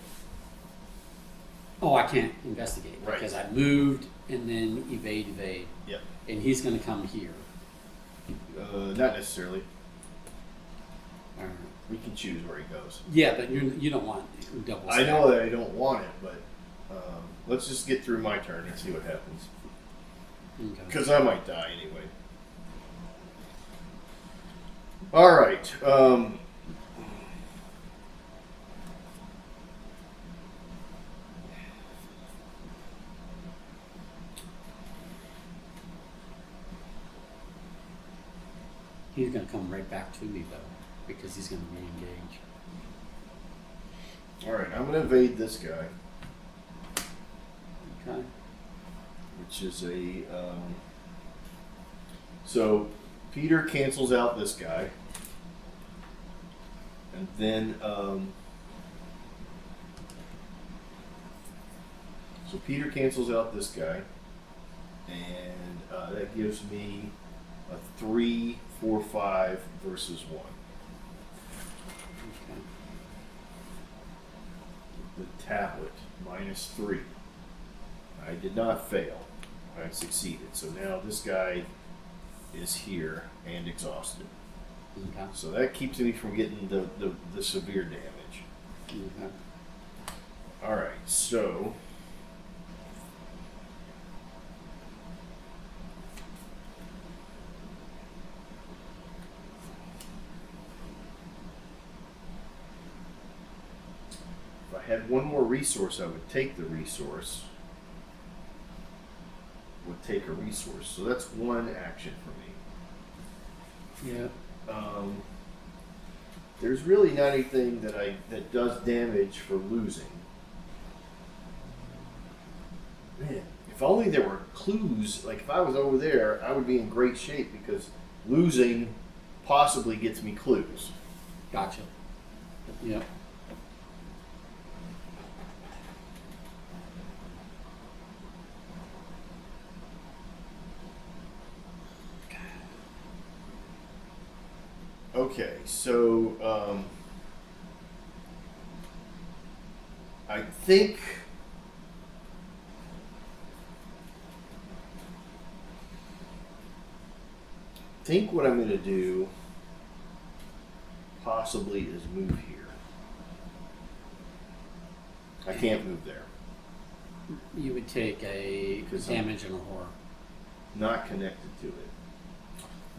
Speaker 1: I can't investigate
Speaker 2: Right.
Speaker 1: because I moved and then evade.
Speaker 2: Yep.
Speaker 1: And he's going to come here.
Speaker 2: Not necessarily.
Speaker 1: All right.
Speaker 2: We can choose where he goes.
Speaker 1: Yeah, but you don't want double.
Speaker 2: I know that I don't want it, but let's just get through my turn and see what happens.
Speaker 1: Okay.
Speaker 2: Because I might die anyway. All right.
Speaker 1: He's going to come right back to me, though, because he's going to re-engage.
Speaker 2: All right. I'm going to evade this guy,
Speaker 1: Okay.
Speaker 2: which is a. So Peter cancels out this guy, and then so Peter cancels out this guy, and that gives me a 3, 4, 5 versus 1.
Speaker 1: Okay.
Speaker 2: The tablet -3. I did not fail. I succeeded. So now this guy is here and exhausted.
Speaker 1: Okay.
Speaker 2: So that keeps me from getting the severe damage.
Speaker 1: Okay.
Speaker 2: All right. So if I had 1 more resource, I would take the resource. Would take a resource. So that's 1 action for me.
Speaker 1: Yeah.
Speaker 2: There's really not anything that does damage for losing. Man, if only there were clues. Like if I was over there, I would be in great shape because losing possibly gets me clues.
Speaker 1: Gotcha. Yep.
Speaker 2: Okay, so I think what I'm going to do possibly is move here. I can't move there.
Speaker 1: You would take a damage and a horror.
Speaker 2: Not connected to it.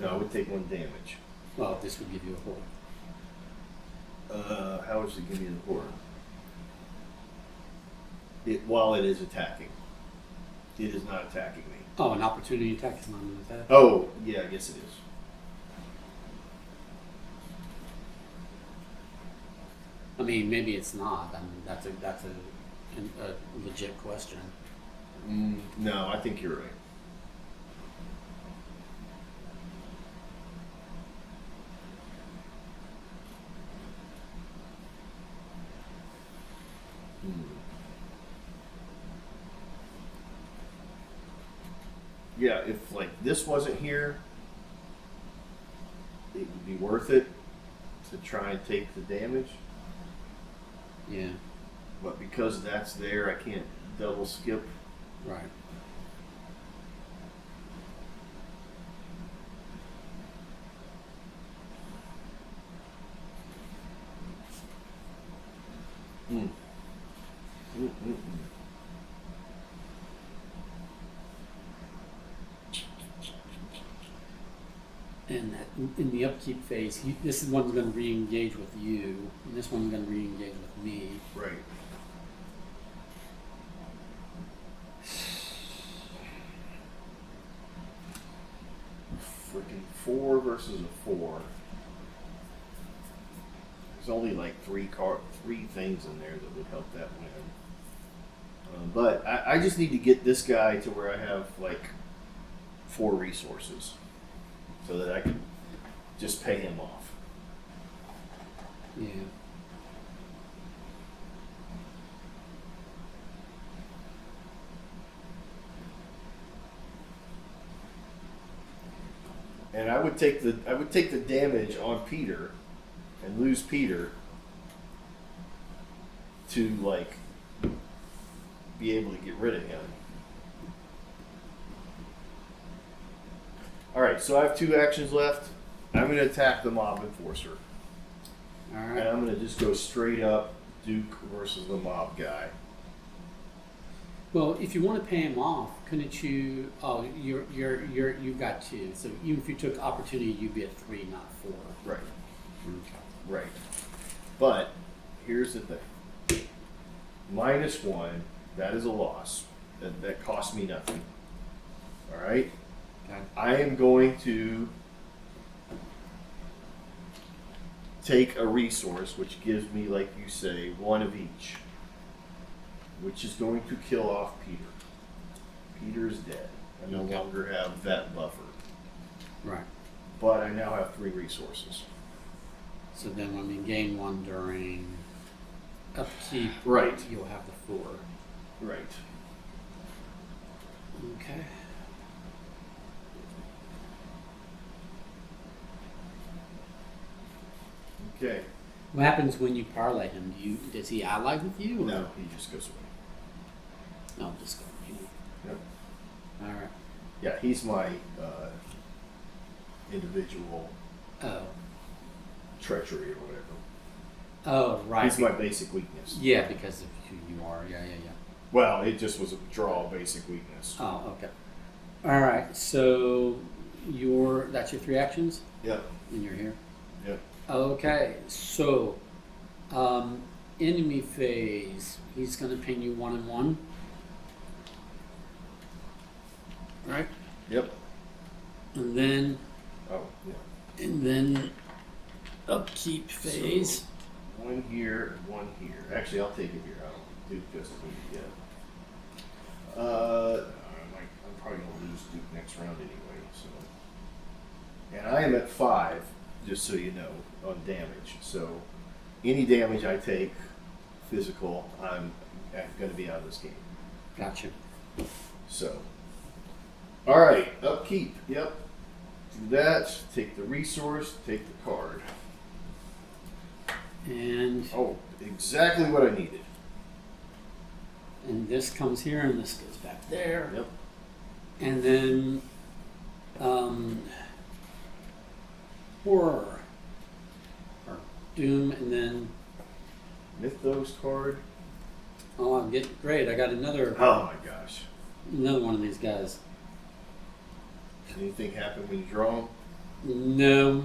Speaker 2: No, I would take 1 damage.
Speaker 1: Well, this would give you a horror.
Speaker 2: How much does it give me the horror? While it is attacking. It is not attacking me.
Speaker 1: Oh, an opportunity attack is not an attack?
Speaker 2: Oh, yeah, I guess it is.
Speaker 1: I mean, maybe it's not. I mean, that's a legit question.
Speaker 2: No, I think you're right. Yeah, if like this wasn't here, it would be worth it to try and take the damage.
Speaker 1: Yeah.
Speaker 2: But because that's there, I can't double skip.
Speaker 1: Right. And in the upkeep phase, this one's going to re-engage with you, and this one's going to re-engage with me.
Speaker 2: Right. Freaking 4 versus a 4. There's only like 3 things in there that would help that win. But I just need to get this guy to where I have like 4 resources. So that I can just pay him off.
Speaker 1: Yeah.
Speaker 2: And I would take the damage on Peter and lose Peter to like be able to get rid of him. Alright, so I have 2 actions left. I'm going to attack the mob enforcer.
Speaker 1: Alright.
Speaker 2: And I'm going to just go straight up Duke versus the mob guy.
Speaker 1: Well, if you want to pay him off, couldn't you? Oh, you've got 2. So even if you took opportunity, you'd be at 3, not 4.
Speaker 2: Right.
Speaker 1: Okay.
Speaker 2: Right. But here's the thing. -1, that is a loss. That costs me nothing. Alright?
Speaker 1: Okay.
Speaker 2: I am going to take a resource which gives me, like you say, 1 of each, which is going to kill off Peter. Peter is dead. I no longer have that buffer.
Speaker 1: Right.
Speaker 2: But I now have 3 resources.
Speaker 1: So then when you gain 1 during upkeep,
Speaker 2: right,
Speaker 1: you'll have the 4.
Speaker 2: Right.
Speaker 1: Okay.
Speaker 2: Okay.
Speaker 1: What happens when you parlay him? Does he ally with you? Or?
Speaker 2: No, he just goes away.
Speaker 1: No, just go.
Speaker 2: Yep.
Speaker 1: All right.
Speaker 2: Yeah, he's my individual treachery or whatever.
Speaker 1: Oh, right.
Speaker 2: He's my basic weakness.
Speaker 1: Yeah, because of who you are. Yeah.
Speaker 2: Well, it just was a draw basic weakness.
Speaker 1: Oh, okay. All right. So that's your 3 actions?
Speaker 2: Yep.
Speaker 1: And you're here?
Speaker 2: Yep.
Speaker 1: Okay. So enemy phase. He's going to ping you 1 and 1. Right?
Speaker 2: Yep.
Speaker 1: And then
Speaker 2: Oh, yeah.
Speaker 1: And then upkeep phase.
Speaker 2: So, one here, one here. Actually, I'll take it here. I don't Duke doesn't need it yet. I'm probably gonna lose Duke next round anyway. So, and I am at 5, just so you know, on damage. So, any damage I take, physical, I'm going to be out of this game.
Speaker 1: Gotcha.
Speaker 2: So, all right, upkeep. Yep. Do that. Take the resource. Take the card.
Speaker 1: And
Speaker 2: exactly what I needed.
Speaker 1: And this comes here, and this goes back there.
Speaker 2: Yep.
Speaker 1: And then horror or doom, and then
Speaker 2: Mythos card.
Speaker 1: oh, I'm getting great. I got another
Speaker 2: Oh my gosh.
Speaker 1: another one of these guys.
Speaker 2: Does anything happen when you draw them?
Speaker 1: No.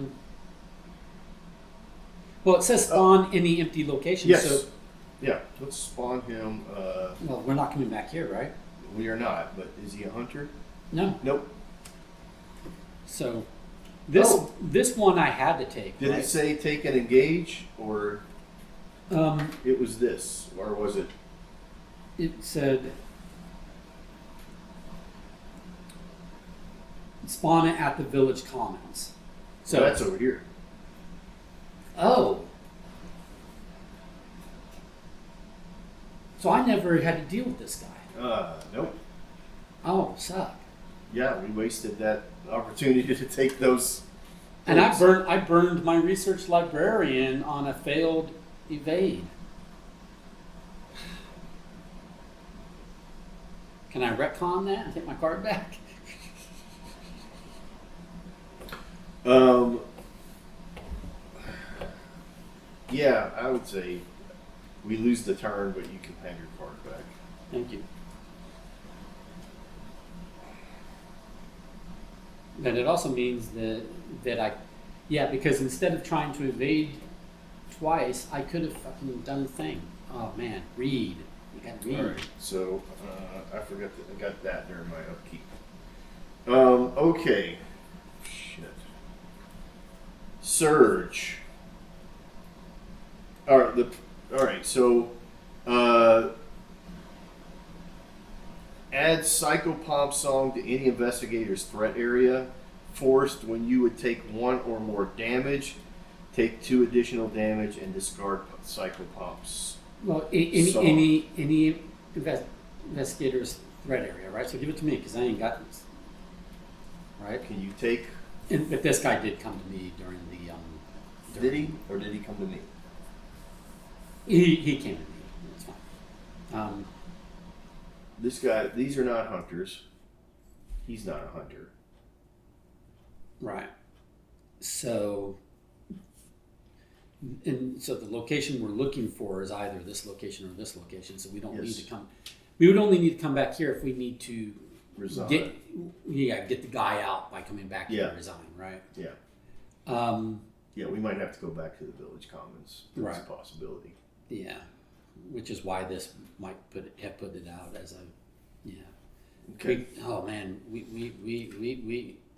Speaker 1: Well, it says spawn any empty location.
Speaker 2: Yes.
Speaker 1: So,
Speaker 2: Yeah. Let's spawn him.
Speaker 1: well, we're not coming back here, right?
Speaker 2: We are not. But is he a hunter?
Speaker 1: No.
Speaker 2: Nope.
Speaker 1: So this one I had to take.
Speaker 2: Did
Speaker 1: right?
Speaker 2: it say take and engage, or
Speaker 1: Um,
Speaker 2: it was this, or was it?
Speaker 1: it said spawn it at the village commons. So
Speaker 2: That's over here.
Speaker 1: oh. So I never had to deal with this guy.
Speaker 2: Nope.
Speaker 1: Oh, suck.
Speaker 2: Yeah, we wasted that opportunity to take those.
Speaker 1: And I burned my research librarian on a failed evade. Can I retcon that and take my card back?
Speaker 2: Yeah, I would say we lose the turn, but you can have your card back.
Speaker 1: Thank you. But it also means that I, yeah, because instead of trying to evade twice, I could have fucking done the thing. Oh man, read. You got to read.
Speaker 2: All right, so I forgot that I got that during my upkeep. Okay. Shit. Surge. All right. All right. So, add Psychopomp song to any investigator's threat area. Forced when you would take 1 or more damage, take 2 additional damage and discard Psychopomps.
Speaker 1: Well,
Speaker 2: Song.
Speaker 1: any investigator's threat area, right? So give it to me because I ain't got this. Right.
Speaker 2: Can you take?
Speaker 1: But this guy did come to me during the.
Speaker 2: Did he, or did he come to me?
Speaker 1: He came to me. That's fine.
Speaker 2: This guy. These are not hunters. He's not a hunter.
Speaker 1: Right. So. And so the location we're looking for is either this location or this location. So we don't need to come. We would only need to come back here if we need to
Speaker 2: Resign.
Speaker 1: get the guy out by coming back here and resign. Right.
Speaker 2: Yeah. Yeah, we might have to go back to the village commons. That's a possibility.
Speaker 1: Yeah, which is why this might have put it out as a
Speaker 2: Okay.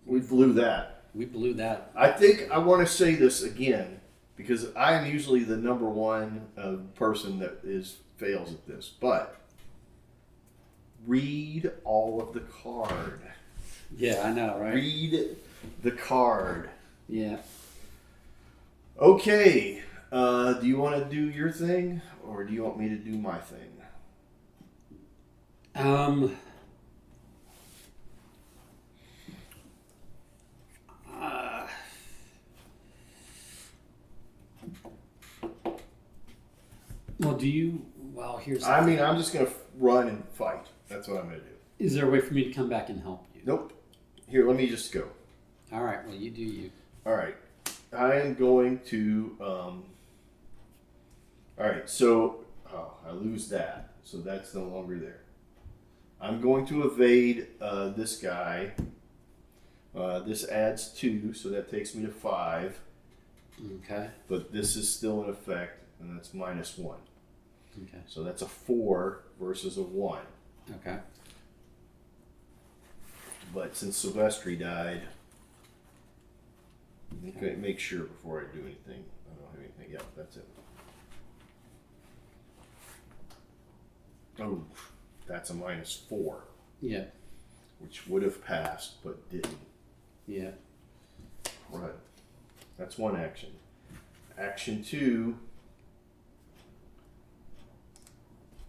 Speaker 1: We
Speaker 2: blew that.
Speaker 1: We blew that.
Speaker 2: I think I want to say this again because I am usually the number one person that fails at this. But read all of the card.
Speaker 1: Yeah, I know, right?
Speaker 2: Read the card.
Speaker 1: Yeah.
Speaker 2: Okay. Do you want to do your thing, or do you want me to do my thing?
Speaker 1: Well, do you? Well, here's.
Speaker 2: I'm just gonna run and fight. That's what I'm gonna do.
Speaker 1: Is there a way for me to come back and help you?
Speaker 2: Nope. Here, let me just go.
Speaker 1: All right. Well, you do you.
Speaker 2: All right. I am going to. All right. So I lose that. So that's no longer there. I'm going to evade this guy. This adds 2, so that takes me to 5.
Speaker 1: Okay.
Speaker 2: But this is still in effect, and that's -1.
Speaker 1: Okay.
Speaker 2: So that's a 4 versus a 1.
Speaker 1: Okay.
Speaker 2: But since Silvestri died, okay, make sure before I do anything. don't have anything. Yeah, that's it. Oh, that's a -4.
Speaker 1: Yeah.
Speaker 2: Which would have passed, but didn't.
Speaker 1: Yeah.
Speaker 2: Right. That's one action. Action 2,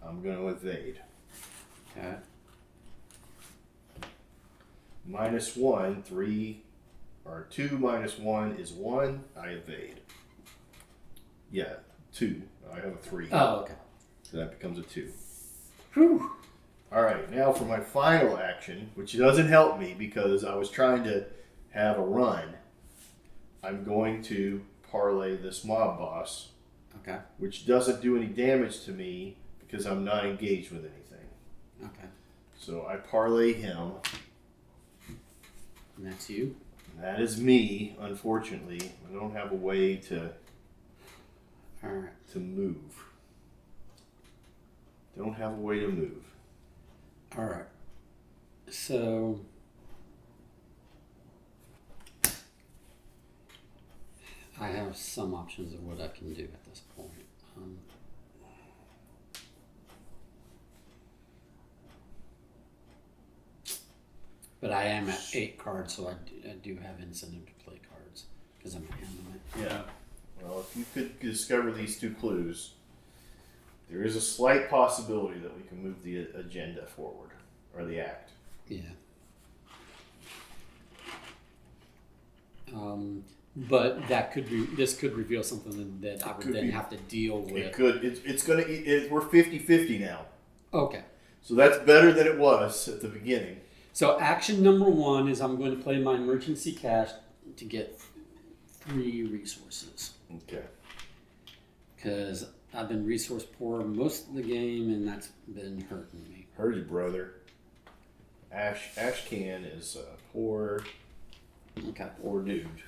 Speaker 2: I'm going to evade.
Speaker 1: Okay.
Speaker 2: -1, 3, or 2 minus 1 is 1. I evade. Yeah, 2. I have a 3.
Speaker 1: Oh, okay.
Speaker 2: So that becomes a 2.
Speaker 1: Whew.
Speaker 2: All right, now for my final action, which doesn't help me because I was trying to have a run. I'm going to parlay this mob boss,
Speaker 1: Okay.
Speaker 2: which doesn't do any damage to me because I'm not engaged with anything.
Speaker 1: Okay.
Speaker 2: So I parlay him.
Speaker 1: And that's you?
Speaker 2: That is me, unfortunately. I don't have a way to
Speaker 1: All right.
Speaker 2: move. Don't have a way to move.
Speaker 1: All right. So I have some options of what I can do at this point. But I am at 8 cards, so I do have incentive to play cards because I'm handling it.
Speaker 2: Yeah. Well, if you could discover these 2 clues, there is a slight possibility that we can move the agenda forward, or the act.
Speaker 1: Yeah. But that could be. This could reveal something that I would then have to deal with.
Speaker 2: It could. It's gonna. We're 50-50 now.
Speaker 1: Okay.
Speaker 2: So that's better than it was at the beginning.
Speaker 1: So action number 1 is I'm going to play my emergency cash to get 3 resources.
Speaker 2: Okay.
Speaker 1: Because I've been resource poor most of the game, and that's been hurting me.
Speaker 2: Heard you, brother. Ashcan is poor.
Speaker 1: Okay.
Speaker 2: Poor dude.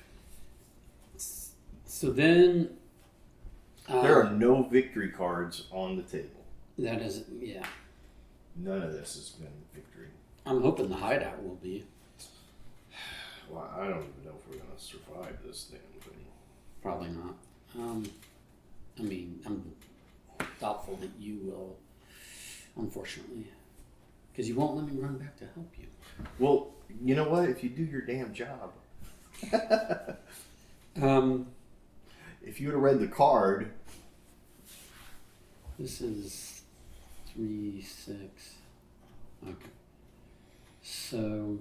Speaker 1: So then...
Speaker 2: there are no victory cards on the table.
Speaker 1: That is... Yeah.
Speaker 2: None of this has been victory.
Speaker 1: I'm hoping the hideout will be.
Speaker 2: Well, I don't even know if we're going to survive this damn thing.
Speaker 1: Probably not. I mean, I'm doubtful that you will, unfortunately. Because you won't let me run back to help you.
Speaker 2: Well, you know what? If you do your damn job. If you would have read the card.
Speaker 1: This is 3, 6. Okay. So...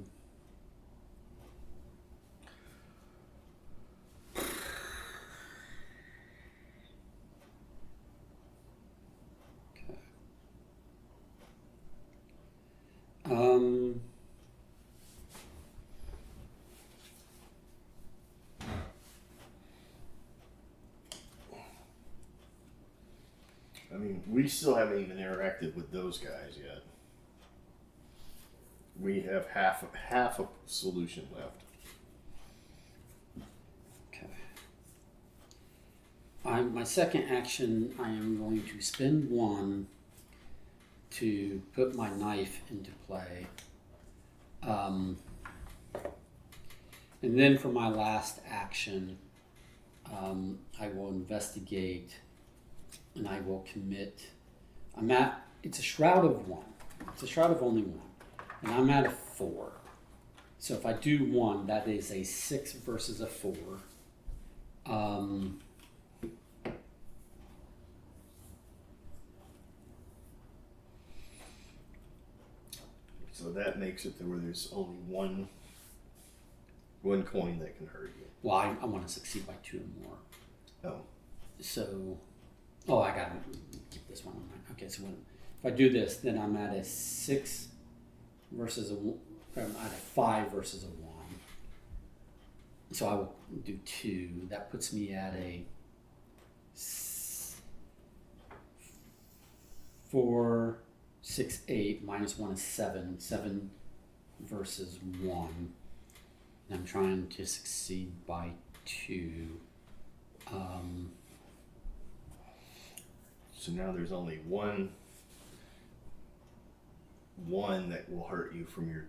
Speaker 2: I mean, we still haven't even interacted with those guys yet. We have half a solution left.
Speaker 1: Okay. My second action, I am going to spend 1 to put my knife into play. And then for my last action, I will investigate and I will commit. It's a shroud of 1. It's a shroud of only 1. And I'm at a 4. So if I do 1, that is a 6 versus a 4.
Speaker 2: So that makes it to where there's only one coin that can hurt you.
Speaker 1: Well, I want to succeed by 2 or more.
Speaker 2: Oh.
Speaker 1: So, I got to keep this one in mind. Okay, so if I do this, then I'm at a 6 versus I'm at a 5 versus a 1. So I will do 2. That puts me at a 4, 6, 8. Minus 1 is 7. 7 versus 1. And I'm trying to succeed by 2.
Speaker 2: So now there's only one that will hurt you from your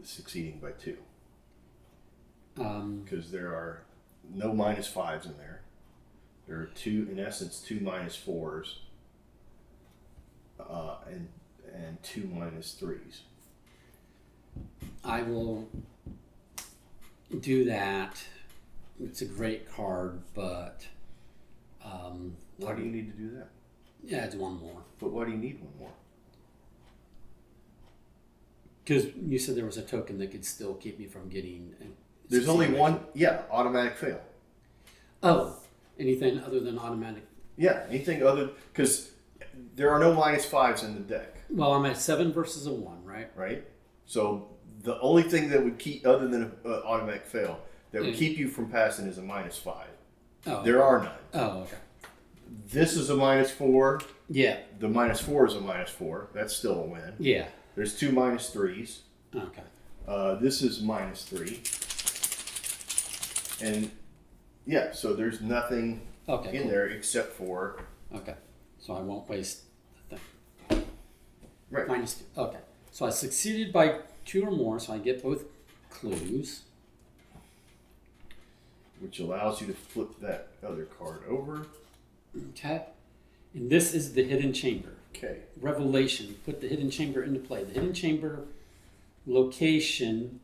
Speaker 2: succeeding by 2. Because there are no -5s in there. There are two, in essence, two -4s, and two -3s.
Speaker 1: I will do that. It's a great card, but
Speaker 2: why do you need to do that?
Speaker 1: Yeah, it's one more.
Speaker 2: But why do you need one more?
Speaker 1: Because you said there was a token that could still keep me from getting.
Speaker 2: There's only one. Yeah, automatic fail.
Speaker 1: Oh, anything other than automatic?
Speaker 2: Yeah, anything other, because there are no -5s in the deck.
Speaker 1: Well, I'm at 7 versus a 1, right?
Speaker 2: Right. So the only thing that would keep, other than an automatic fail, that would keep you from passing is a -5.
Speaker 1: Oh,
Speaker 2: there are none.
Speaker 1: Oh, okay.
Speaker 2: This is a -4.
Speaker 1: Yeah.
Speaker 2: The -4 is a -4. That's still a win.
Speaker 1: Yeah.
Speaker 2: There's two -3s.
Speaker 1: Okay.
Speaker 2: This is -3. And yeah, so there's nothing in there except for.
Speaker 1: Okay. So I won't waste the thing.
Speaker 2: Right.
Speaker 1: -2. Okay. So I succeeded by 2 or more, so I get both clues.
Speaker 2: Which allows you to flip that other card over.
Speaker 1: Okay. And this is the hidden chamber.
Speaker 2: Okay.
Speaker 1: Revelation. Put the hidden chamber into play. The hidden chamber location.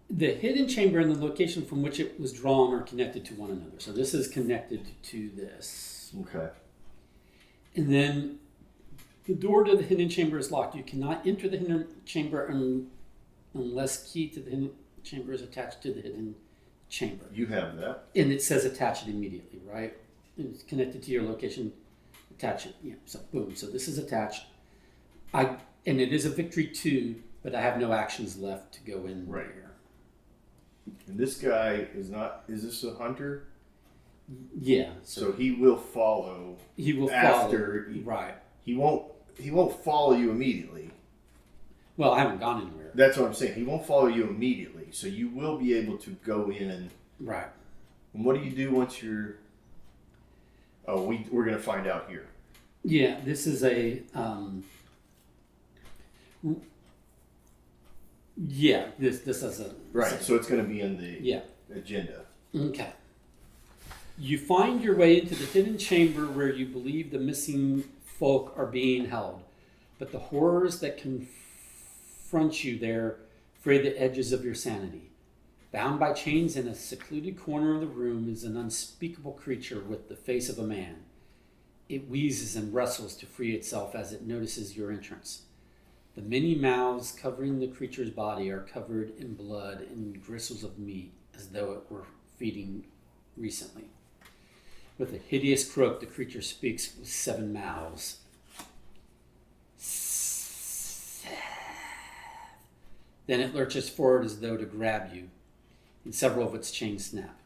Speaker 1: The hidden chamber and the location from which it was drawn are connected to one another. So this is connected to this.
Speaker 2: Okay.
Speaker 1: And then the door to the hidden chamber is locked. You cannot enter the hidden chamber unless key to the hidden chamber is attached to the hidden chamber.
Speaker 2: You have that.
Speaker 1: And it says attach it immediately, right? And it's connected to your location. Attach it. Yeah. So boom. So this is attached. And it is a victory 2, but I have no actions left to go in there.
Speaker 2: And this guy is not. Is this a hunter?
Speaker 1: Yeah.
Speaker 2: So he will follow.
Speaker 1: He will
Speaker 2: after.
Speaker 1: Follow. Right.
Speaker 2: He won't follow you immediately.
Speaker 1: Well, I haven't gone anywhere.
Speaker 2: That's what I'm saying. He won't follow you immediately, so you will be able to go in.
Speaker 1: Right.
Speaker 2: And what do you do once you're? Oh, we're gonna find out here.
Speaker 1: Yeah, this is a. Yeah, this is a.
Speaker 2: Right. So it's gonna be in the agenda.
Speaker 1: Okay. You find your way into the hidden chamber where you believe the missing folk are being held, but the horrors that confront you there fray the edges of your sanity. Bound by chains in a secluded corner of the room is an unspeakable creature with the face of a man. It wheezes and wrestles to free itself as it notices your entrance. The many mouths covering the creature's body are covered in blood and gristles of meat, as though it were feeding recently. With a hideous croak, the creature speaks with 7 mouths. Then it lurches forward as though to grab you, and several of its chains snap.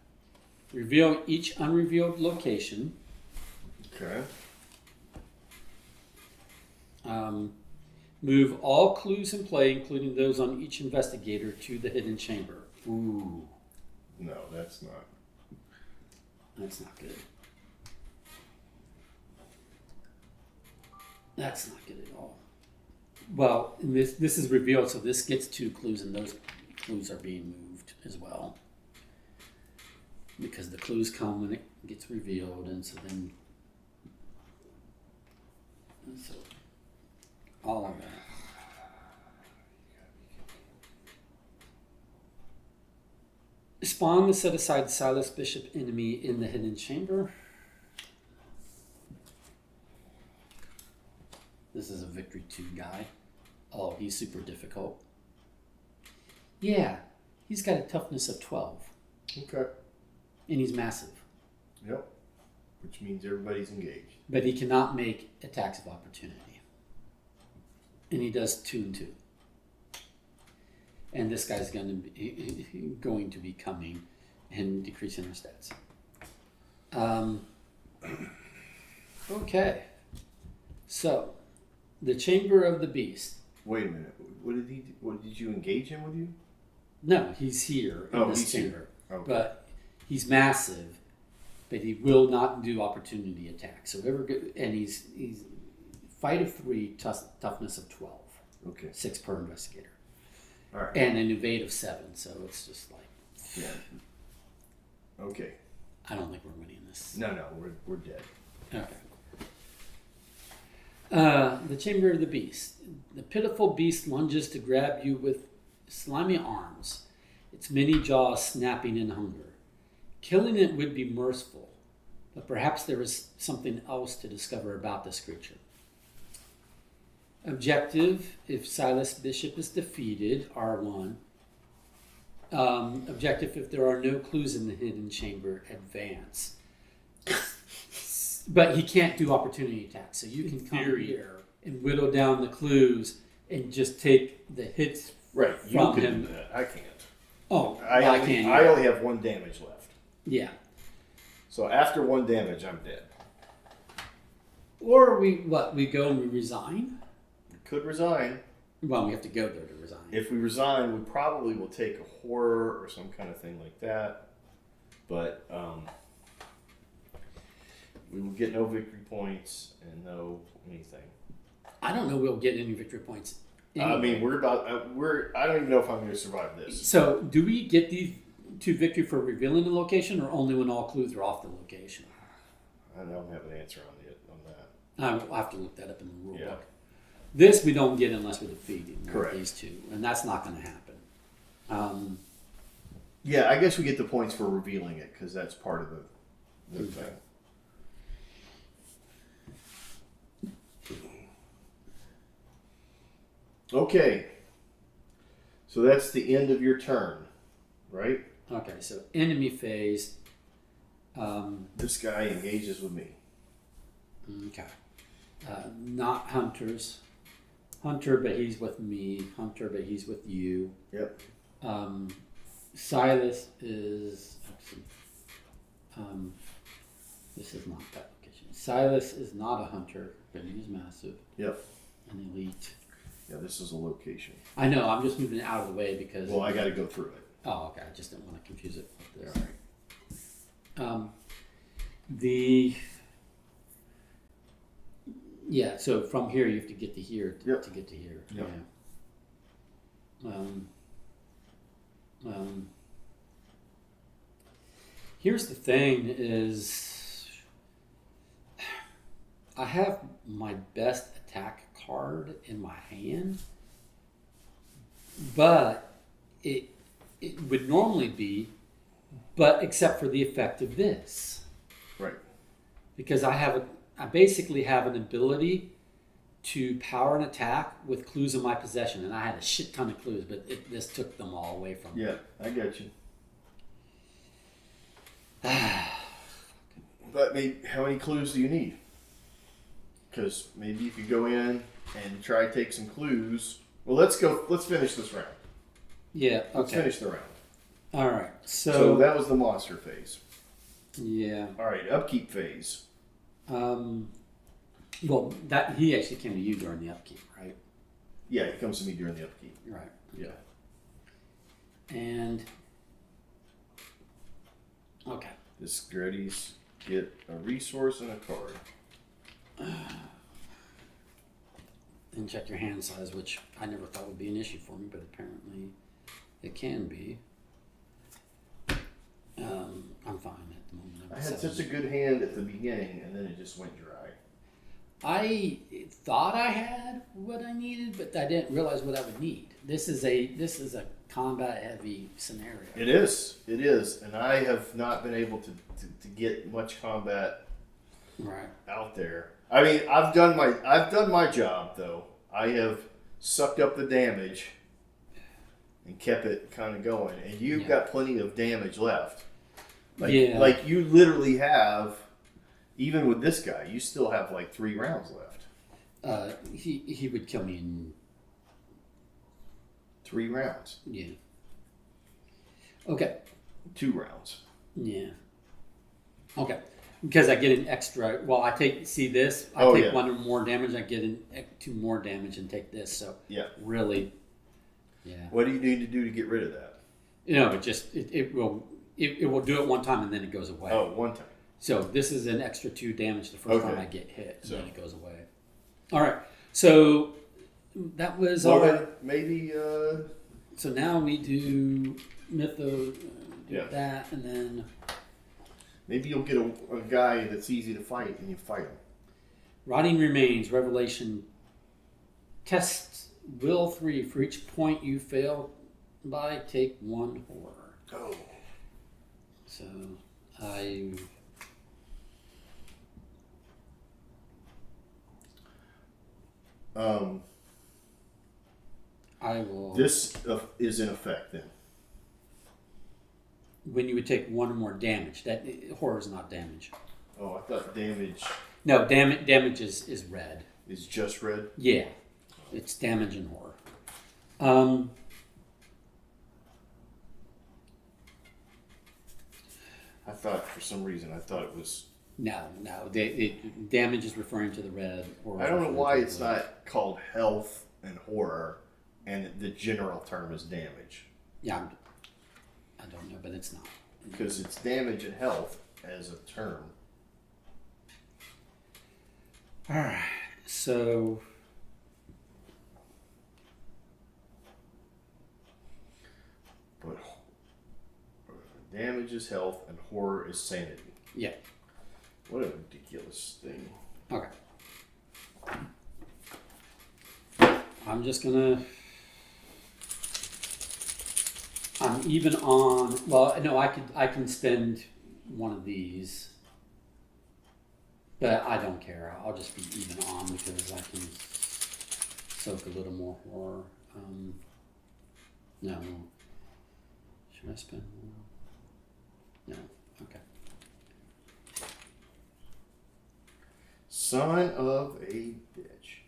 Speaker 1: Reveal each unrevealed location.
Speaker 2: Okay.
Speaker 1: Move all clues in play, including those on each investigator, to the hidden chamber. Ooh.
Speaker 2: No, that's not.
Speaker 1: That's not good. That's not good at all. Well, this is revealed, so this gets 2 clues, and those clues are being moved as well. Because the clues come when it gets revealed, and so then... And so all of that. Spawn to set aside Silas Bishop enemy in the hidden chamber. This is a victory 2 guy. Oh, he's super difficult. Yeah, he's got a toughness of 12.
Speaker 2: Okay.
Speaker 1: And he's massive.
Speaker 2: Yep. Which means everybody's engaged.
Speaker 1: But he cannot make attacks of opportunity. And he does 2 and 2. And this guy's going to be coming and decreasing our stats. Okay. So, the Chamber of the Beast.
Speaker 2: Wait a minute. What did he do? What, did you engage him with you?
Speaker 1: No, he's here in this chamber.
Speaker 2: Okay.
Speaker 1: But he's massive, but he will not do opportunity attacks. So and he's fight of 3, toughness of 12.
Speaker 2: Okay.
Speaker 1: 6 per investigator.
Speaker 2: All right.
Speaker 1: And an evade of 7, so it's just like...
Speaker 2: Yeah. Okay.
Speaker 1: I don't think we're winning this.
Speaker 2: No, we're dead.
Speaker 1: Okay. The Chamber of the Beast. The pitiful beast lunges to grab you with slimy arms, its many jaws snapping in hunger. Killing it would be merciful, but perhaps there is something else to discover about this creature. Objective, if Silas Bishop is defeated, R1. Objective, if there are no clues in the hidden chamber, advance. But he can't do opportunity attacks, so you can come here and whittle down the clues and just take the hits
Speaker 2: right. You
Speaker 1: from
Speaker 2: can
Speaker 1: him.
Speaker 2: do that. I can't.
Speaker 1: Oh,
Speaker 2: I only have 1 damage left.
Speaker 1: Yeah.
Speaker 2: So after 1 damage, I'm dead.
Speaker 1: Or we go and we resign?
Speaker 2: We could resign.
Speaker 1: Well, we have to go there to resign.
Speaker 2: If we resign, we probably will take a horror or some kind of thing like that. But we will get no victory points and no anything.
Speaker 1: I don't know we'll get any victory points. Anyway.
Speaker 2: I mean, I don't even know if I'm going to survive this.
Speaker 1: So, do we get these 2 victory for revealing the location, or only when all clues are off the location?
Speaker 2: I don't have an answer on that.
Speaker 1: I'll have to look that up in the rule book. This we don't get unless we're defeating these 2, and that's not going to happen.
Speaker 2: Yeah, I guess we get the points for revealing it because that's part of the thing. Okay. So that's the end of your turn, right?
Speaker 1: Okay, so enemy phase.
Speaker 2: This guy engages with me.
Speaker 1: Okay. Not hunters. Hunter, but he's with me. Hunter, but he's with you.
Speaker 2: Yep.
Speaker 1: Silas is... this is not that location. Silas is not a hunter, but he is massive.
Speaker 2: Yep.
Speaker 1: An elite.
Speaker 2: Yeah, this is a location.
Speaker 1: I know, I'm just moving it out of the way because...
Speaker 2: Well, I got to go through it.
Speaker 1: Oh, okay. I just didn't want to confuse it with this.
Speaker 2: All right.
Speaker 1: Yeah, so from here you have to get to here to get to here.
Speaker 2: Yep.
Speaker 1: Yeah. Here's the thing is I have my best attack card in my hand, but it would normally be, but except for the effect of this.
Speaker 2: Right.
Speaker 1: Because I basically have an ability to power an attack with clues in my possession, and I had a shit ton of clues, but this took them all away from me.
Speaker 2: Yeah, I get you. But how many clues do you need? Because maybe if you go in and try to take some clues. Well, let's finish this round.
Speaker 1: Yeah, okay.
Speaker 2: Let's finish the round.
Speaker 1: All right.
Speaker 2: So that was the monster phase.
Speaker 1: Yeah.
Speaker 2: All right, upkeep phase.
Speaker 1: Well, that he actually came to you during the upkeep, right?
Speaker 2: Yeah, he comes to me during the upkeep.
Speaker 1: Right.
Speaker 2: Yeah.
Speaker 1: And okay.
Speaker 2: The Screddies get a resource and a card.
Speaker 1: And check your hand size, which I never thought would be an issue for me, but apparently it can be. I'm fine at the moment.
Speaker 2: I had such a good hand at the beginning, and then it just went dry.
Speaker 1: I thought I had what I needed, but I didn't realize what I would need. This is a combat heavy scenario.
Speaker 2: It is, and I have not been able to get much combat out there. I mean, I've done my job though. I have sucked up the damage and kept it kind of going, and you've got plenty of damage left. Like you literally have. Even with this guy, you still have like 3 rounds left.
Speaker 1: He would kill me in
Speaker 2: 3 rounds.
Speaker 1: Yeah. Okay.
Speaker 2: 2 rounds.
Speaker 1: Yeah. Okay. Because I get an extra. Well, I take this. I take 1 or more damage. I get 2 more damage and take this. So really, yeah.
Speaker 2: What do you need to do to get rid of that?
Speaker 1: It will do it one time and then it goes away.
Speaker 2: Oh, one time.
Speaker 1: So this is an extra 2 damage the first time I get hit, and then it goes away. All right. So that was all right.
Speaker 2: Maybe
Speaker 1: So now we do Mytho, that, and then...
Speaker 2: Maybe you'll get a guy that's easy to fight, and you fight him.
Speaker 1: Rotting Remains, Revelation. Test Will 3. For each point you fail by, take 1 horror.
Speaker 2: Oh.
Speaker 1: So, I will...
Speaker 2: This is in effect, then.
Speaker 1: When you would take 1 or more damage. That horror is not damage.
Speaker 2: Oh, I thought damage...
Speaker 1: No, damage is red.
Speaker 2: Is just red?
Speaker 1: Yeah. It's damage and horror.
Speaker 2: I thought, for some reason, it was...
Speaker 1: No. Damage is referring to the red. Horror
Speaker 2: I don't know why it's not called health and horror, and the general term is damage.
Speaker 1: Yeah, I don't know, but it's not.
Speaker 2: Because it's damage and health as a term.
Speaker 1: All right, so...
Speaker 2: But damage is health and horror is sanity.
Speaker 1: Yeah.
Speaker 2: What a ridiculous thing.
Speaker 1: Okay. I'm just gonna... I'm even on... Well, no, I can spend one of these. But I don't care. I'll just be even on because I can soak a little more horror. No. Should I spend more? No. Okay.
Speaker 2: Son of a bitch.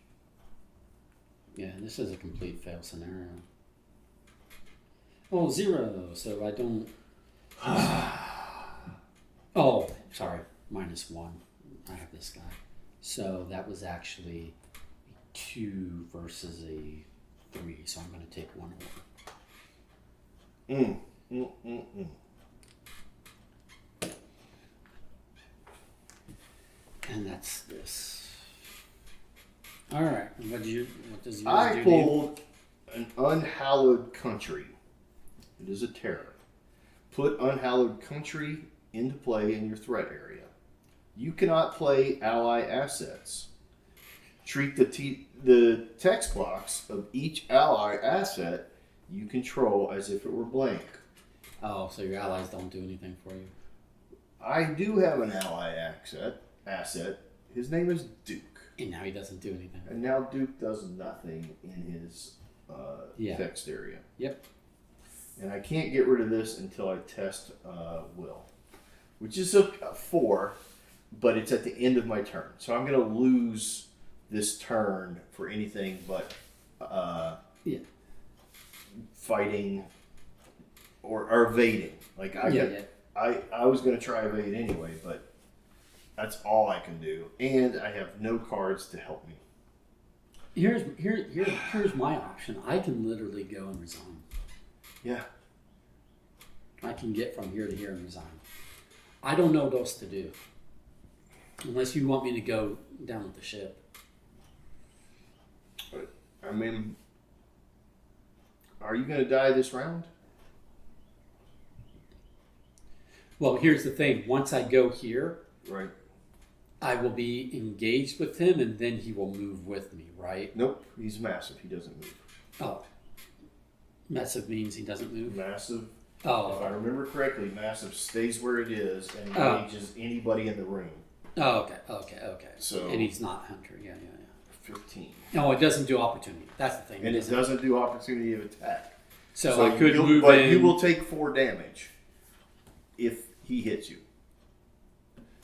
Speaker 1: Yeah, this is a complete fail scenario. Oh, 0. So I don't... Oh, sorry. -1. I have this guy. So that was actually a 2 versus a 3. So I'm going to take 1 horror. And that's this. All right. What does yours
Speaker 2: I
Speaker 1: do?
Speaker 2: pulled an Unhallowed Country. It is a terror. Put Unhallowed Country into play in your threat area. You cannot play ally assets. Treat the text box of each ally asset you control as if it were blank.
Speaker 1: Oh, so your allies don't do anything for you.
Speaker 2: I do have an ally asset. His name is Duke.
Speaker 1: And now he doesn't do anything.
Speaker 2: And now Duke does nothing in his text area.
Speaker 1: Yep.
Speaker 2: And I can't get rid of this until I test Will. Which is a 4, but it's at the end of my turn. So I'm going to lose this turn for anything but fighting or evading. Like I was going to try evade anyway, but that's all I can do, and I have no cards to help me.
Speaker 1: Here's my option. I can literally go and resign.
Speaker 2: Yeah.
Speaker 1: I can get from here to here and resign. I don't know what else to do. Unless you want me to go down with the ship.
Speaker 2: I mean, are you going to die this round?
Speaker 1: Well, here's the thing. Once I go here,
Speaker 2: right,
Speaker 1: I will be engaged with him, and then he will move with me, right?
Speaker 2: Nope. He's massive. He doesn't move.
Speaker 1: Oh. Massive means he doesn't move?
Speaker 2: Massive.
Speaker 1: Oh.
Speaker 2: If I remember correctly, massive stays where it is and engages anybody in the room.
Speaker 1: Oh, okay.
Speaker 2: So,
Speaker 1: and he's not hunter. Yeah.
Speaker 2: 15.
Speaker 1: No, it doesn't do opportunity. That's the thing.
Speaker 2: And it doesn't do opportunity of attack.
Speaker 1: So I could move
Speaker 2: but
Speaker 1: in.
Speaker 2: You will take 4 damage if he hits you.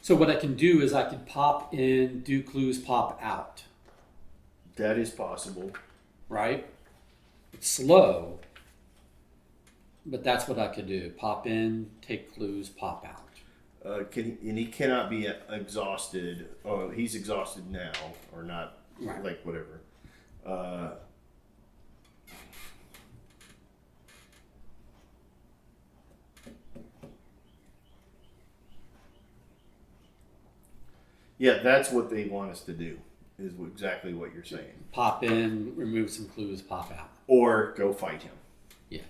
Speaker 1: So what I can do is I could pop in, do clues, pop out.
Speaker 2: That is possible.
Speaker 1: Right? It's slow, but that's what I could do. Pop in, take clues, pop out.
Speaker 2: He cannot be exhausted. Oh, he's exhausted now, or not,
Speaker 1: right.
Speaker 2: Like whatever. Yeah, that's what they want us to do, is exactly what you're saying.
Speaker 1: Pop in, remove some clues, pop out.
Speaker 2: Or go fight him.
Speaker 1: Yeah.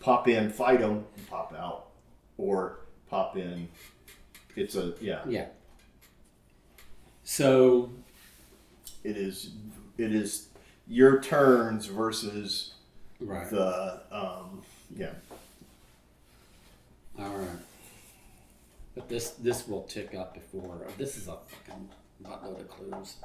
Speaker 2: Pop in, fight them, and pop out. Or pop in. It's a, yeah.
Speaker 1: Yeah. So.
Speaker 2: It is your turns versus
Speaker 1: right.
Speaker 2: the, yeah.
Speaker 1: All right. But this will tick up before. This is a fucking buttload of clues.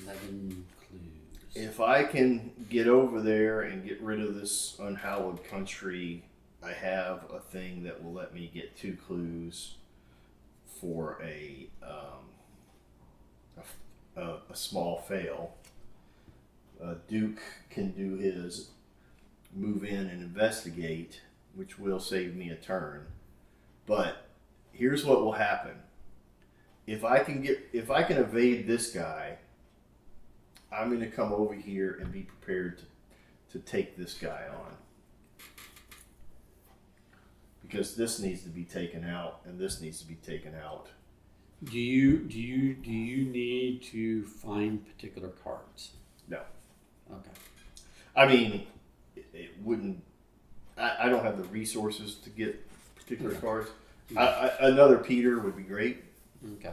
Speaker 1: 11 clues.
Speaker 2: If I can get over there and get rid of this unhallowed country, I have a thing that will let me get 2 clues for a small fail. Duke can do his move in and investigate, which will save me a turn. But here's what will happen. If I can evade this guy, I'm going to come over here and be prepared to take this guy on. Because this needs to be taken out and this needs to be taken out.
Speaker 1: Do you need to find particular cards?
Speaker 2: No.
Speaker 1: Okay.
Speaker 2: I mean, it wouldn't. I don't have the resources to get particular cards. Another Peter would be great.
Speaker 1: Okay.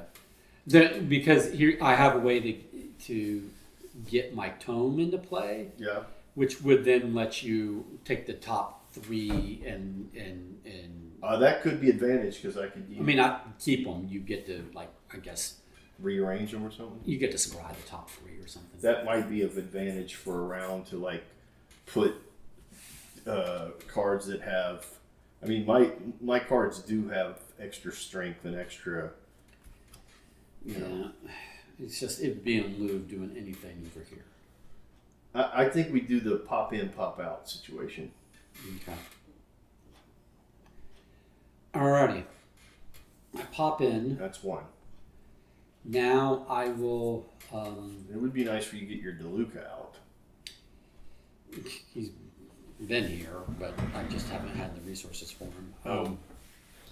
Speaker 1: Because here I have a way to get my tome into play.
Speaker 2: Yeah.
Speaker 1: Which would then let you take the top 3 and
Speaker 2: that could be advantage because I could.
Speaker 1: I mean, not keep them. You get to I guess
Speaker 2: rearrange them or something.
Speaker 1: You get to scry the top 3 or something.
Speaker 2: That might be of advantage for a round to put cards that have. I mean, my cards do have extra strength and extra. You know.
Speaker 1: It's just it'd be in lieu of doing anything over here.
Speaker 2: I think we do the pop in, pop out situation.
Speaker 1: Okay. Alrighty. I pop in.
Speaker 2: That's 1.
Speaker 1: Now I will.
Speaker 2: It would be nice for you to get your DeLuca out.
Speaker 1: He's been here, but I just haven't had the resources for him.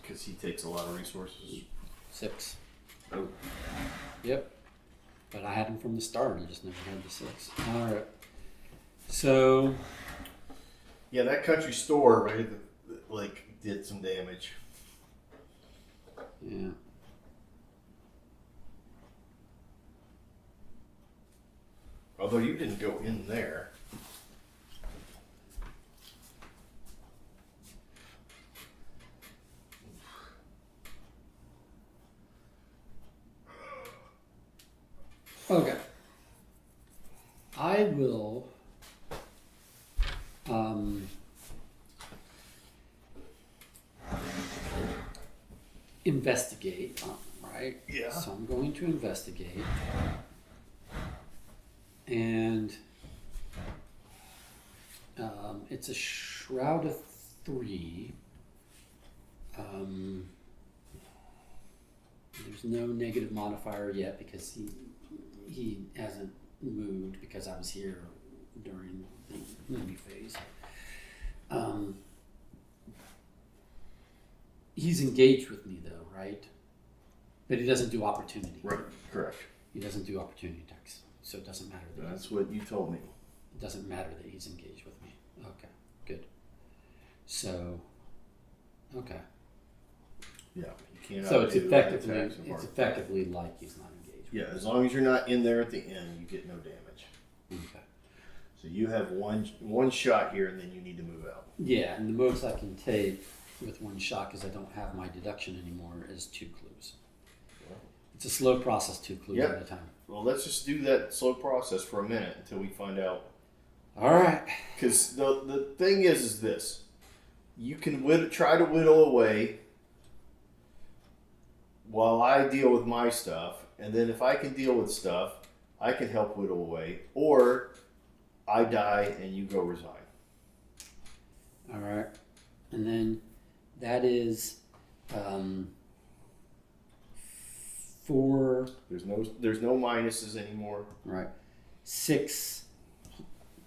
Speaker 2: Because he takes a lot of resources.
Speaker 1: 6.
Speaker 2: Oh.
Speaker 1: Yep. But I had him from the start. I just never had the 6. All right. So.
Speaker 2: Yeah, that country store, right? Did some damage.
Speaker 1: Yeah.
Speaker 2: Although you didn't go in there.
Speaker 1: Okay. I will investigate, right?
Speaker 2: Yeah.
Speaker 1: So I'm going to investigate. And it's a shroud of 3. There's no negative modifier yet because he hasn't moved because I was here during the movie phase. He's engaged with me though, right? But he doesn't do opportunity.
Speaker 2: Right, correct.
Speaker 1: He doesn't do opportunity attacks, so it doesn't matter.
Speaker 2: That's what you told me.
Speaker 1: It doesn't matter that he's engaged with me. Okay, good. So, okay.
Speaker 2: Yeah, you can't.
Speaker 1: So it's effectively like he's not engaged.
Speaker 2: Yeah, as long as you're not in there at the end, you get no damage.
Speaker 1: Okay.
Speaker 2: So you have one shot here, and then you need to move out.
Speaker 1: Yeah, and the most I can take with 1 shot, because I don't have my deduction anymore, is 2 clues. Well, it's a slow process, 2 clues at a time.
Speaker 2: Well, let's just do that slow process for a minute until we find out.
Speaker 1: All right.
Speaker 2: Because the thing is this. You can try to whittle away while I deal with my stuff, and then if I can deal with stuff, I can help whittle away, or I die and you go resign.
Speaker 1: All right. And then that is 4.
Speaker 2: There's no minuses anymore.
Speaker 1: Right. 6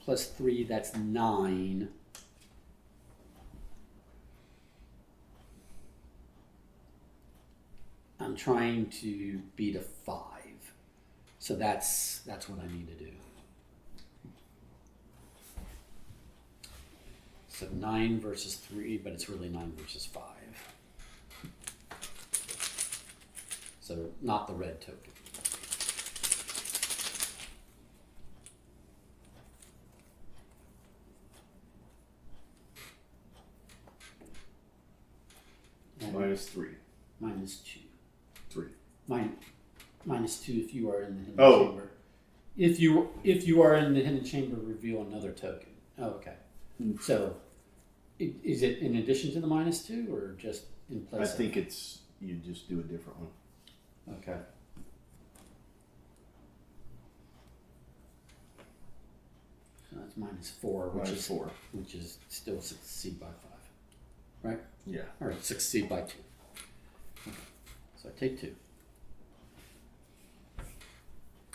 Speaker 1: plus 3, that's 9. I'm trying to beat a 5. So that's what I need to do. So 9 versus 3, but it's really 9 versus 5. So not the red token.
Speaker 2: -3.
Speaker 1: -2.
Speaker 2: 3.
Speaker 1: -2 if you are in the hidden
Speaker 2: Oh.
Speaker 1: chamber. If you are in the hidden chamber, reveal another token. Oh, okay. So, is it in addition to the -2 or just in place?
Speaker 2: I think it's you just do a different one.
Speaker 1: Okay. So that's -4, which is still succeed by 5, right?
Speaker 2: Yeah.
Speaker 1: All right, succeed by 2. Okay. So I take 2.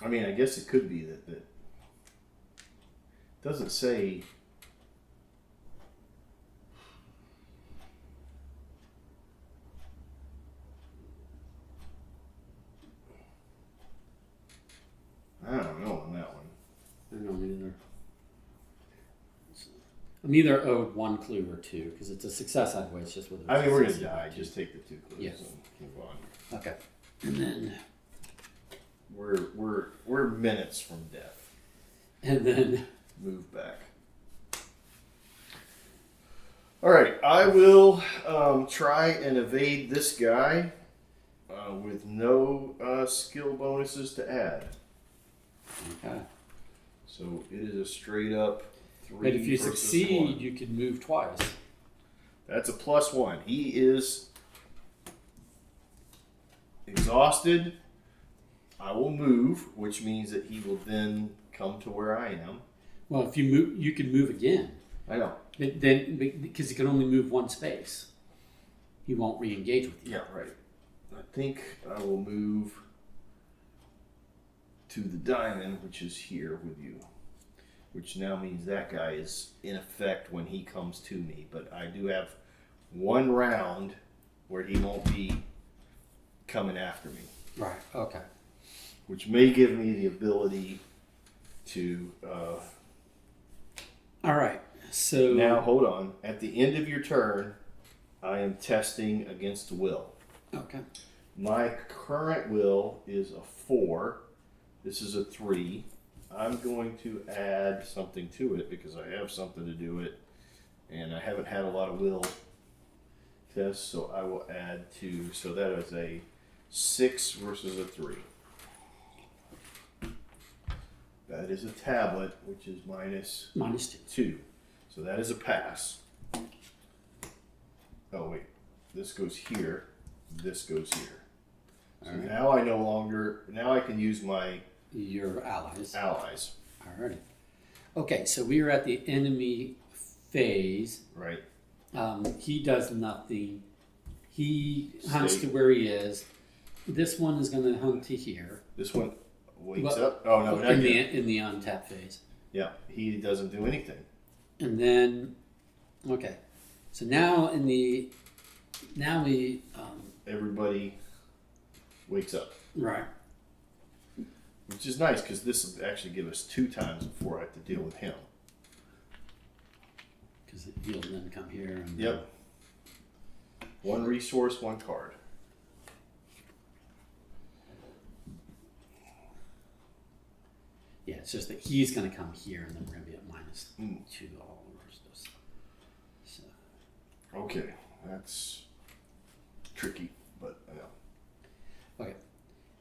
Speaker 2: I mean, I guess it could be that doesn't say. I don't know on that one.
Speaker 1: I don't either. I'm either owed 1 clue or 2 because it's a success either way. It's just whether.
Speaker 2: I mean, we're gonna
Speaker 1: succeed by
Speaker 2: die.
Speaker 1: 2.
Speaker 2: Just take the 2 clues
Speaker 1: Yes.
Speaker 2: and move on.
Speaker 1: Okay. And then.
Speaker 2: We're minutes from death.
Speaker 1: And then.
Speaker 2: Move back. All right, I will try and evade this guy with no skill bonuses to add.
Speaker 1: Okay.
Speaker 2: So it is a straight up 3.
Speaker 1: But if you
Speaker 2: versus
Speaker 1: succeed,
Speaker 2: 1.
Speaker 1: you can move twice.
Speaker 2: That's a +1. He is exhausted. I will move, which means that he will then come to where I am.
Speaker 1: Well, if you move, you can move again.
Speaker 2: I know.
Speaker 1: But then, because he can only move 1 space, he won't re-engage with you.
Speaker 2: Yeah, right. I think I will move to the diamond, which is here with you. Which now means that guy is in effect when he comes to me. But I do have 1 round where he won't be coming after me.
Speaker 1: Right. Okay.
Speaker 2: Which may give me the ability to...
Speaker 1: All right. So
Speaker 2: now, hold on. At the end of your turn, I am testing against will.
Speaker 1: Okay.
Speaker 2: My current will is a 4. This is a 3. I'm going to add something to it because I have something to do it. And I haven't had a lot of will tests, so I will add 2. So that is a 6 versus a 3. That is a tablet, which is -2. So that is a pass. Oh, wait. This goes here. This goes here. So
Speaker 1: All right.
Speaker 2: now I no longer... Now I can use
Speaker 1: Your allies. Alrighty. Okay, so we are at the enemy phase.
Speaker 2: Right.
Speaker 1: He does nothing. He hunts to where he is. This one is going to hunt to here.
Speaker 2: This one wakes up. Oh, no, not yet.
Speaker 1: In the untapped phase.
Speaker 2: Yeah, he doesn't do anything.
Speaker 1: And then, okay. So now we...
Speaker 2: Everybody wakes up.
Speaker 1: Right.
Speaker 2: Which is nice, because this will actually give us 2 times before I have to deal with him.
Speaker 1: Because he'll then come here. And
Speaker 2: Yep. 1 resource, 1 card.
Speaker 1: Yeah, it's just that he's going to come here, and then we're going to be at -2 all over stuff. So.
Speaker 2: Okay, that's tricky, but I know.
Speaker 1: Okay,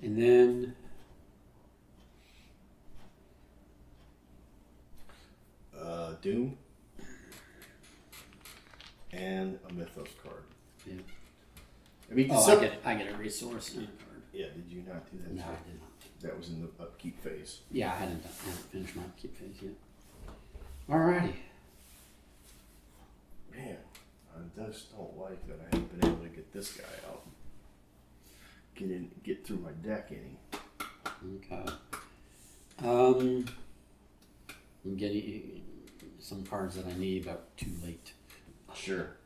Speaker 1: and then
Speaker 2: Doom and a Mythos card.
Speaker 1: Yeah.
Speaker 2: I mean,
Speaker 1: I get a resource and a card.
Speaker 2: Yeah, did you not do that?
Speaker 1: No, I did not.
Speaker 2: That was in the upkeep phase.
Speaker 1: Yeah, I haven't finished my upkeep phase yet. Alrighty.
Speaker 2: Man, I just don't like that I haven't been able to get this guy out. Get through my deck any.
Speaker 1: Okay. I'm getting some cards that I need, but too late.
Speaker 2: Sure.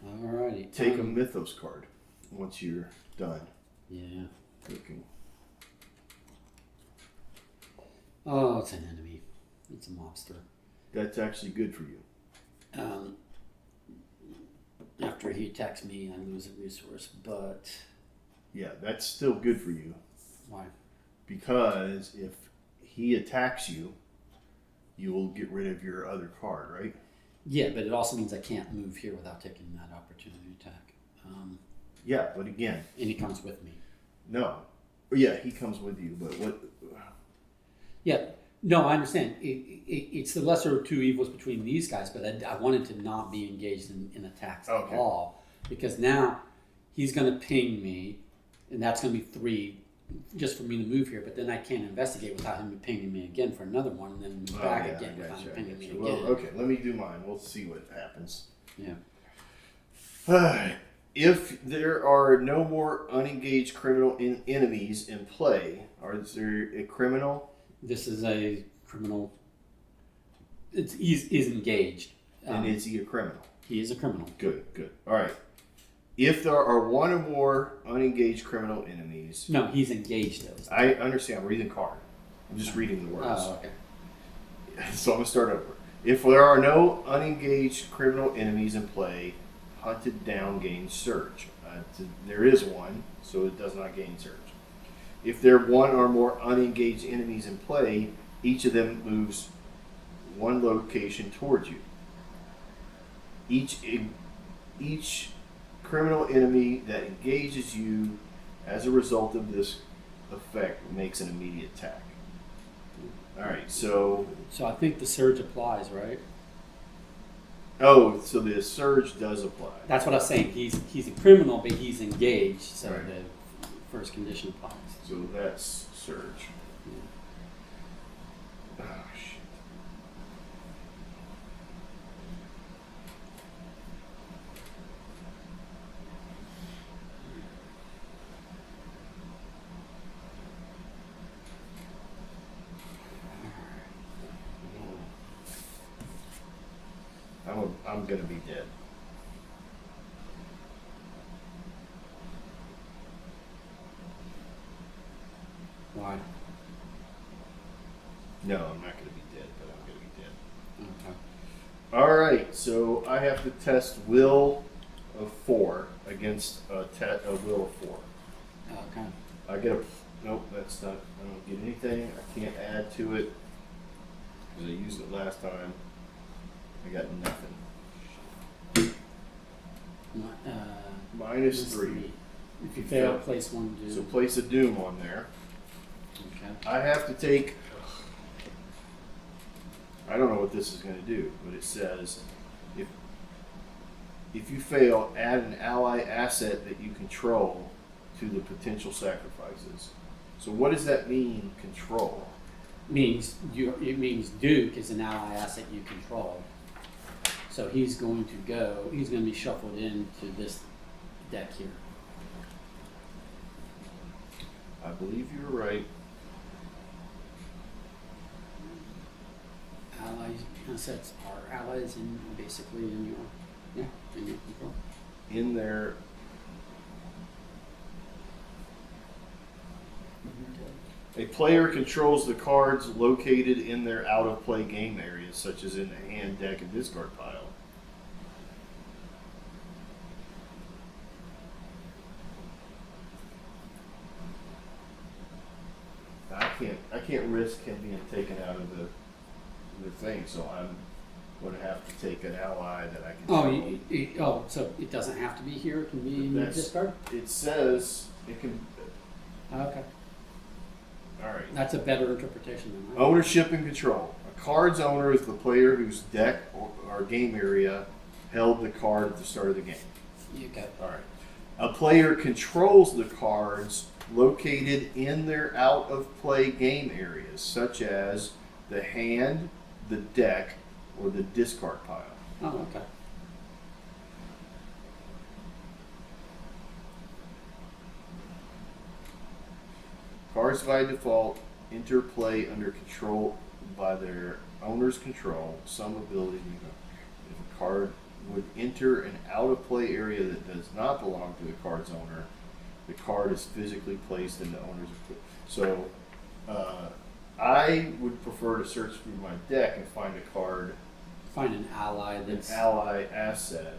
Speaker 1: Alrighty.
Speaker 2: Take a Mythos card. once you're done.
Speaker 1: Yeah.
Speaker 2: Cooking.
Speaker 1: Oh, it's an enemy. It's a mobster.
Speaker 2: That's actually good for you.
Speaker 1: After he attacks me, I lose a resource, but...
Speaker 2: Yeah, that's still good for you.
Speaker 1: Why?
Speaker 2: Because if he attacks you, you will get rid of your other card, right?
Speaker 1: Yeah, but it also means I can't move here without taking that opportunity attack.
Speaker 2: Yeah, but again...
Speaker 1: And he comes with me.
Speaker 2: No. Yeah, he comes with you, but what...
Speaker 1: Yeah, no, I understand. It's the lesser of two evils between these guys, but I wanted to not be engaged in attacks at all. Because now he's going to ping me, and that's going to be 3 just for me to move here, but then I can't investigate without him pinging me again for another one, and then move back again without him pinging me again.
Speaker 2: Well, okay, let me do mine. We'll see what happens.
Speaker 1: Yeah.
Speaker 2: If there are no more unengaged criminal enemies in play, is there a criminal?
Speaker 1: This is a criminal. He's engaged.
Speaker 2: And is he a criminal?
Speaker 1: He is a criminal.
Speaker 2: Good. All right. If there are one or more unengaged criminal enemies...
Speaker 1: No, he's engaged those.
Speaker 2: I understand. I'm reading the card. I'm just reading the words.
Speaker 1: Oh, okay.
Speaker 2: So I'm going to start over. If there are no unengaged criminal enemies in play, hunted down gains surge. There is one, so it does not gain surge. If there are one or more unengaged enemies in play, each of them moves 1 location towards you. Each criminal enemy that engages you as a result of this effect makes an immediate attack. Alright, so
Speaker 1: I think the surge applies, right?
Speaker 2: Oh, so the surge does apply.
Speaker 1: That's what I was saying. He's a criminal, but he's engaged, so
Speaker 2: right.
Speaker 1: The first condition applies.
Speaker 2: So that's surge.
Speaker 1: Yeah.
Speaker 2: Oh, shit. I'm gonna be dead.
Speaker 1: Why?
Speaker 2: No, I'm not gonna be dead, but I'm gonna be dead.
Speaker 1: Okay.
Speaker 2: All right, so I have to test will of 4 against a will of 4.
Speaker 1: Okay.
Speaker 2: I get a nope. That's not. I don't get anything. I can't add to it because I used it last time. I got nothing. Minus 3.
Speaker 1: If you fail, place 1 doom.
Speaker 2: So place a doom on there.
Speaker 1: Okay.
Speaker 2: I have to take. I don't know what this is going to do, but it says if you fail, add an ally asset that you control to the potential sacrifices. So what does that mean? Control
Speaker 1: It means Duke is an ally asset you control. So he's going to be shuffled into this deck here.
Speaker 2: I believe you're right.
Speaker 1: Allies assets are allies basically in your control.
Speaker 2: In there. A player controls the cards located in their out-of-play game areas, such as in the hand, deck, and discard pile. I can't risk him being taken out of the thing, so I'm going to have to take an ally that I can.
Speaker 1: So it doesn't have to be here. It can be in your discard.
Speaker 2: It says it can.
Speaker 1: Okay.
Speaker 2: All right.
Speaker 1: That's a better interpretation than that.
Speaker 2: Ownership and control. A card's owner is the player whose deck or game area held the card at the start of the game.
Speaker 1: You got it.
Speaker 2: All right. A player controls the cards located in their out-of-play game areas, such as the hand, the deck, or the discard pile.
Speaker 1: Oh, okay.
Speaker 2: Cards by default interplay under control by their owner's control. Some ability, if a card would enter an out-of-play area that does not belong to the card's owner, the card is physically placed in the owner's equipment. So, I would prefer to search through my deck and find a card,
Speaker 1: Find an ally that's...
Speaker 2: an ally asset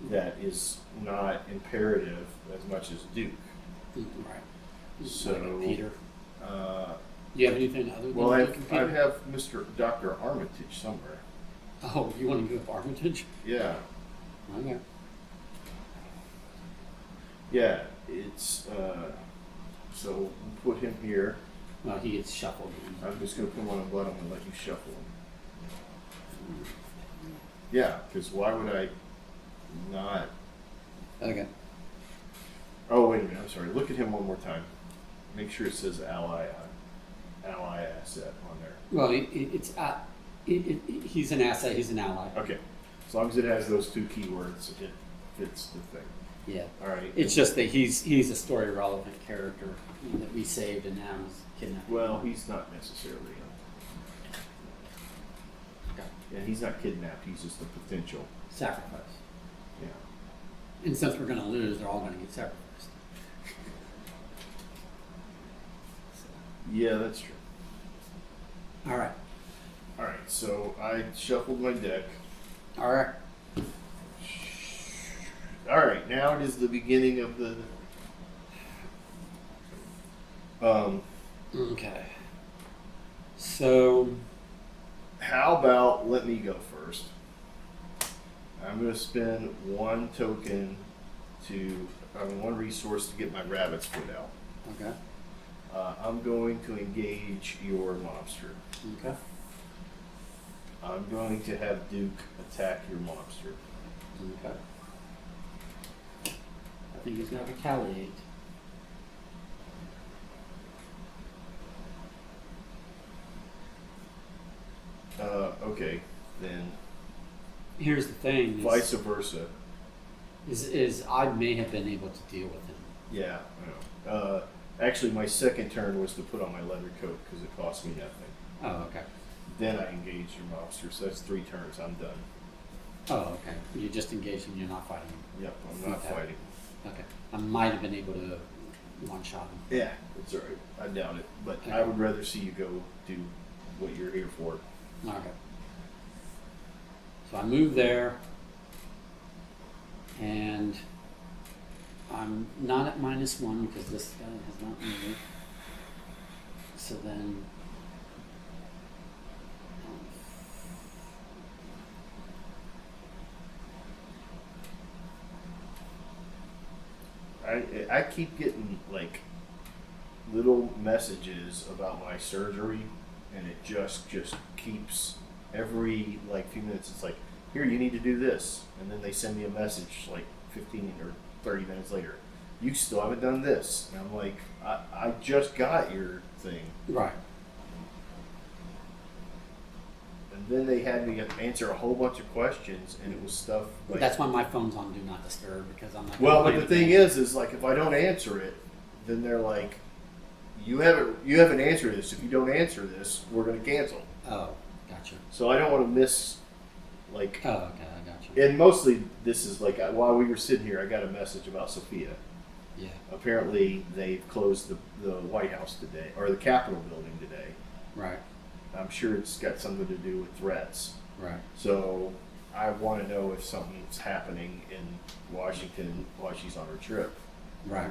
Speaker 2: that is not imperative as much as Duke.
Speaker 1: Right.
Speaker 2: So,
Speaker 1: like Peter. Do you have anything other than
Speaker 2: well, I
Speaker 1: Duke and Peter?
Speaker 2: have Dr. Armitage somewhere.
Speaker 1: Oh, you want to go with Armitage?
Speaker 2: Yeah.
Speaker 1: Okay.
Speaker 2: Yeah, it's, so we'll put him here.
Speaker 1: Well, he gets shuffled.
Speaker 2: I'm just going to put him on the bottom and let you shuffle him. Yeah, because why would I not?
Speaker 1: Okay.
Speaker 2: Oh, wait a minute. I'm sorry. Look at him one more time. Make sure it says ally asset on there.
Speaker 1: Well, he's an asset. He's an ally.
Speaker 2: Okay. As long as it has those two keywords, it fits the thing.
Speaker 1: Yeah.
Speaker 2: All right.
Speaker 1: It's just that he's a story relevant character that we saved and now he's kidnapped.
Speaker 2: Well, he's not necessarily.
Speaker 1: Okay.
Speaker 2: Yeah, he's not kidnapped. He's just a potential.
Speaker 1: Sacrifice.
Speaker 2: Yeah.
Speaker 1: And since we're going to lose, they're all going to get sacrificed.
Speaker 2: Yeah, that's true.
Speaker 1: All right.
Speaker 2: All right. So I shuffled my deck.
Speaker 1: All right.
Speaker 2: All right. Now it is the beginning of the.
Speaker 1: Okay. So.
Speaker 2: How about let me go first? I'm going to spend one one resource to get my rabbit's foot out.
Speaker 1: Okay.
Speaker 2: I'm going to engage your monster.
Speaker 1: Okay.
Speaker 2: I'm going to have Duke attack your monster.
Speaker 1: Okay. I think he's going to retaliate.
Speaker 2: Okay, then.
Speaker 1: Here's the thing.
Speaker 2: Vice versa.
Speaker 1: Is I may have been able to deal with him.
Speaker 2: Yeah, I know. Actually, my second turn was to put on my leather coat because it cost me nothing.
Speaker 1: Oh, okay.
Speaker 2: Then I engaged your monster, so that's 3 turns. I'm done.
Speaker 1: Oh, okay. You just engaged him. You're not fighting him.
Speaker 2: Yep, I'm not
Speaker 1: Okay.
Speaker 2: fighting.
Speaker 1: Okay. I might have been able to one-shot him.
Speaker 2: Yeah, it's alright. I doubt it. But
Speaker 1: Okay.
Speaker 2: I would rather see you go do what you're here for.
Speaker 1: Okay. So I move there, and I'm not at -1 because this guy has not moved. So then,
Speaker 2: I keep getting like little messages about my surgery, and it just keeps every like few minutes. It's like, here, you need to do this, and then they send me a message like 15 or 30 minutes later. You still haven't done this, and I'm like, I just got your thing.
Speaker 1: right.
Speaker 2: And then they had me answer a whole bunch of questions, and it was stuff like.
Speaker 1: That's why my phone's on Do Not Disturb because I'm not.
Speaker 2: Well, but the thing is like if I don't answer it, then they're like, you haven't answered this. If you don't answer this, we're going to cancel.
Speaker 1: Oh, gotcha.
Speaker 2: So I don't want to miss, like.
Speaker 1: Oh, okay, I gotcha.
Speaker 2: And mostly this is like while we were sitting here, I got a message about Sophia.
Speaker 1: Yeah.
Speaker 2: Apparently they've closed the White House today, or the Capitol building today.
Speaker 1: Right.
Speaker 2: I'm sure it's got something to do with threats.
Speaker 1: Right.
Speaker 2: So I want to know if something's happening in Washington while she's on her trip.
Speaker 1: Right.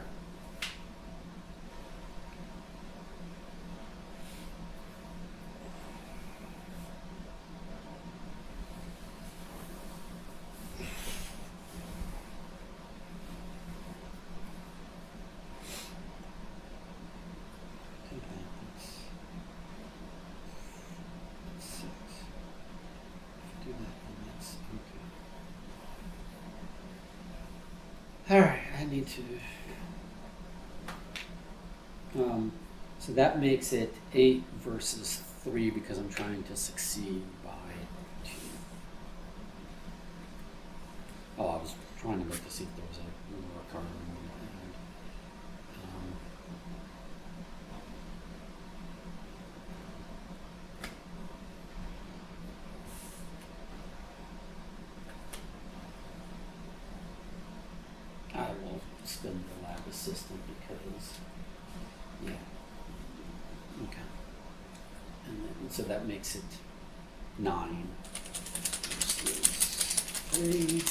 Speaker 1: All right, I need to. So that makes it 8 versus 3 because I'm trying to succeed by 2. Oh, I was trying to look to see if there was a more card. system because, yeah. Okay. And then, so that makes it 9. This is 3.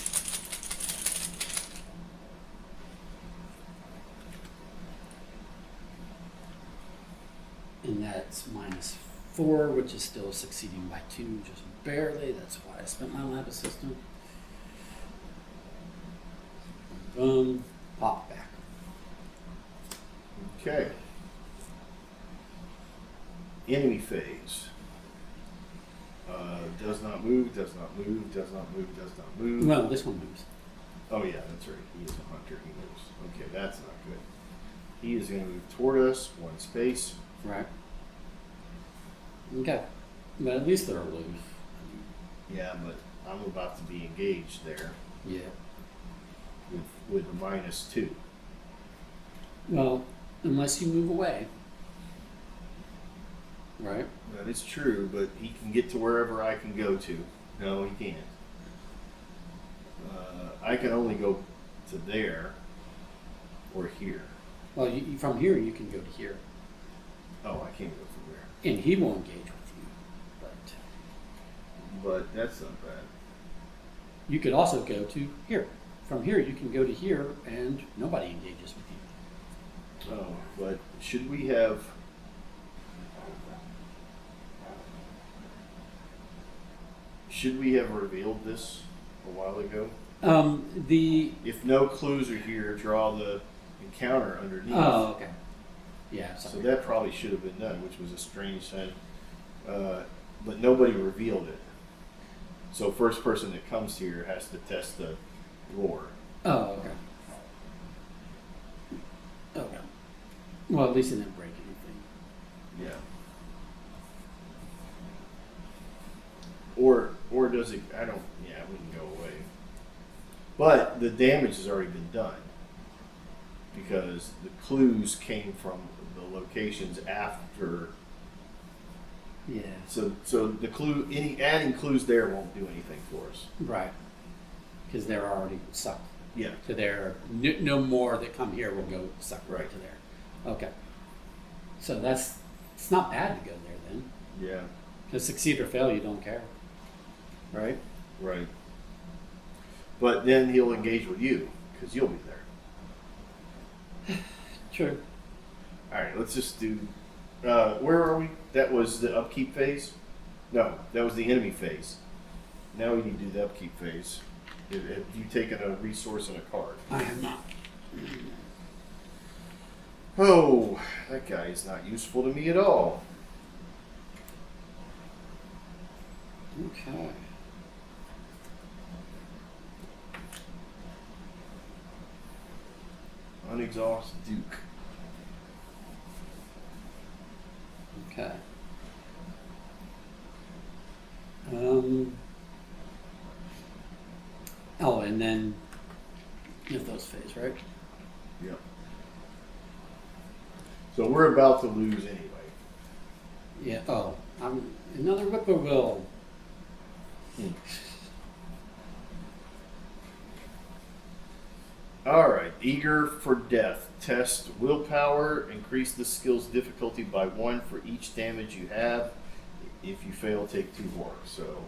Speaker 1: And that's -4, which is still succeeding by 2, just barely. That's why I spent my lab assistant. Boom, pop back.
Speaker 2: Okay. Enemy phase. Does not move, does not move, does not move, does not move.
Speaker 1: Well, this one moves.
Speaker 2: Oh yeah, that's right. He is a hunter. He moves. Okay, that's not good. He is going to move toward us, 1 space.
Speaker 1: Right. Okay. But at least they're aloof.
Speaker 2: Yeah, but I'm about to be engaged there.
Speaker 1: Yeah.
Speaker 2: With a -2.
Speaker 1: Well, unless you move away. Right?
Speaker 2: That is true, but he can get to wherever I can go to. No, he can't. I can only go to there or here.
Speaker 1: Well, from here you can go to here.
Speaker 2: Oh, I can't go from there.
Speaker 1: And he will engage with you.
Speaker 2: But that's not bad.
Speaker 1: You could also go to here. From here you can go to here and nobody engages with you.
Speaker 2: Oh, but should we have... Should we have revealed this a while ago? If no clues are here, draw the encounter underneath.
Speaker 1: Oh, okay. Yeah.
Speaker 2: So
Speaker 1: Sorry.
Speaker 2: that probably should have been done, which was a strange thing. But nobody revealed it. So first person that comes here has to test the roar.
Speaker 1: Oh, okay. Okay. Well, at least it didn't break anything.
Speaker 2: Yeah. Or does it? I don't. Yeah, it wouldn't go away. But the damage has already been done because the clues came from the locations after.
Speaker 1: Yeah.
Speaker 2: So the adding clues there won't do anything for us.
Speaker 1: Right. Because they're already sucked
Speaker 2: Yeah.
Speaker 1: to there. No more that come here will go suck right to there. Okay. So it's not bad to go there then.
Speaker 2: Yeah.
Speaker 1: Because succeed or fail, you don't care. Right?
Speaker 2: Right. But then he'll engage with you because you'll be there.
Speaker 1: True.
Speaker 2: All right, let's just do. Where are we? That was the upkeep phase? No, that was the enemy phase. Now we need to do the upkeep phase. Have you taken a resource and a card?
Speaker 1: I have not.
Speaker 2: Oh, that guy is not useful to me at all.
Speaker 1: Okay.
Speaker 2: Unexhausted Duke.
Speaker 1: Okay. Oh, and then mythos phase, right?
Speaker 2: Yep. So we're about to lose anyway.
Speaker 1: Yeah. Oh, another whippoorwill.
Speaker 2: All right, eager for death. Test willpower. Increase the skill's difficulty by 1 for each damage you have. If you fail, take 2 more. So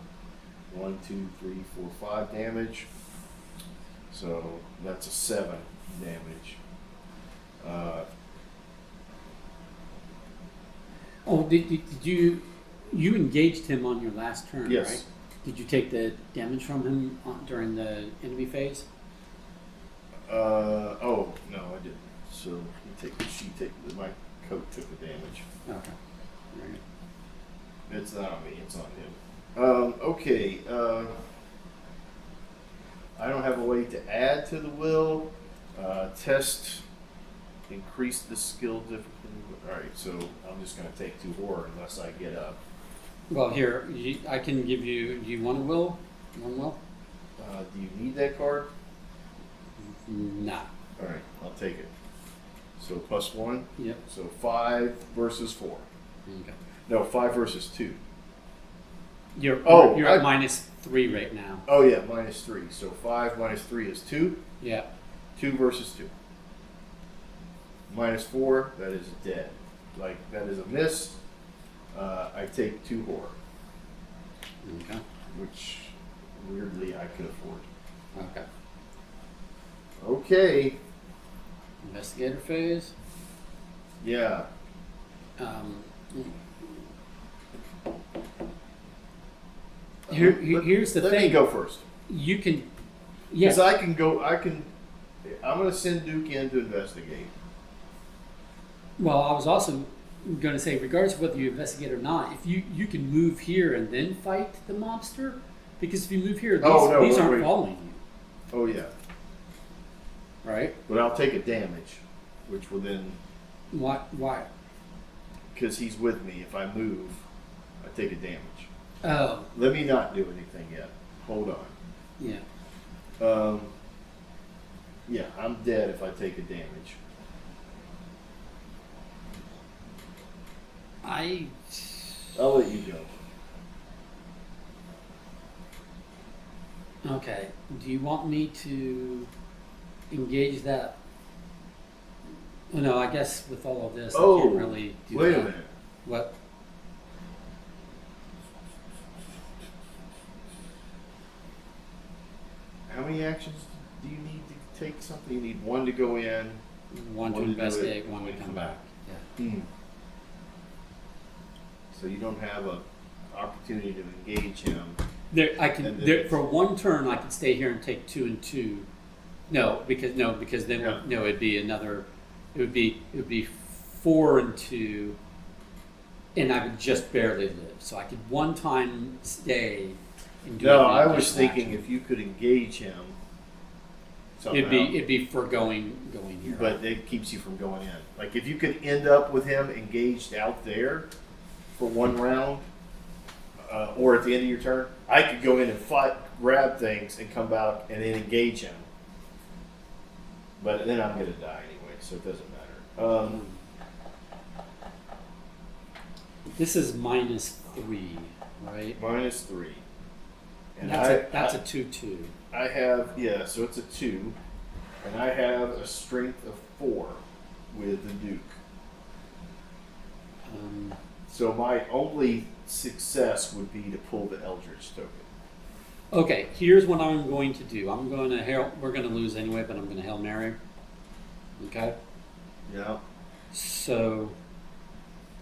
Speaker 2: 1, 2, 3, 4, 5 damage. So that's a 7 damage.
Speaker 1: Oh, did you engaged him on your last turn,
Speaker 2: Yes.
Speaker 1: right? Did you take the damage from him during the enemy phase?
Speaker 2: Oh no, I didn't. So my coat took the damage.
Speaker 1: Okay. Right.
Speaker 2: It's not on me. It's on him. Okay. I don't have a way to add to the will. Test. Increase the skill difficulty. All right. So I'm just going to take 2 horror unless I get up.
Speaker 1: Well, here I can give you. Do you want a will? 1 will?
Speaker 2: Do you need that card?
Speaker 1: Nah.
Speaker 2: All right. I'll take it. So +1.
Speaker 1: Yep.
Speaker 2: So 5 versus 4.
Speaker 1: Okay.
Speaker 2: No, 5 versus 2.
Speaker 1: You're at -3 right now.
Speaker 2: Oh yeah, -3. So 5 minus 3 is 2.
Speaker 1: Yeah.
Speaker 2: 2 versus 2. -4. That is dead. Like, that is a miss. I take 2 horror.
Speaker 1: Okay.
Speaker 2: Which, weirdly, I could afford.
Speaker 1: Okay.
Speaker 2: Okay.
Speaker 1: Investigator phase.
Speaker 2: Yeah.
Speaker 1: Here's the thing.
Speaker 2: Let me go first.
Speaker 1: You can, yes.
Speaker 2: Because I'm going to send Duke in to investigate.
Speaker 1: Well, I was also going to say, regardless of whether you investigate or not, if you can move here and then fight the mobster, because if you move here, these aren't following you.
Speaker 2: Oh yeah.
Speaker 1: Right.
Speaker 2: But I'll take a damage, which will then.
Speaker 1: Why?
Speaker 2: Because he's with me. If I move, I take a damage.
Speaker 1: Oh.
Speaker 2: Let me not do anything yet. Hold on.
Speaker 1: Yeah.
Speaker 2: Yeah, I'm dead if I take a damage. I'll let you go.
Speaker 1: Okay. Do you want me to engage that? Well, no, I guess with all of this, I can't really do that.
Speaker 2: Wait a minute.
Speaker 1: What?
Speaker 2: How many actions do you need to take something? You need 1 to go in,
Speaker 1: One to investigate, 1 to come back. Yeah.
Speaker 2: So you don't have an opportunity to engage him.
Speaker 1: For 1 turn, I could stay here and take 2 and 2. Because then it'd be another. It would be 4 and 2, and I would just barely live. So I could 1 time stay. And do
Speaker 2: I was thinking if you could engage him. Somehow,
Speaker 1: it'd be for going here.
Speaker 2: But it keeps you from going in. Like if you could end up with him engaged out there for 1 round, or at the end of your turn, I could go in and fight, grab things, and come back and then engage him. But then I'm going to die anyway, so it doesn't matter.
Speaker 1: This is -3, right?
Speaker 2: -3. And
Speaker 1: that's a 2/2.
Speaker 2: I have, so it's a 2. And I have a strength of 4 with the Duke. So my only success would be to pull the Eldritch token.
Speaker 1: Okay, here's what I'm going to do. We're going to lose anyway, but I'm going to Hail Mary. Okay?
Speaker 2: Yeah.
Speaker 1: So,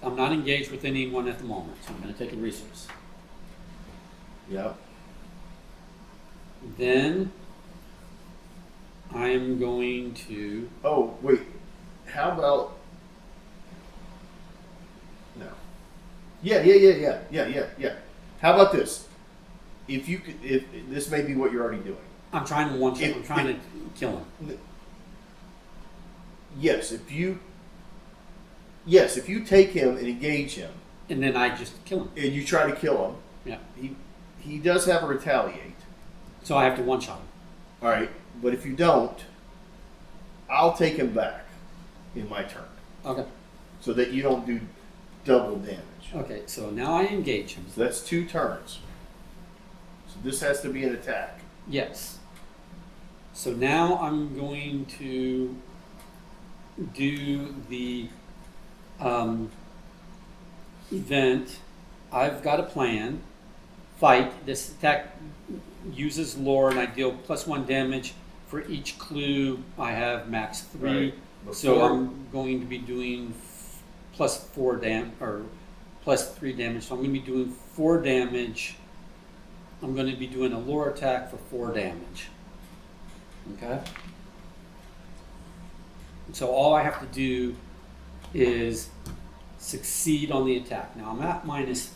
Speaker 1: I'm not engaged with anyone at the moment, so I'm going to take a resource.
Speaker 2: Yep.
Speaker 1: Then, I'm going to...
Speaker 2: Oh, wait. How about... No. Yeah. How about this? If this may be what you're already doing.
Speaker 1: I'm trying to kill him.
Speaker 2: Yes, if you take him and engage him,
Speaker 1: and then I just kill him,
Speaker 2: and you try to kill him,
Speaker 1: yeah,
Speaker 2: he does have a retaliate.
Speaker 1: So I have to 1-shot him.
Speaker 2: All right, but if you don't, I'll take him back in my turn.
Speaker 1: Okay.
Speaker 2: So that you don't do double damage.
Speaker 1: Okay, so now I engage him.
Speaker 2: So that's 2 turns. So this has to be an attack.
Speaker 1: Yes. So now I'm going to do the event. I've got a plan. Fight. This attack uses lore, and I deal +1 damage for each clue. I have max 3.
Speaker 2: Right.
Speaker 1: So I'm going to be doing +3 damage. So I'm going to be doing 4 damage. I'm going to be doing a lore attack for 4 damage. Okay? So all I have to do is succeed on the attack. Now it's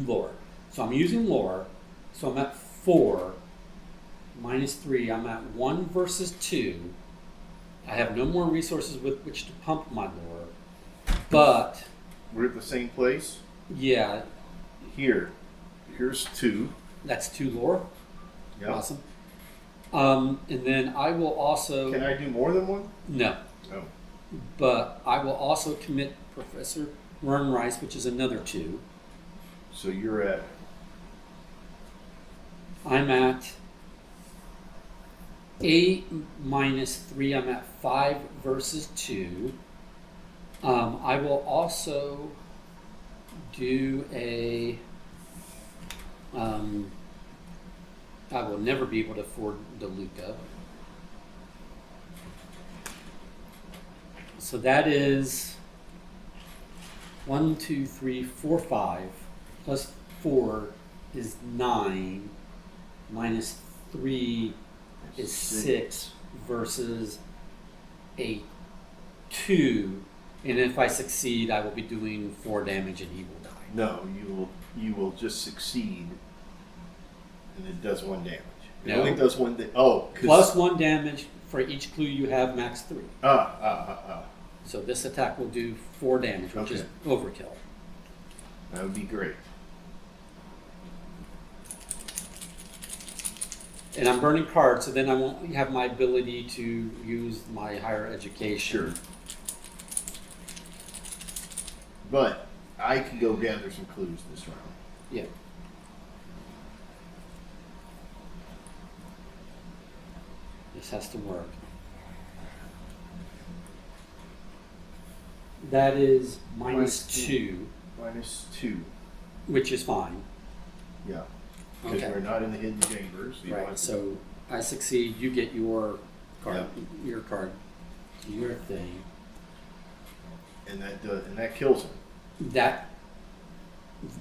Speaker 1: lore. So I'm using lore. So I'm at 4 -3. I'm at 1 versus 2. I have no more resources with which to pump my lore. But
Speaker 2: we're at the same place?
Speaker 1: Yeah.
Speaker 2: Here's 2.
Speaker 1: That's 2 lore.
Speaker 2: Yep.
Speaker 1: Awesome. And then I will also...
Speaker 2: Can I do more than 1?
Speaker 1: No.
Speaker 2: Oh.
Speaker 1: But I will also commit Professor Run Rice, which is another 2.
Speaker 2: So you're at...
Speaker 1: I'm at 8 minus 3, I'm at 5 versus 2. I will also do a. I will never be able to afford DeLuca. So that is 1, 2, 3, 4, 5 plus 4 is 9 minus 3 is 6 versus 8, 2. And if I succeed, I will be doing 4 damage and he will die.
Speaker 2: No, you will just succeed, and it does 1 damage. It
Speaker 1: No.
Speaker 2: only does 1 damage. Oh,
Speaker 1: Plus 1 damage for each clue you have, max 3. So this attack will do 4 damage, which is overkill.
Speaker 2: That would be great.
Speaker 1: And I'm burning cards, so then I won't have my ability to use my higher education.
Speaker 2: Sure. But I can go gather some clues this round.
Speaker 1: Yeah. This has to work. That is minus 2.
Speaker 2: Minus 2.
Speaker 1: Which is fine.
Speaker 2: Yeah. Because
Speaker 1: Okay.
Speaker 2: we're not in the hidden chambers. So
Speaker 1: Right. So I succeed. You get your card. Your card. Your thing.
Speaker 2: And that kills him.
Speaker 1: That.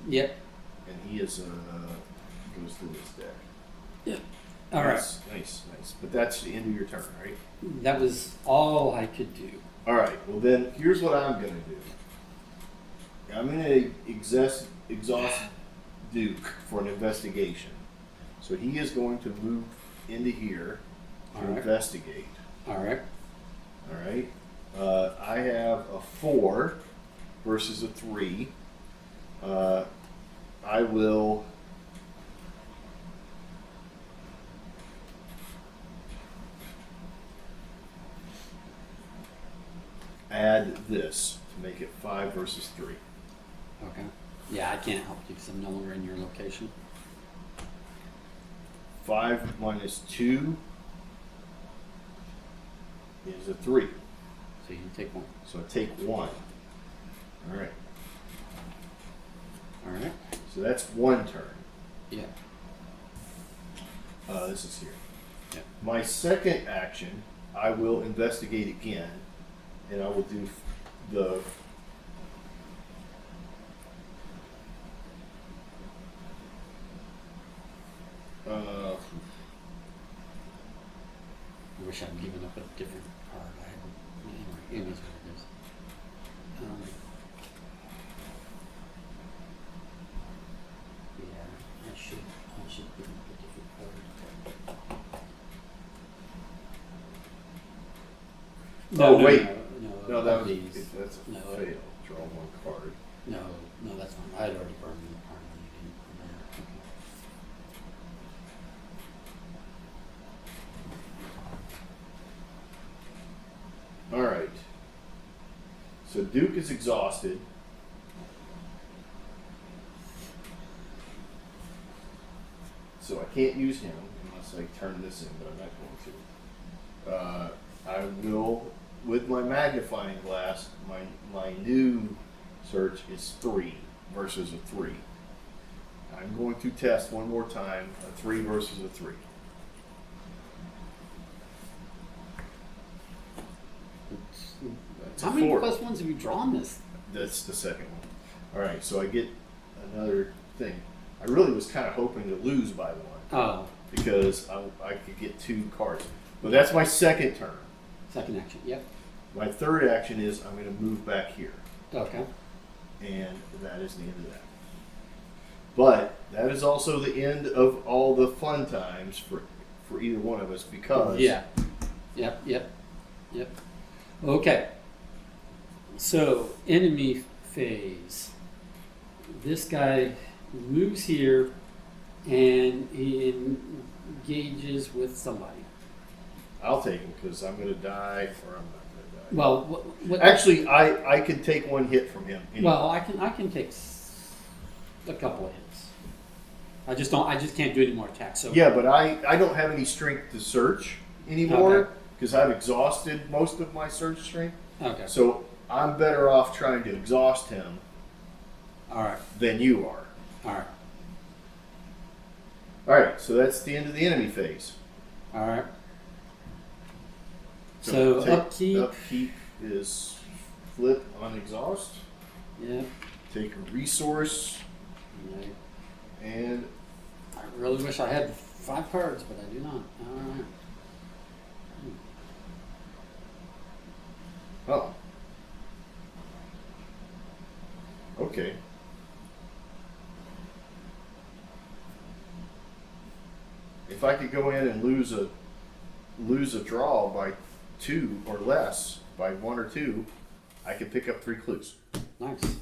Speaker 1: Yep.
Speaker 2: And he is goes through his deck.
Speaker 1: Yep. All right.
Speaker 2: Nice. But that's the end of your turn, right?
Speaker 1: That was all I could do.
Speaker 2: All right. Well, then here's what I'm going to do. I'm going to exhaust Duke for an investigation. So he is going to move into here to investigate.
Speaker 1: All right.
Speaker 2: All right. I have a 4 versus a 3. I will. Add this to make it 5 versus 3.
Speaker 1: Okay. Yeah, I can't help you because I'm no longer in your location.
Speaker 2: 5 minus 2 is a 3.
Speaker 1: So you can take 1.
Speaker 2: So I take 1. All right.
Speaker 1: All right.
Speaker 2: So that's 1 turn.
Speaker 1: Yeah.
Speaker 2: This is here.
Speaker 1: Yeah.
Speaker 2: My second action, I will investigate again, and I will do the.
Speaker 1: I wish I'd given up a different card. I had. Anyway, it is what it is. Yeah, I should give up a different card.
Speaker 2: Wait.
Speaker 1: No,
Speaker 2: No, that's a
Speaker 1: No.
Speaker 2: fail. Draw 1 card.
Speaker 1: No, that's fine. I had already burned the card when you didn't. Okay.
Speaker 2: All right. So Duke is exhausted. So I can't use him unless I turn this in, but I'm not going to. I will, with my magnifying glass, my new search is 3 versus a 3. I'm going to test one more time a 3 versus a 3.
Speaker 1: How many plus ones have you drawn this?
Speaker 2: That's the second one. All right, so I get another thing. I really was kind of hoping to lose by 1.
Speaker 1: Oh.
Speaker 2: Because I could get 2 cards. But that's my second turn.
Speaker 1: Second action, yep.
Speaker 2: My third action is I'm going to move back here.
Speaker 1: Okay.
Speaker 2: And that is the end of that. But that is also the end of all the fun times for either one of us because...
Speaker 1: Yeah. Yep. Okay. So, enemy phase. This guy moves here and he engages with somebody.
Speaker 2: I'll take him because I'm going to die or I'm not going to die.
Speaker 1: Well, what
Speaker 2: Actually, I could take 1 hit from him. Anyway.
Speaker 1: Well, I can take a couple of hits. I just can't do any more attacks. So
Speaker 2: yeah, but I don't have any strength to search. anymore because I've exhausted most of my surge strength.
Speaker 1: Okay.
Speaker 2: So I'm better off trying to exhaust him.
Speaker 1: All right.
Speaker 2: Than you are.
Speaker 1: All right.
Speaker 2: All right. So that's the end of the enemy phase.
Speaker 1: All right. So upkeep.
Speaker 2: Upkeep is flip on exhaust.
Speaker 1: Yeah.
Speaker 2: Take a resource.
Speaker 1: Yeah.
Speaker 2: And
Speaker 1: I really wish I had 5 cards, but I do not. All right.
Speaker 2: Oh. Okay. If I could go in and lose a draw by 2 or less, by 1 or 2, I could pick up 3 clues.
Speaker 1: Nice.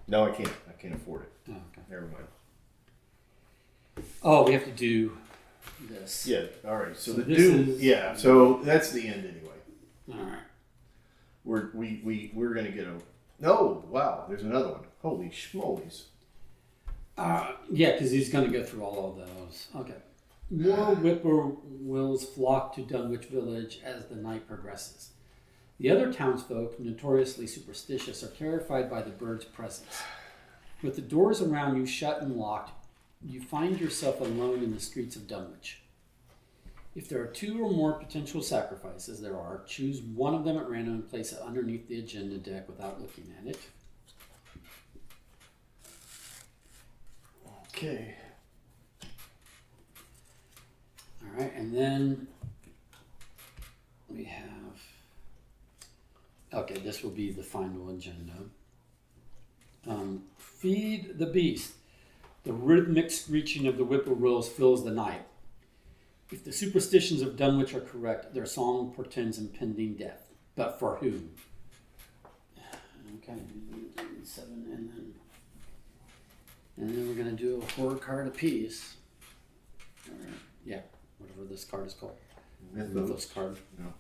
Speaker 2: No, I can't. I can't afford it.
Speaker 1: Oh, okay.
Speaker 2: Never mind.
Speaker 1: Oh, we have to do this.
Speaker 2: Yeah. All right. So the
Speaker 1: this
Speaker 2: doom.
Speaker 1: is-
Speaker 2: Yeah. So that's the end anyway.
Speaker 1: All right.
Speaker 2: We're gonna get a. No. Wow. There's another one. Holy schmolies.
Speaker 1: Yeah, because he's going to go through all of those. Okay. More whippoorwills flock to Dunwich Village as the night progresses. The other townsfolk, notoriously superstitious, are terrified by the bird's presence. With the doors around you shut and locked, you find yourself alone in the streets of Dunwich. If there are 2 or more potential sacrifices, choose one of them at random and place it underneath the agenda deck without looking at it.
Speaker 2: Okay.
Speaker 1: All right, and then we have. Okay, this will be the final agenda. Feed the beast. The rhythmic screeching of the whippoorwills fills the night. If the superstitions of Dunwich are correct, their song portends impending death. But for whom? Okay, 7, and then we're going to do a horror card apiece. All right. Yeah, whatever this card is called. Mythos card.
Speaker 2: No.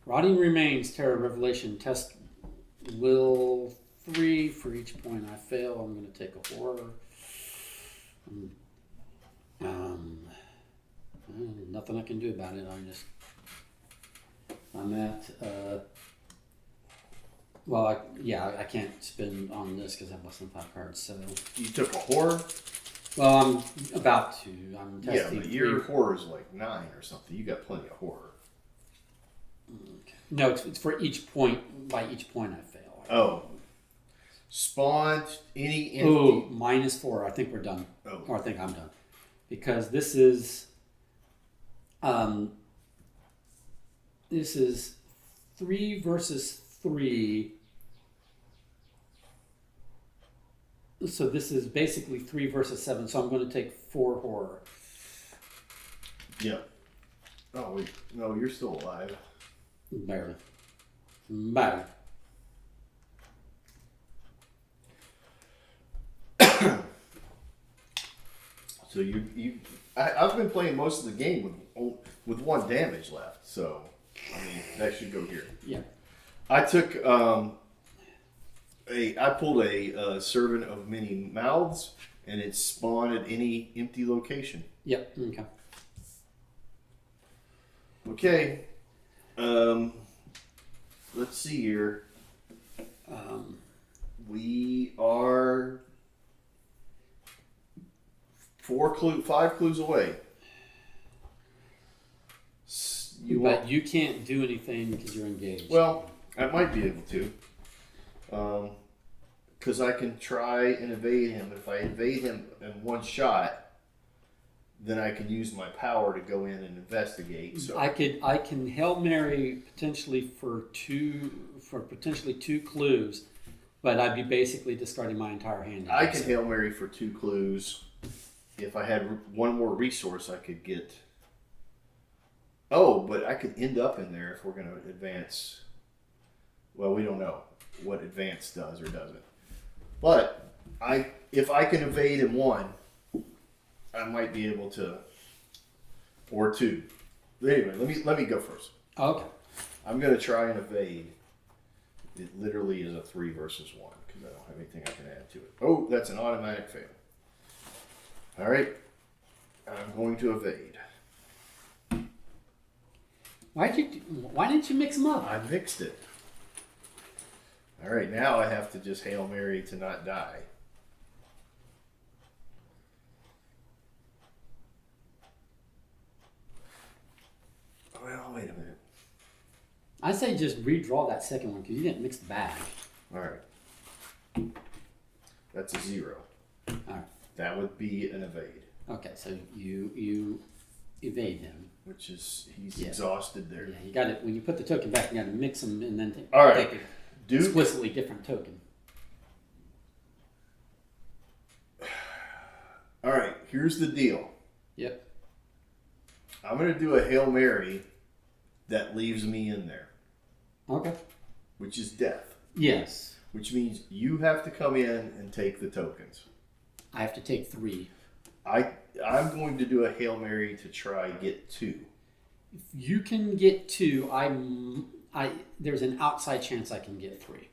Speaker 1: Rotting Remains, Terror Revelation. Test will 3 for each point I fail. I'm going to take a horror. Nothing I can do about it. I'm at. I can't spend on this because I have less than 5 cards. So
Speaker 2: You took a horror?
Speaker 1: well, I'm about to. I'm testing.
Speaker 2: Yeah, but your horror is like 9 or something. You got plenty of horror.
Speaker 1: Okay. No, it's for each point. By each point I fail.
Speaker 2: Oh. Spawned any entity.
Speaker 1: Oh, -4. I think we're done.
Speaker 2: Oh.
Speaker 1: Or I think I'm done. Because this is 3 versus 3. So this is basically 3 versus 7. So I'm going to take 4 horror.
Speaker 2: Yeah. Oh, wait. No, you're still alive.
Speaker 1: Barely.
Speaker 2: So I've been playing most of the game with 1 damage left. So, I mean, that should go here.
Speaker 1: Yeah.
Speaker 2: I took I pulled a servant of many mouths, and it spawned at any empty location.
Speaker 1: Yep. Okay.
Speaker 2: Okay. Let's see here. We are 5 clues away.
Speaker 1: But you can't do anything because you're engaged.
Speaker 2: Well, I might be able to. Because I can try and evade him. If I evade him in 1 shot, then I can use my power to go in and investigate. So
Speaker 1: I can Hail Mary potentially for 2 clues, but I'd be basically discarding my entire hand.
Speaker 2: I can Hail Mary for 2 clues. If I had 1 more resource, I could get. Oh, but I could end up in there if we're going to advance. Well, we don't know what advance does or doesn't. But if I can evade in 1, I might be able to, or 2. Anyway, let me go first.
Speaker 1: Okay.
Speaker 2: I'm going to try and evade. It literally is a 3 versus 1 because I don't have anything I can add to it. Oh, that's an automatic fail. All right. I'm going to evade.
Speaker 1: Why didn't you mix them up?
Speaker 2: I mixed it. All right, now I have to just Hail Mary to not die. Well, wait a minute.
Speaker 1: I say just redraw that second one because you didn't mix the bag.
Speaker 2: All right. That's a 0.
Speaker 1: All right.
Speaker 2: That would be an evade.
Speaker 1: Okay, so you evade him.
Speaker 2: Which is, he's exhausted there.
Speaker 1: Yeah, you got it. When you put the token back, you got to mix them and then take an explicitly different token.
Speaker 2: All right, here's the deal.
Speaker 1: Yep.
Speaker 2: I'm going to do a Hail Mary that leaves me in there.
Speaker 1: Okay.
Speaker 2: Which is death.
Speaker 1: Yes.
Speaker 2: Which means you have to come in and take the tokens.
Speaker 1: I have to take 3.
Speaker 2: I'm going to do a Hail Mary to try get 2.
Speaker 1: If you can get 2, there's an outside chance I can get 3.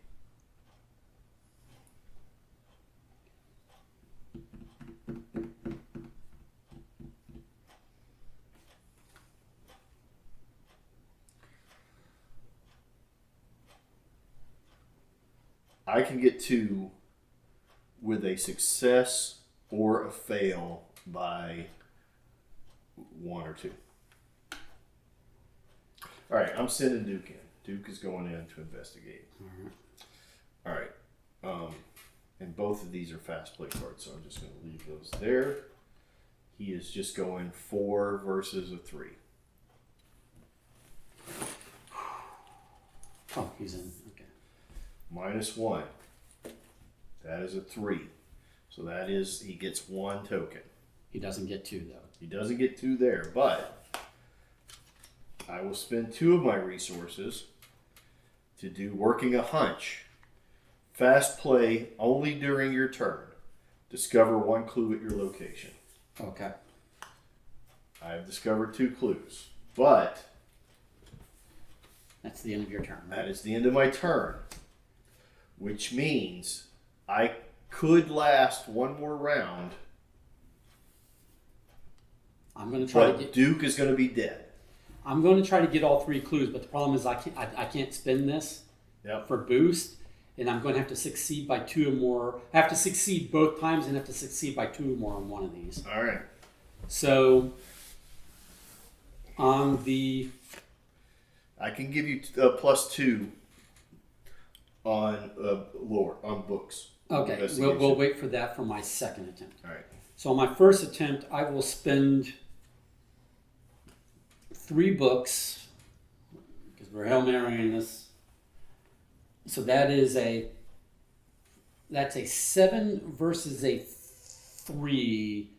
Speaker 2: I can get 2 with a success or a fail by 1 or 2. All right, I'm sending Duke in. Duke is going in to investigate. All right. And both of these are fast play cards, so I'm just going to leave those there. He is just going 4 versus a 3.
Speaker 1: Oh, he's in. Okay.
Speaker 2: -1. That is a 3. So that is, he gets 1 token.
Speaker 1: He doesn't get 2, though.
Speaker 2: He doesn't get 2 there, but I will spend 2 of my resources to do working a hunch. Fast play only during your turn. Discover 1 clue at your location.
Speaker 1: Okay.
Speaker 2: I have discovered 2 clues, but
Speaker 1: that's the end of your turn. Right?
Speaker 2: That is the end of my turn, which means I could last 1 more round.
Speaker 1: I'm going to try
Speaker 2: but Duke is going to be dead.
Speaker 1: I'm going to try to get all 3 clues, but the problem is I can't spin this for boost, and I'm going to have to succeed by 2 or more. I have to succeed both times and have to succeed by 2 or more on one of these.
Speaker 2: All right.
Speaker 1: So on the...
Speaker 2: I can give you +2 on lore, on books.
Speaker 1: Okay, we'll wait for that for my second attempt.
Speaker 2: All right.
Speaker 1: So on my first attempt, I will spend 3 books, because we're Hail Marying this. So that's a 7 versus a 3,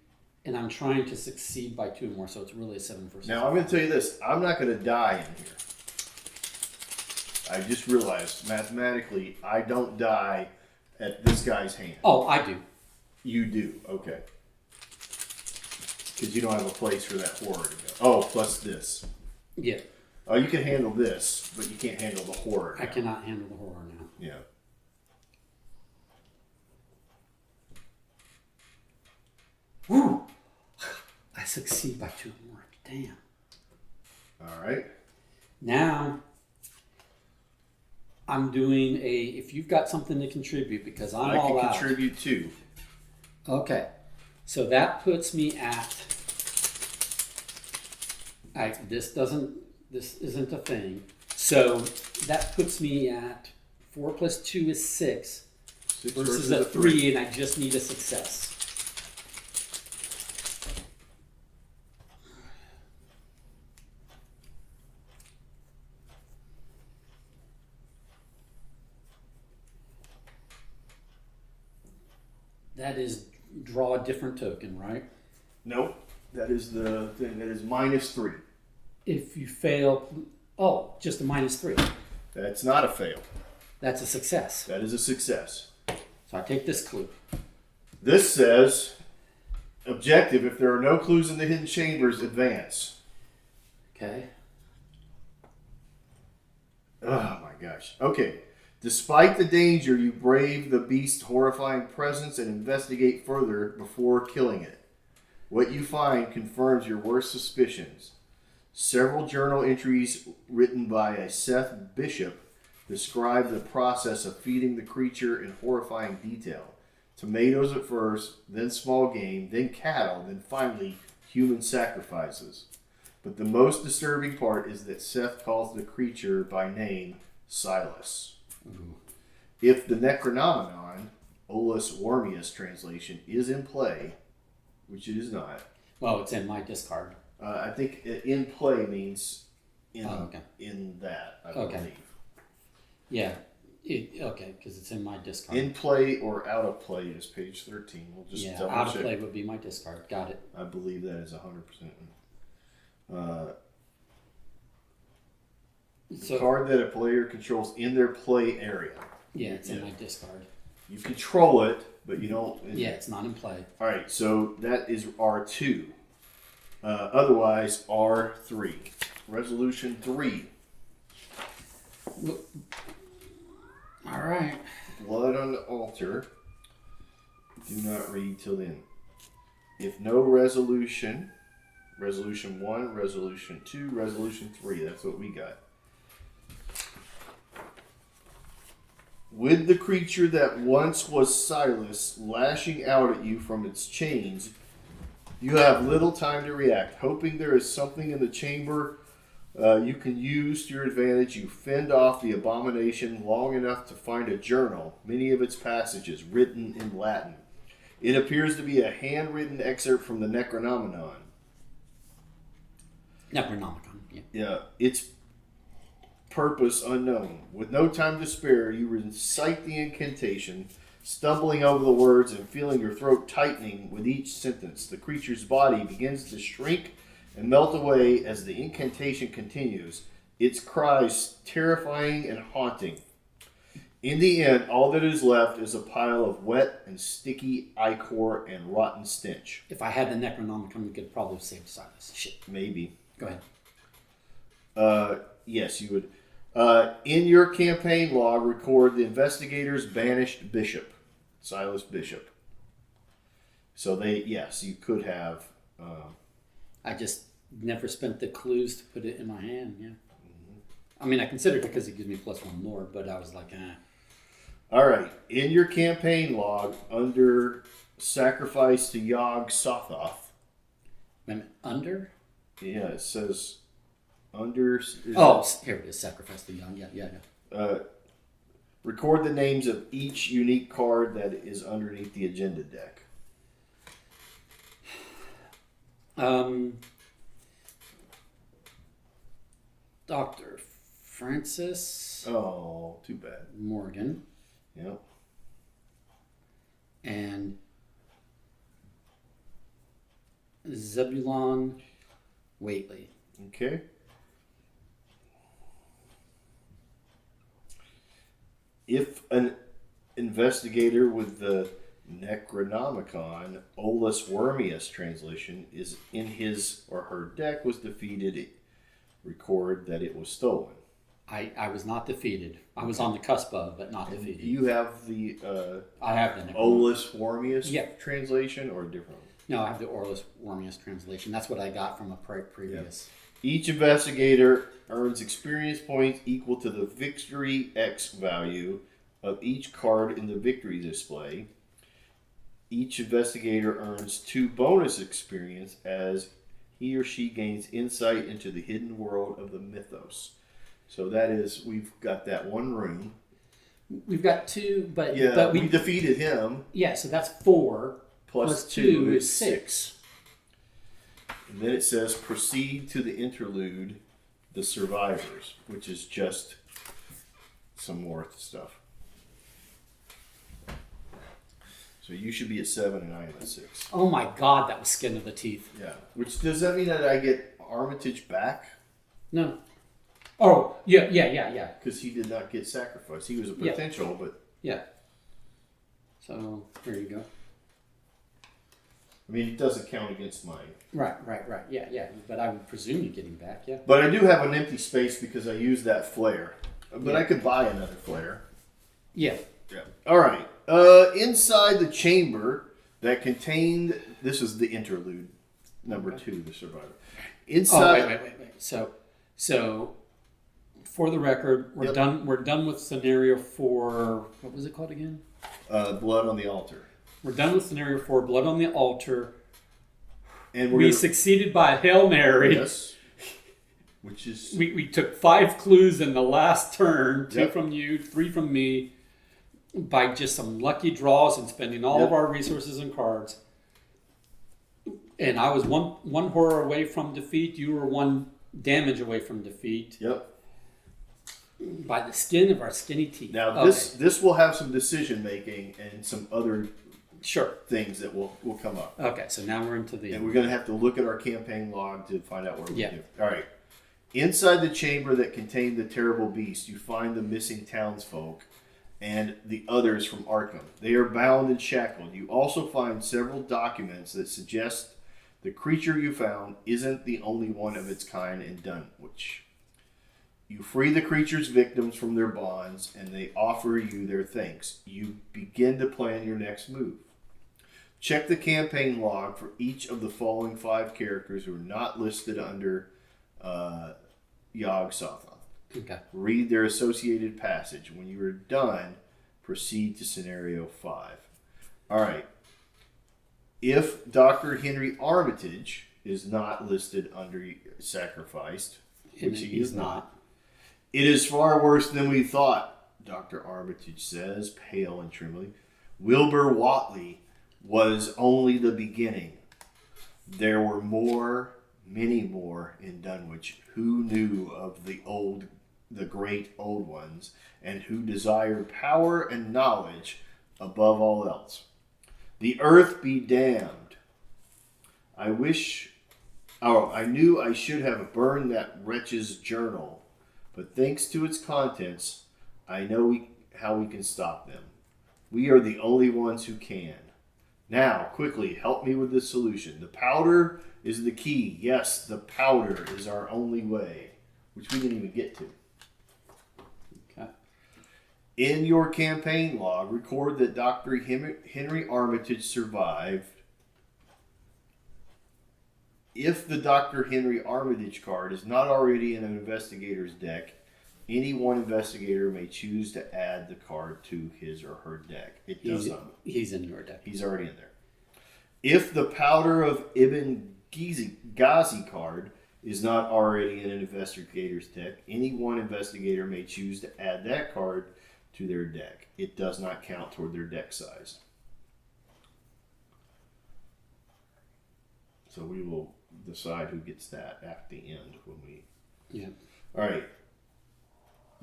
Speaker 1: and I'm trying to succeed by 2 more, so it's really a 7 versus.
Speaker 2: Now I'm going to tell you this: I'm not going to die in here. I just realized mathematically I don't die at this guy's hand.
Speaker 1: Oh, I do.
Speaker 2: You do, okay. Because you don't have a place for that horror to go. Oh, plus this.
Speaker 1: Yeah.
Speaker 2: Oh, you can handle this, but you can't handle the horror now.
Speaker 1: I cannot handle the horror now.
Speaker 2: Yeah.
Speaker 1: Woo! I succeed by 2 more. Damn.
Speaker 2: All right.
Speaker 1: Now, I'm doing if you've got something to contribute, because I'm all out.
Speaker 2: I can contribute 2.
Speaker 1: Okay. So that puts me at, this isn't a thing. So that puts me at 4 plus 2 is 6 versus a 3, and I just need a success. That is draw a different token, right?
Speaker 2: Nope. That is the thing. That is -3.
Speaker 1: If you fail, just a -3.
Speaker 2: That's not a fail.
Speaker 1: That's a success.
Speaker 2: That is a success.
Speaker 1: So I take this clue.
Speaker 2: This says, objective, if there are no clues in the hidden chambers, advance.
Speaker 1: Okay.
Speaker 2: Oh my gosh. Okay. Despite the danger, you brave the beast's horrifying presence and investigate further before killing it. What you find confirms your worst suspicions. Several journal entries written by a Seth Bishop describe the process of feeding the creature in horrifying detail. Tomatoes at first, then small game, then cattle, then finally human sacrifices. But the most disturbing part is that Seth calls the creature by name Silas. Ooh. If the Necronomicon, Olus Wormius translation, is in play, which it is not.
Speaker 1: Well, it's in my discard.
Speaker 2: I think in play means in that, I believe.
Speaker 1: Yeah. Okay, because it's in my discard.
Speaker 2: In play or out of play is page 13. We'll just double check.
Speaker 1: Out of play would be my discard. Got it.
Speaker 2: I believe that is 100%. The card that a player controls in their play area.
Speaker 1: Yeah, it's in my discard.
Speaker 2: You control it, but you don't...
Speaker 1: it's not in play.
Speaker 2: All right, so that is R2. Otherwise, R3. Resolution 3.
Speaker 1: All right.
Speaker 2: Blood on the altar. Do not read till then. If no resolution, resolution 1, resolution 2, resolution 3. That's what we got. With the creature that once was Silas lashing out at you from its chains, you have little time to react. Hoping there is something in the chamber you can use to your advantage, you fend off the abomination long enough to find a journal, many of its passages written in Latin. It appears to be a handwritten excerpt from the Necronomicon. Yeah, its purpose unknown. With no time to spare, you recite the incantation, stumbling over the words and feeling your throat tightening with each sentence. The creature's body begins to shrink and melt away as the incantation continues, its cries terrifying and haunting. In the end, all that is left is a pile of wet and sticky ichor and rotten stench.
Speaker 1: If I had the Necronomicon, we could probably save Silas. Shit.
Speaker 2: Maybe.
Speaker 1: Go ahead.
Speaker 2: Yes, you would. In your campaign log, record the investigator's banished bishop, Silas Bishop. So you could have...
Speaker 1: I just never spent the clues to put it in my hand, yeah. Mm-hmm. I mean, I considered it because it gives me +1 more, but I was like,
Speaker 2: All right. In your campaign log, under sacrifice to Yog Sothoth.
Speaker 1: Wait a minute, under?
Speaker 2: Yeah, it says under...
Speaker 1: here it is, sacrifice to Yog, yeah.
Speaker 2: Record the names of each unique card that is underneath the agenda deck.
Speaker 1: Dr. Francis.
Speaker 2: Oh, too bad.
Speaker 1: Morgan.
Speaker 2: Yep.
Speaker 1: And Zebulon Whately.
Speaker 2: Okay. If an investigator with the Necronomicon, Olus Wormius translation, is in his or her deck was defeated, record that it was stolen.
Speaker 1: I was not defeated. I was on the cusp of, but not defeated.
Speaker 2: You have the
Speaker 1: I have the
Speaker 2: Olus Wormius translation or a different one?
Speaker 1: No, I have the Olus Wormius translation. That's what I got from a previous.
Speaker 2: Yeah. Each investigator earns experience points equal to the victory X value of each card in the victory display. Each investigator earns 2 bonus experience as he or she gains insight into the hidden world of the mythos. So that is, we've got that one room.
Speaker 1: We've got 2, but
Speaker 2: we defeated him.
Speaker 1: Yeah, so that's 4.
Speaker 2: Plus 2 is 6. And then it says, proceed to the interlude, the survivors, which is just some more stuff. So you should be at 7 and I am at 6.
Speaker 1: Oh my God, that was skin of the teeth.
Speaker 2: Yeah. Which, does that mean that I get Armitage back?
Speaker 1: No. Oh, yeah.
Speaker 2: Because he did not get sacrificed. He was a potential, but...
Speaker 1: Yeah. So, there you go.
Speaker 2: I mean, it doesn't count against mine.
Speaker 1: Right. Yeah. But I would presume you get him back, yeah.
Speaker 2: But I do have an empty space because I used that flare. But I could buy another flare.
Speaker 1: Yeah.
Speaker 2: All right. Inside the chamber that contained... This is the interlude, number 2, the survivor. Inside.
Speaker 1: Wait. So, for the record, we're done. We're done with scenario 4. What was it called again?
Speaker 2: Blood on the Altar.
Speaker 1: We're done with scenario 4. Blood on the Altar.
Speaker 2: And
Speaker 1: we succeeded by a Hail Mary.
Speaker 2: Yes. Which is
Speaker 1: we took 5 clues in the last turn. 2 from you, 3 from me. By just some lucky draws and spending all of our resources and cards. And I was one horror away from defeat. You were 1 damage away from defeat.
Speaker 2: Yep.
Speaker 1: By the skin of our skinny teeth.
Speaker 2: Now this will have some decision making and some other things that will come up.
Speaker 1: Okay, so now we're into the...
Speaker 2: And we're going to have to look at our campaign log to find out where we do. All right. Inside the chamber that contained the terrible beast, you find the missing townsfolk and the others from Arkham. They are bound and shackled. You also find several documents that suggest the creature you found isn't the only one of its kind in Dunwich. You free the creature's victims from their bonds, and they offer you their thanks. You begin to plan your next move. Check the campaign log for each of the following 5 characters who are not listed under Yog Sothoth.
Speaker 1: Okay.
Speaker 2: Read their associated passage. When you are done, proceed to scenario 5. All right. If Dr. Henry Armitage is not listed under sacrificed, which he is not, it is far worse than we thought, Dr. Armitage says, pale and trembling. Wilbur Whatley was only the beginning. There were more, many more in Dunwich who knew of the great old ones and who desired power and knowledge above all else. The earth be damned. I knew I should have burned that wretch's journal, but thanks to its contents, I know how we can stop them. We are the only ones who can. Now, quickly, help me with the solution. The powder is the key. Yes, the powder is our only way, which we didn't even get to. Okay. In your campaign log, record that Dr. Henry Armitage survived. If the Dr. Henry Armitage card is not already in an investigator's deck, any one investigator may choose to add the card to his or her deck.
Speaker 1: He's in your deck.
Speaker 2: He's already in there. If the Powder of Ibn Ghazi card is not already in an investigator's deck, any one investigator may choose to add that card to their deck. It does not count toward their deck size. So we will decide who gets that at the end when we...
Speaker 1: Yeah.
Speaker 2: All right.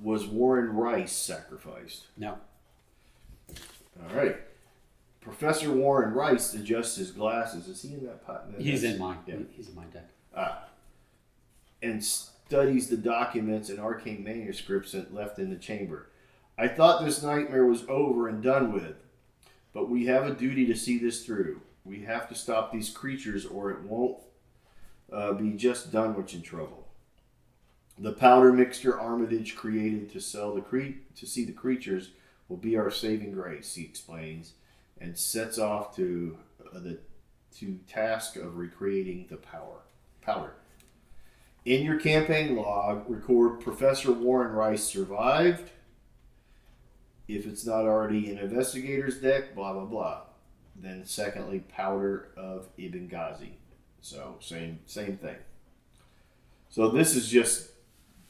Speaker 2: Was Warren Rice sacrificed?
Speaker 1: No.
Speaker 2: All right. Professor Warren Rice adjusts his glasses. Is he in that pot?
Speaker 1: He's in mine. Yeah. He's in my deck.
Speaker 2: And studies the documents and arcane manuscripts left in the chamber. I thought this nightmare was over and done with, but we have a duty to see this through. We have to stop these creatures, or it won't be just Dunwich in trouble. The powder mixture Armitage created to see the creatures will be our saving grace, he explains, and sets off to the task of recreating the powder. In your campaign log, record Professor Warren Rice survived. If it's not already in investigator's deck, blah, blah, blah. Then secondly, Powder of Ibn Ghazi. So same thing. So this is just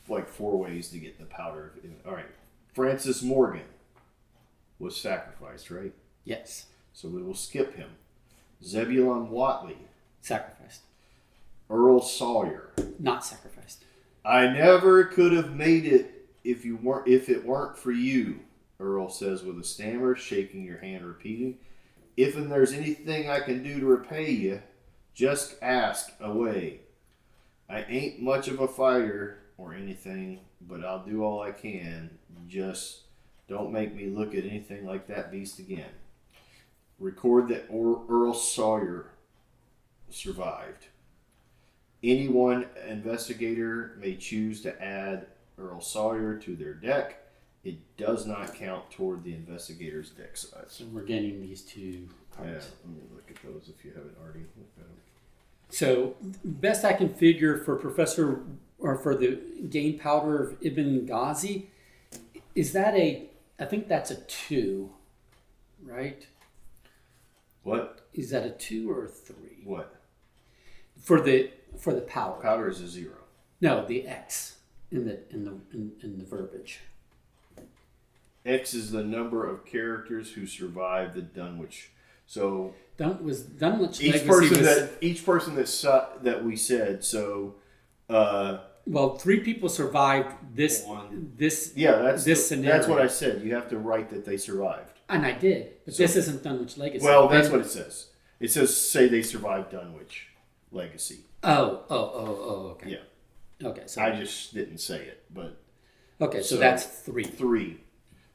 Speaker 2: like 4 ways to get the powder. All right. Francis Morgan was sacrificed, right?
Speaker 1: Yes.
Speaker 2: So we will skip him. Zebulon Whatley.
Speaker 1: Sacrificed.
Speaker 2: Earl Sawyer.
Speaker 1: Not sacrificed.
Speaker 2: I never could have made it if it weren't for you, Earl says with a stammer, shaking your hand, repeating, if and there's anything I can do to repay you, just ask away. I ain't much of a fighter or anything, but I'll do all I can. Just don't make me look at anything like that beast again. Record that Earl Sawyer survived. Any one investigator may choose to add Earl Sawyer to their deck. It does not count toward the investigator's deck size.
Speaker 1: So we're getting these 2 cards.
Speaker 2: Yeah, let me look at those if you haven't already looked at them.
Speaker 1: So best I can figure for Professor or for the gain powder of Ibn Ghazi, is that I think that's a 2, right?
Speaker 2: What?
Speaker 1: Is that a 2 or a 3?
Speaker 2: What?
Speaker 1: For the powder.
Speaker 2: Powder is a 0.
Speaker 1: No, the X in the verbiage.
Speaker 2: X is the number of characters who survived the Dunwich. So
Speaker 1: Dunwich
Speaker 2: each person that we said. So
Speaker 1: well, 3 people survived this scenario.
Speaker 2: That's what I said. You have to write that they survived.
Speaker 1: And I did, but this isn't Dunwich Legacy.
Speaker 2: Well, that's what it says. It says say they survived Dunwich Legacy.
Speaker 1: Oh, okay.
Speaker 2: Yeah.
Speaker 1: Okay, so
Speaker 2: I just didn't say it, but
Speaker 1: okay, so that's 3.
Speaker 2: 3.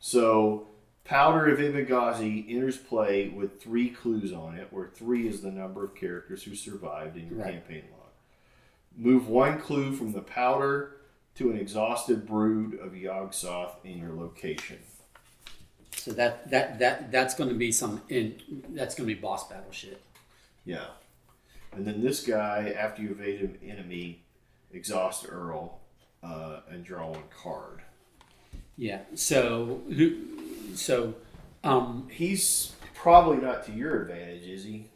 Speaker 2: So Powder of Ibn Ghazi enters play with 3 clues on it, where 3 is the number of characters who survived in your campaign log. Move 1 clue from the powder to an exhausted brood of Yog-Sothoth in your location.
Speaker 1: So that's going to be that's going to be boss battle shit.
Speaker 2: Yeah. And then this guy, after you evade an enemy, exhaust Earl and draw 1 card.
Speaker 1: Yeah. So
Speaker 2: he's probably not to your advantage, is he?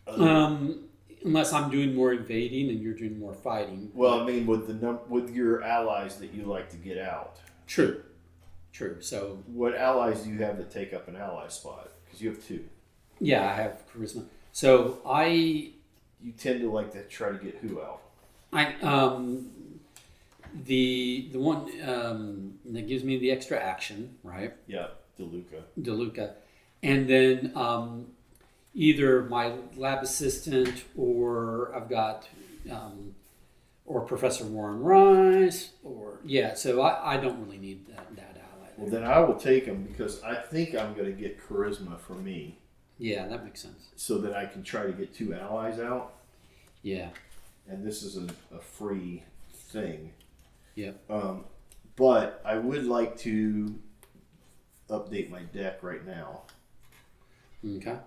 Speaker 1: Unless I'm doing more evading and you're doing more fighting.
Speaker 2: Well, I mean, with your allies that you like to get out.
Speaker 1: True. So
Speaker 2: what allies do you have that take up an ally spot? Because you have 2.
Speaker 1: Yeah, I have charisma. So
Speaker 2: you tend to like to try to get who out?
Speaker 1: The one that gives me the extra action, right?
Speaker 2: Yeah,
Speaker 1: DeLuca. And then either my lab assistant or I've got or Professor Warren Rice so I don't really need that ally.
Speaker 2: Well, then I will take him because I think I'm going to get charisma for me.
Speaker 1: Yeah, that makes sense.
Speaker 2: So that I can try to get 2 allies out.
Speaker 1: Yeah.
Speaker 2: And this is a free thing.
Speaker 1: Yeah.
Speaker 2: But I would like to update my deck right now.
Speaker 1: Okay.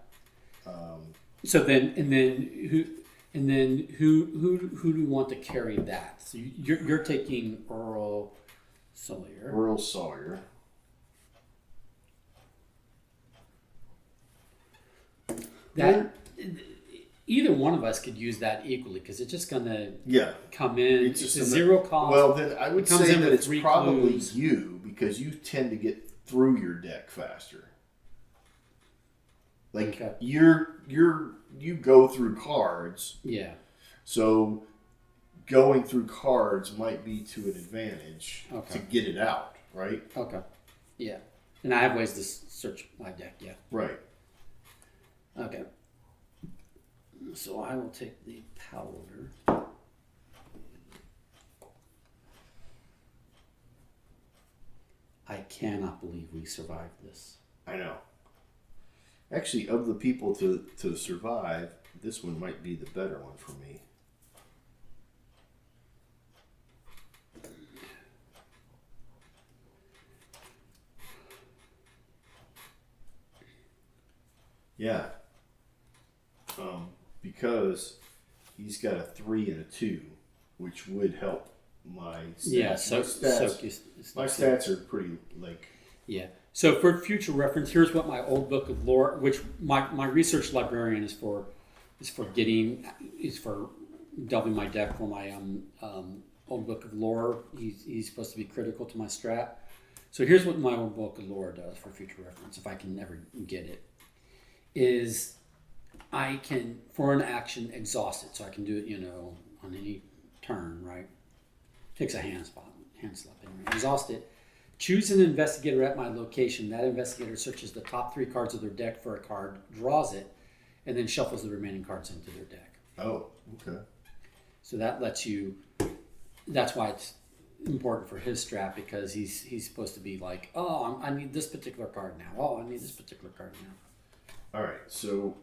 Speaker 1: So then who do you want to carry that? So you're taking Earl Sawyer. That either one of us could use that equally because it's just gonna come in. It's a 0 cost.
Speaker 2: Well, then I would say that it's probably you because you tend to get through your deck faster. Like you go through cards.
Speaker 1: Yeah.
Speaker 2: So going through cards might be to an advantage to get it out, right?
Speaker 1: Okay. Yeah. And I have ways to search my deck. Yeah.
Speaker 2: Right.
Speaker 1: Okay. So I will take the powder. I cannot believe we survived this.
Speaker 2: I know. Actually, of the people to survive, this one might be the better one for me. Yeah. Because he's got a 3 and a 2, which would help my stats.
Speaker 1: Yeah,
Speaker 2: my stats are pretty
Speaker 1: Yeah. So for future reference, here's what my old book of lore, which my research librarian is for delving my deck for my old book of lore. He's supposed to be critical to my strat. So here's what my old book of lore does for future reference, if I can ever get it, is I can, for an action, exhaust it. So I can do it, on any turn, right? Takes a hand slap in, exhaust it. Choose an investigator at my location. That investigator searches the top 3 cards of their deck for a card, draws it, and then shuffles the remaining cards into their deck.
Speaker 2: Oh, okay.
Speaker 1: So that lets you. That's why it's important for his strat because he's supposed to be like, oh, I need this particular card now. Oh, I need this particular card now.
Speaker 2: All right, so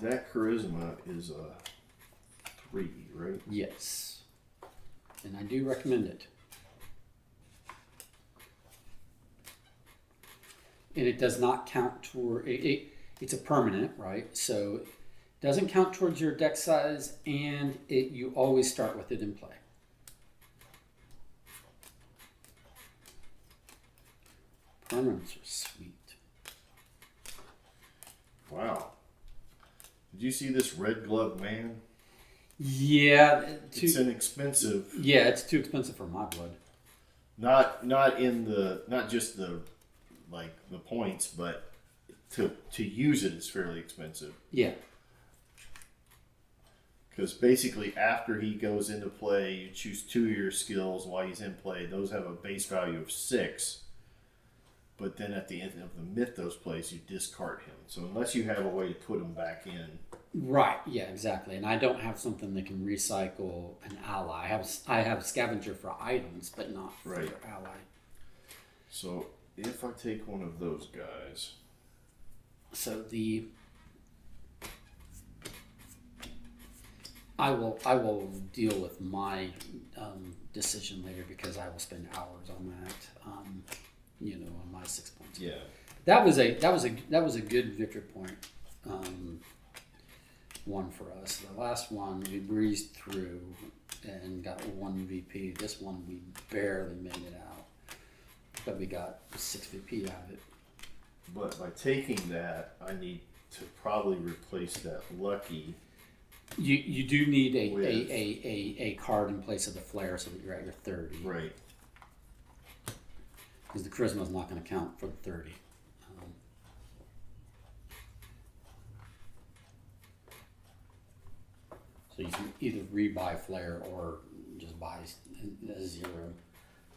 Speaker 2: that charisma is a 3, right?
Speaker 1: Yes, and I do recommend it. And it does not count toward it's a permanent, right? So it Doesn't count towards your deck size, and you always start with it in play. Permanents are sweet.
Speaker 2: Wow. Did you see this Red Glove Man?
Speaker 1: Yeah.
Speaker 2: It's inexpensive.
Speaker 1: Yeah, it's too expensive for my blood.
Speaker 2: Not just the points, but to use it is fairly expensive.
Speaker 1: Yeah.
Speaker 2: Because basically after he goes into play, you choose 2 of your skills while he's in play. Those have a base value of 6. But then at the end of the Mythos place, you discard him. So unless you have a way to put him back in.
Speaker 1: Right, yeah, exactly. And I don't have something that can recycle an ally. I have scavenger for items, but not for your ally.
Speaker 2: So if I take one of those guys.
Speaker 1: So I will deal with my decision later because I will spend hours on that. On my 6 points.
Speaker 2: Yeah.
Speaker 1: That was a good victory point. One for us. The last one we breezed through and got 1 VP. This one we barely made it out, but we got 6 VP out of it.
Speaker 2: But by taking that, I need to probably replace that lucky.
Speaker 1: You do need a card in place of the flare so that you're at your 30.
Speaker 2: Right.
Speaker 1: Because the charisma is not going to count for the 30. So you can either rebuy flare or just buy a 0.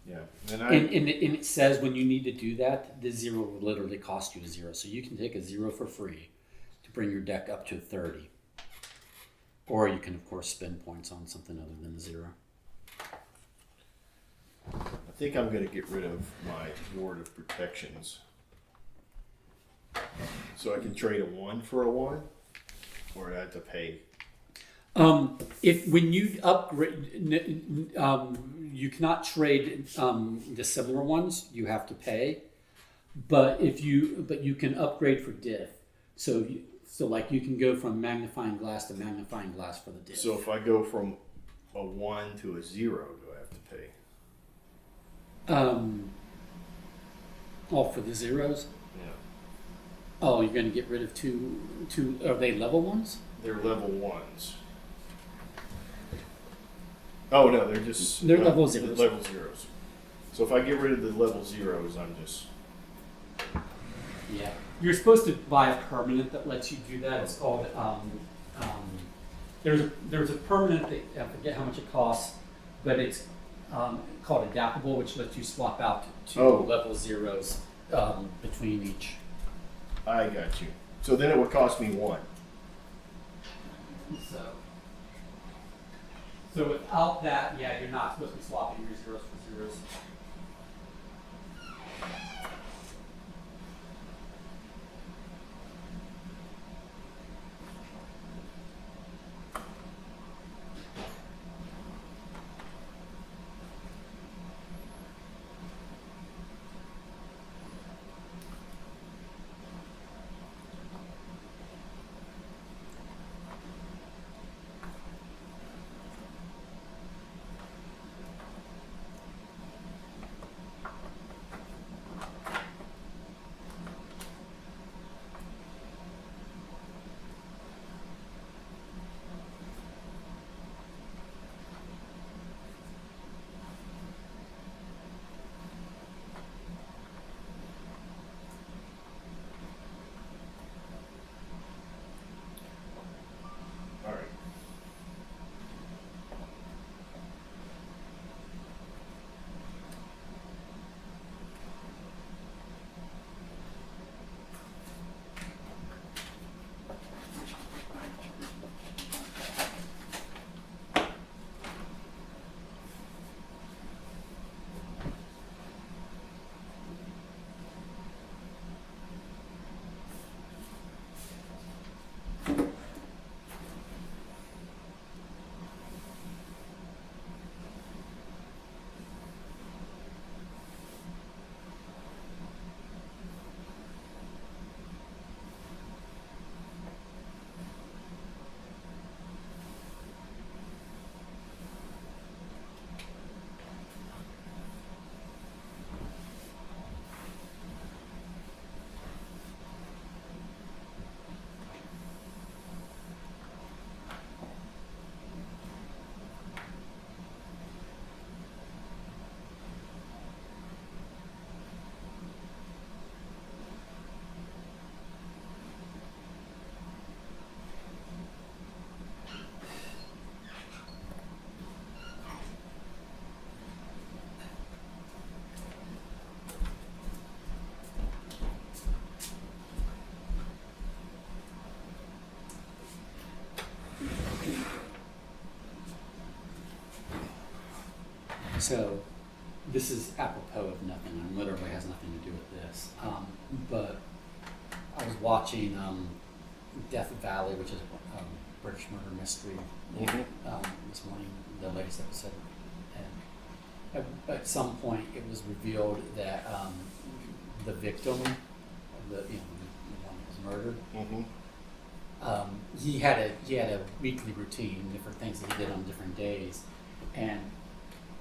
Speaker 2: Yeah.
Speaker 1: And it says when you need to do that, the 0 will literally cost you a 0. So you can take a 0 for free to bring your deck up to 30. Or you can, of course, spend points on something other than the 0.
Speaker 2: I think I'm going to get rid of my Ward of Protections. So I can trade a 1 for a 1? Or I have to pay?
Speaker 1: If when you upgrade, you cannot trade the similar ones. You have to pay, but you can upgrade for diff. So like you can go from magnifying glass to magnifying glass for the diff.
Speaker 2: So if I go from a 1 to a 0, do I have to pay?
Speaker 1: For the zeros.
Speaker 2: Yeah.
Speaker 1: Oh, you're going to get rid of two. Are they level ones?
Speaker 2: They're level 1s. Oh no, they're
Speaker 1: level 0s.
Speaker 2: Level 0s. So if I get rid of the level 0s, I'm just.
Speaker 1: Yeah. You're supposed to buy a permanent that lets you do that. It's called. There's a permanent that I forget how much it costs, but it's called Adaptable, which lets you swap out to level 0s between each.
Speaker 2: I got you. So then it would cost me 1.
Speaker 1: So without that, yeah, you're not supposed to be swapping your zeros for zeros. So this is apropos of nothing. It literally has nothing to do with this. But I was watching Death Valley, which is a British murder mystery, this morning, the latest episode. And at some point, it was revealed that the victim, the one who was murdered, he had a weekly routine, different things that he did on different days, and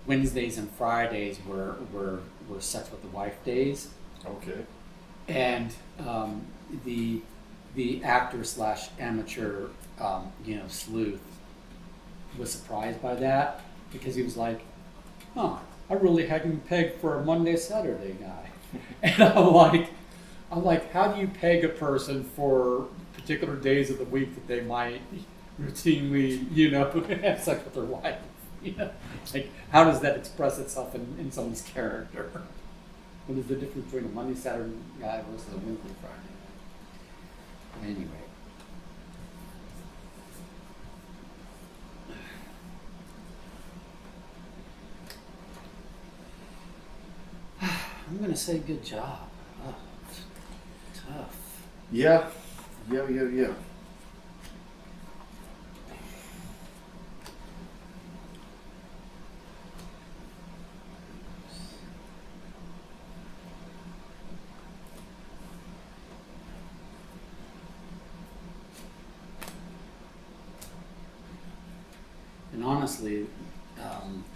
Speaker 1: Wednesdays and Fridays were sex with the wife days.
Speaker 2: Okay.
Speaker 1: And the actor / amateur sleuth was surprised by that, because he was like, "Huh, I really had him pegged for a Monday Saturday guy." And I'm like, how do you peg a person for particular days of the week that they might routinely, have sex with their wife? Like, how does that express itself in someone's character? What is the difference between a Monday, Saturday guy versus a Wednesday, Friday guy? Anyway. I'm going to say good job. Oh, tough.
Speaker 2: Yeah.
Speaker 1: And honestly,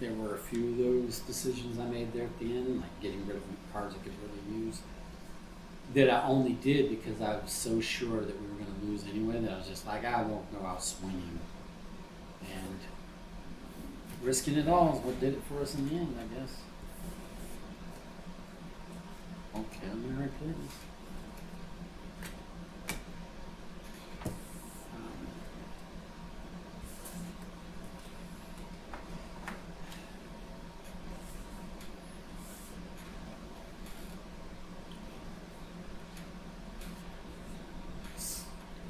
Speaker 1: there were a few of those decisions I made there at the end, like getting rid of cards I could really use, that I only did because I was so sure that we were going to lose anyway, that I was just like, I won't go out swinging. And risking it all is what did it for us in the end, I guess. Okay, I'm going to record this.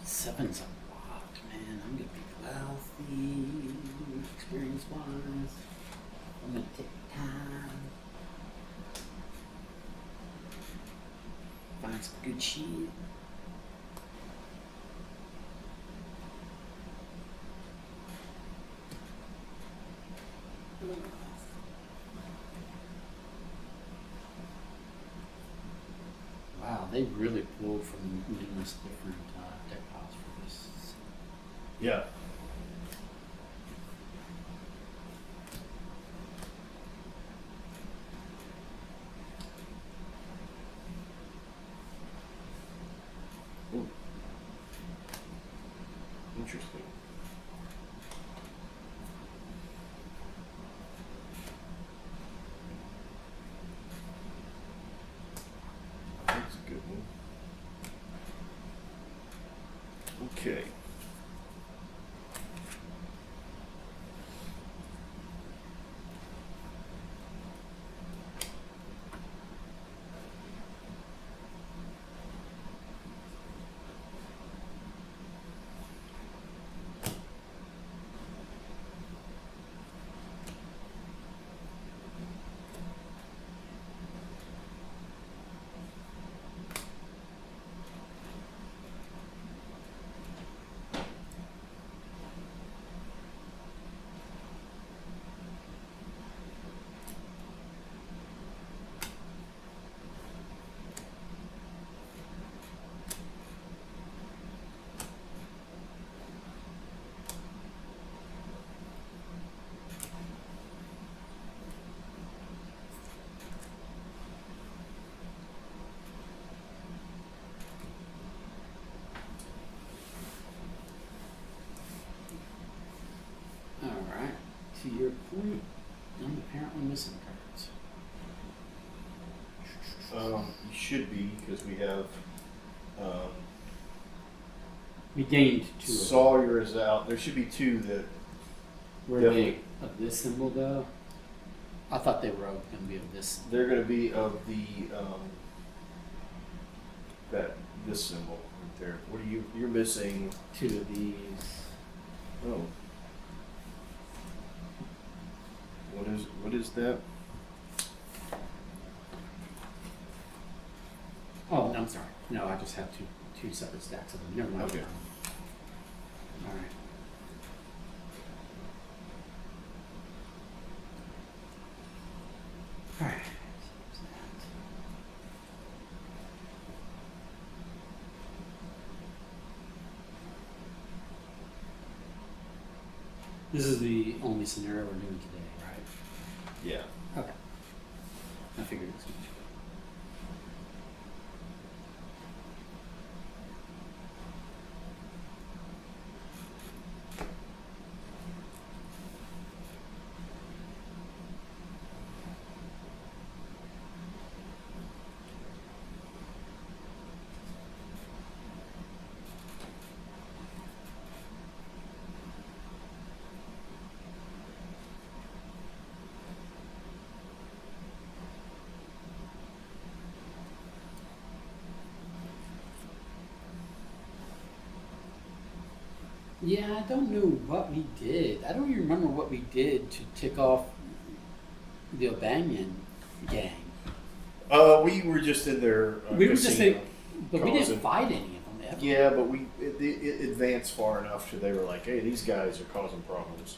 Speaker 1: Seven's a lot, man. I'm gonna be wealthy, experience-wise. I'm gonna take time, find some good shit. Wow, they really pulled from numerous different deck piles for this.
Speaker 2: Yeah. Ooh. Interesting. That's a good one. Okay.
Speaker 1: Alright, to your point, I'm apparently missing cards.
Speaker 2: You should be, because we have
Speaker 1: We gained 2 of them.
Speaker 2: Sawyer is out. There should be 2 that
Speaker 1: Were they of this symbol though? I thought they were going to be of this symbol.
Speaker 2: they're going to be of the this symbol right there. What are you're missing?
Speaker 1: 2 of these.
Speaker 2: Oh. What is that?
Speaker 1: Oh, I'm sorry. No, I just have two separate stacks of them. Never mind.
Speaker 2: Okay.
Speaker 1: All right. All right. This is the only scenario we're doing today, right?
Speaker 2: Yeah.
Speaker 1: Okay. I figured as much. Yeah, I don't know what we did. I don't even remember what we did to tick off the Albanian gang.
Speaker 2: We were just in their
Speaker 1: We were just
Speaker 2: casino
Speaker 1: but we
Speaker 2: causing-
Speaker 1: didn't fight any of them ever.
Speaker 2: Yeah, but it advanced far enough to they were like, hey, these guys are causing problems.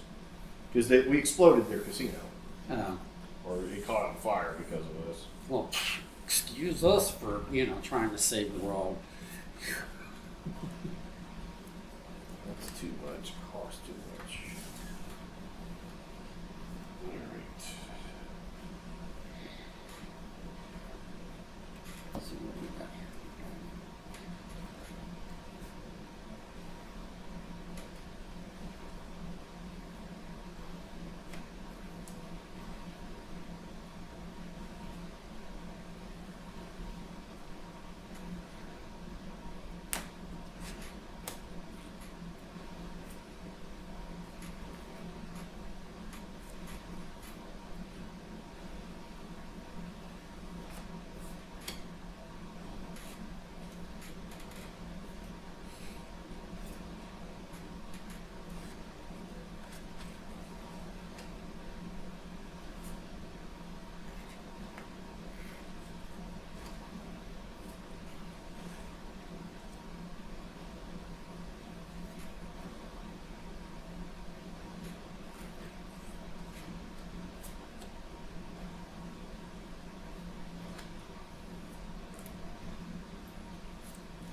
Speaker 2: Because we exploded their casino. Or it caught on fire because of us.
Speaker 1: Well, excuse us for, trying to save the world.
Speaker 2: That's too much. Cost too much. Alright.
Speaker 1: Let's see what we got here.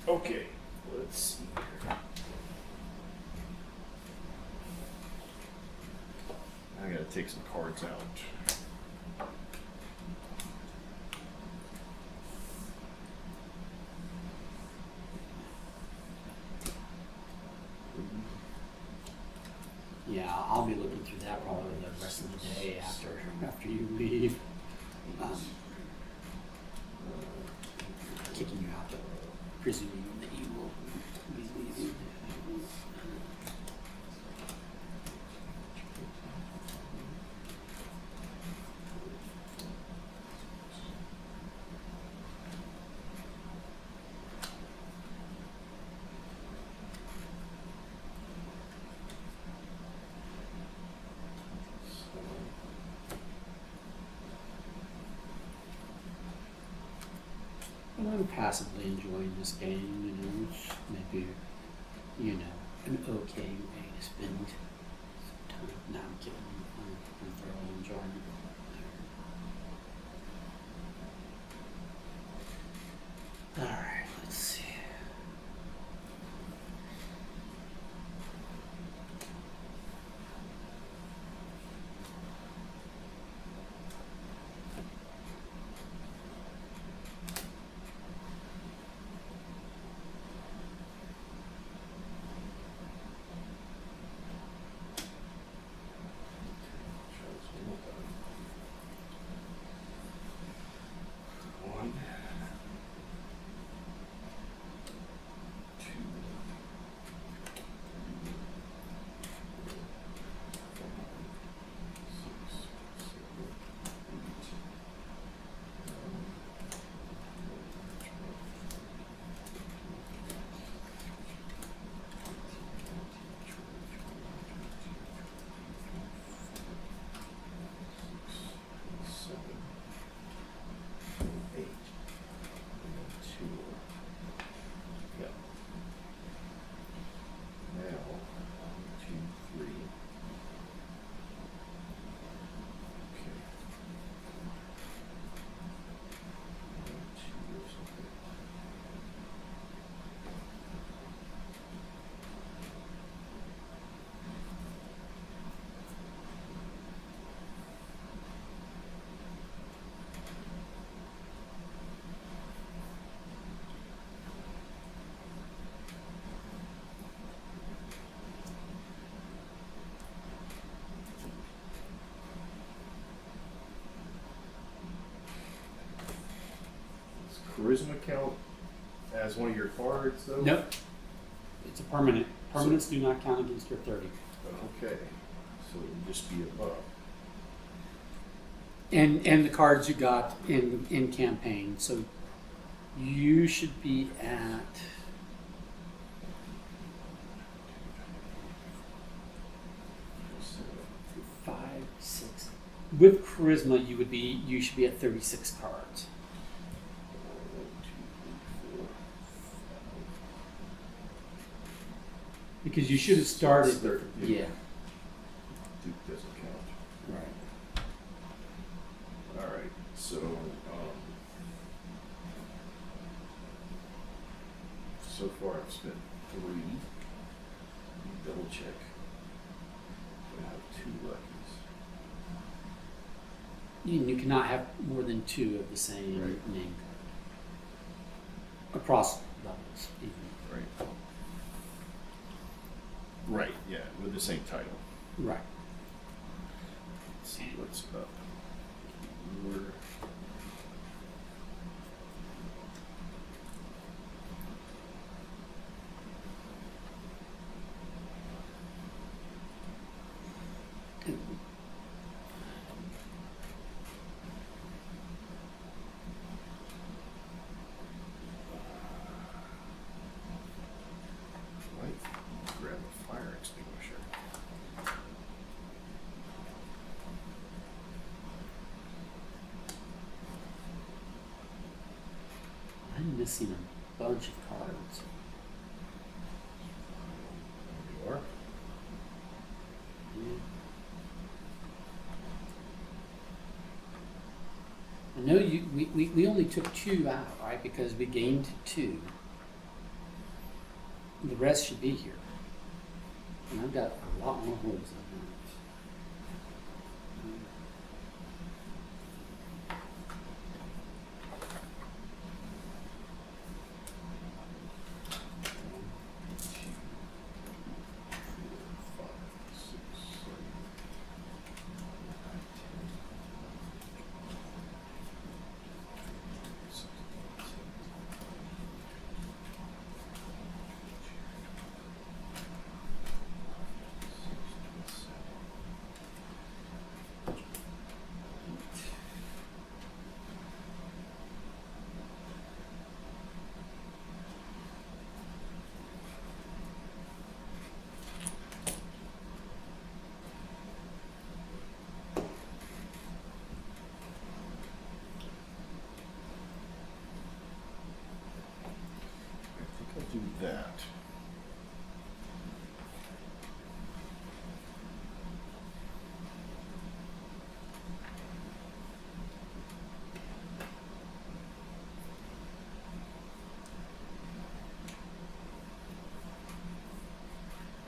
Speaker 2: Okay, let's see here. I gotta take some cards out.
Speaker 1: Yeah, I'll be looking through that probably the rest of the day after you leave. Kicking you out, but presuming that you will be leaving. I'm passively enjoying this game, maybe, an okay way to spend some time. No, I'm kidding. I'm thoroughly enjoying it. Alright, let's see.
Speaker 2: charisma count as one of your cards, though?
Speaker 1: Nope. It's a permanent. Permanents do not count against your 30.
Speaker 2: Okay. So it would just be above.
Speaker 1: And the cards you got in campaign. So you should be at 5, 6. With charisma, you should be at 36 cards.
Speaker 2: 1, 2, 3, 4, 5.
Speaker 1: Because you should have started. Yeah.
Speaker 2: Duke doesn't count.
Speaker 1: Right.
Speaker 2: All right. So, so far I've spent 3. Let me double check. I have 2 luckies.
Speaker 1: You cannot have more than 2 of the same name card. Across levels, even.
Speaker 2: Right. Right, yeah, with the same title.
Speaker 1: Right.
Speaker 2: Let's see what's up. We're grab a fire extinguisher.
Speaker 1: I'm missing a bunch of cards.
Speaker 2: There you are.
Speaker 1: I know we only took 2 out, right? Because we gained 2. The rest should be here. And I've got a lot more holes than
Speaker 2: I'll do that.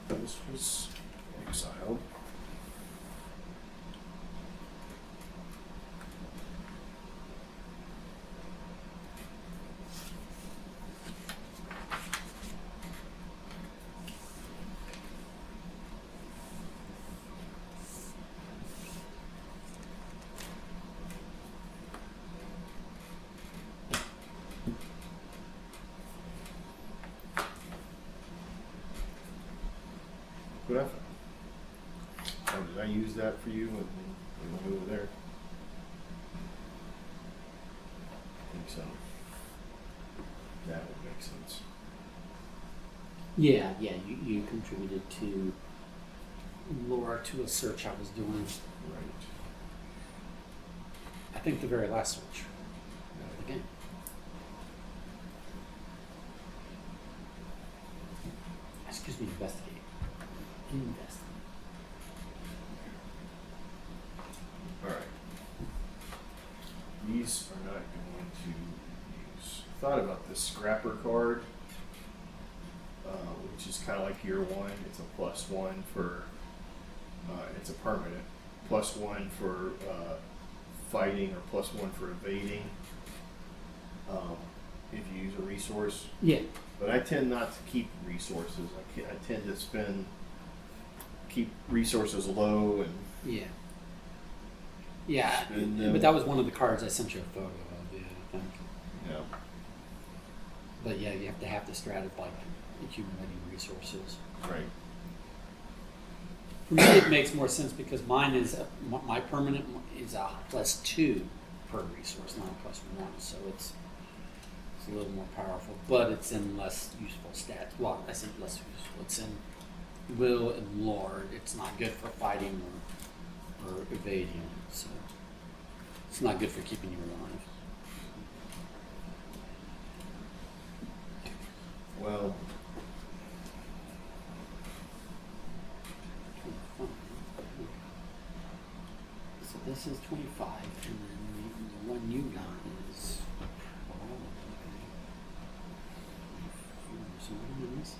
Speaker 2: This was exiled. What happened? Oh, did I use that for you when we went over there? I think so. That would make sense.
Speaker 1: Yeah, you contributed to lore to a search I was doing.
Speaker 2: Right.
Speaker 1: I think the very last search of the game. Excuse me, investigate. Investigate.
Speaker 2: All right. These are not going to use. Thought about this scrapper card, which is kind of like year 1. It's a +1 for. It's a permanent. +1 for fighting or +1 for evading. If you use a resource.
Speaker 1: Yeah.
Speaker 2: But I tend not to keep resources. I tend to keep resources low and.
Speaker 1: Yeah. Yeah,
Speaker 2: And,
Speaker 1: but that was one of the cards I sent you a photo of. Yeah, I think.
Speaker 2: Yeah.
Speaker 1: yeah, you have to stratify accumulating resources.
Speaker 2: Right.
Speaker 1: For me, it makes more sense because mine is my permanent is a +2 per resource, not a +1. So it's a little more powerful, but it's in less useful stats. Well, I say less useful. It's in will and lord. It's not good for fighting or evading. So it's not good for keeping you alive.
Speaker 2: Well,
Speaker 1: so this is 25, and then the one you got is so what is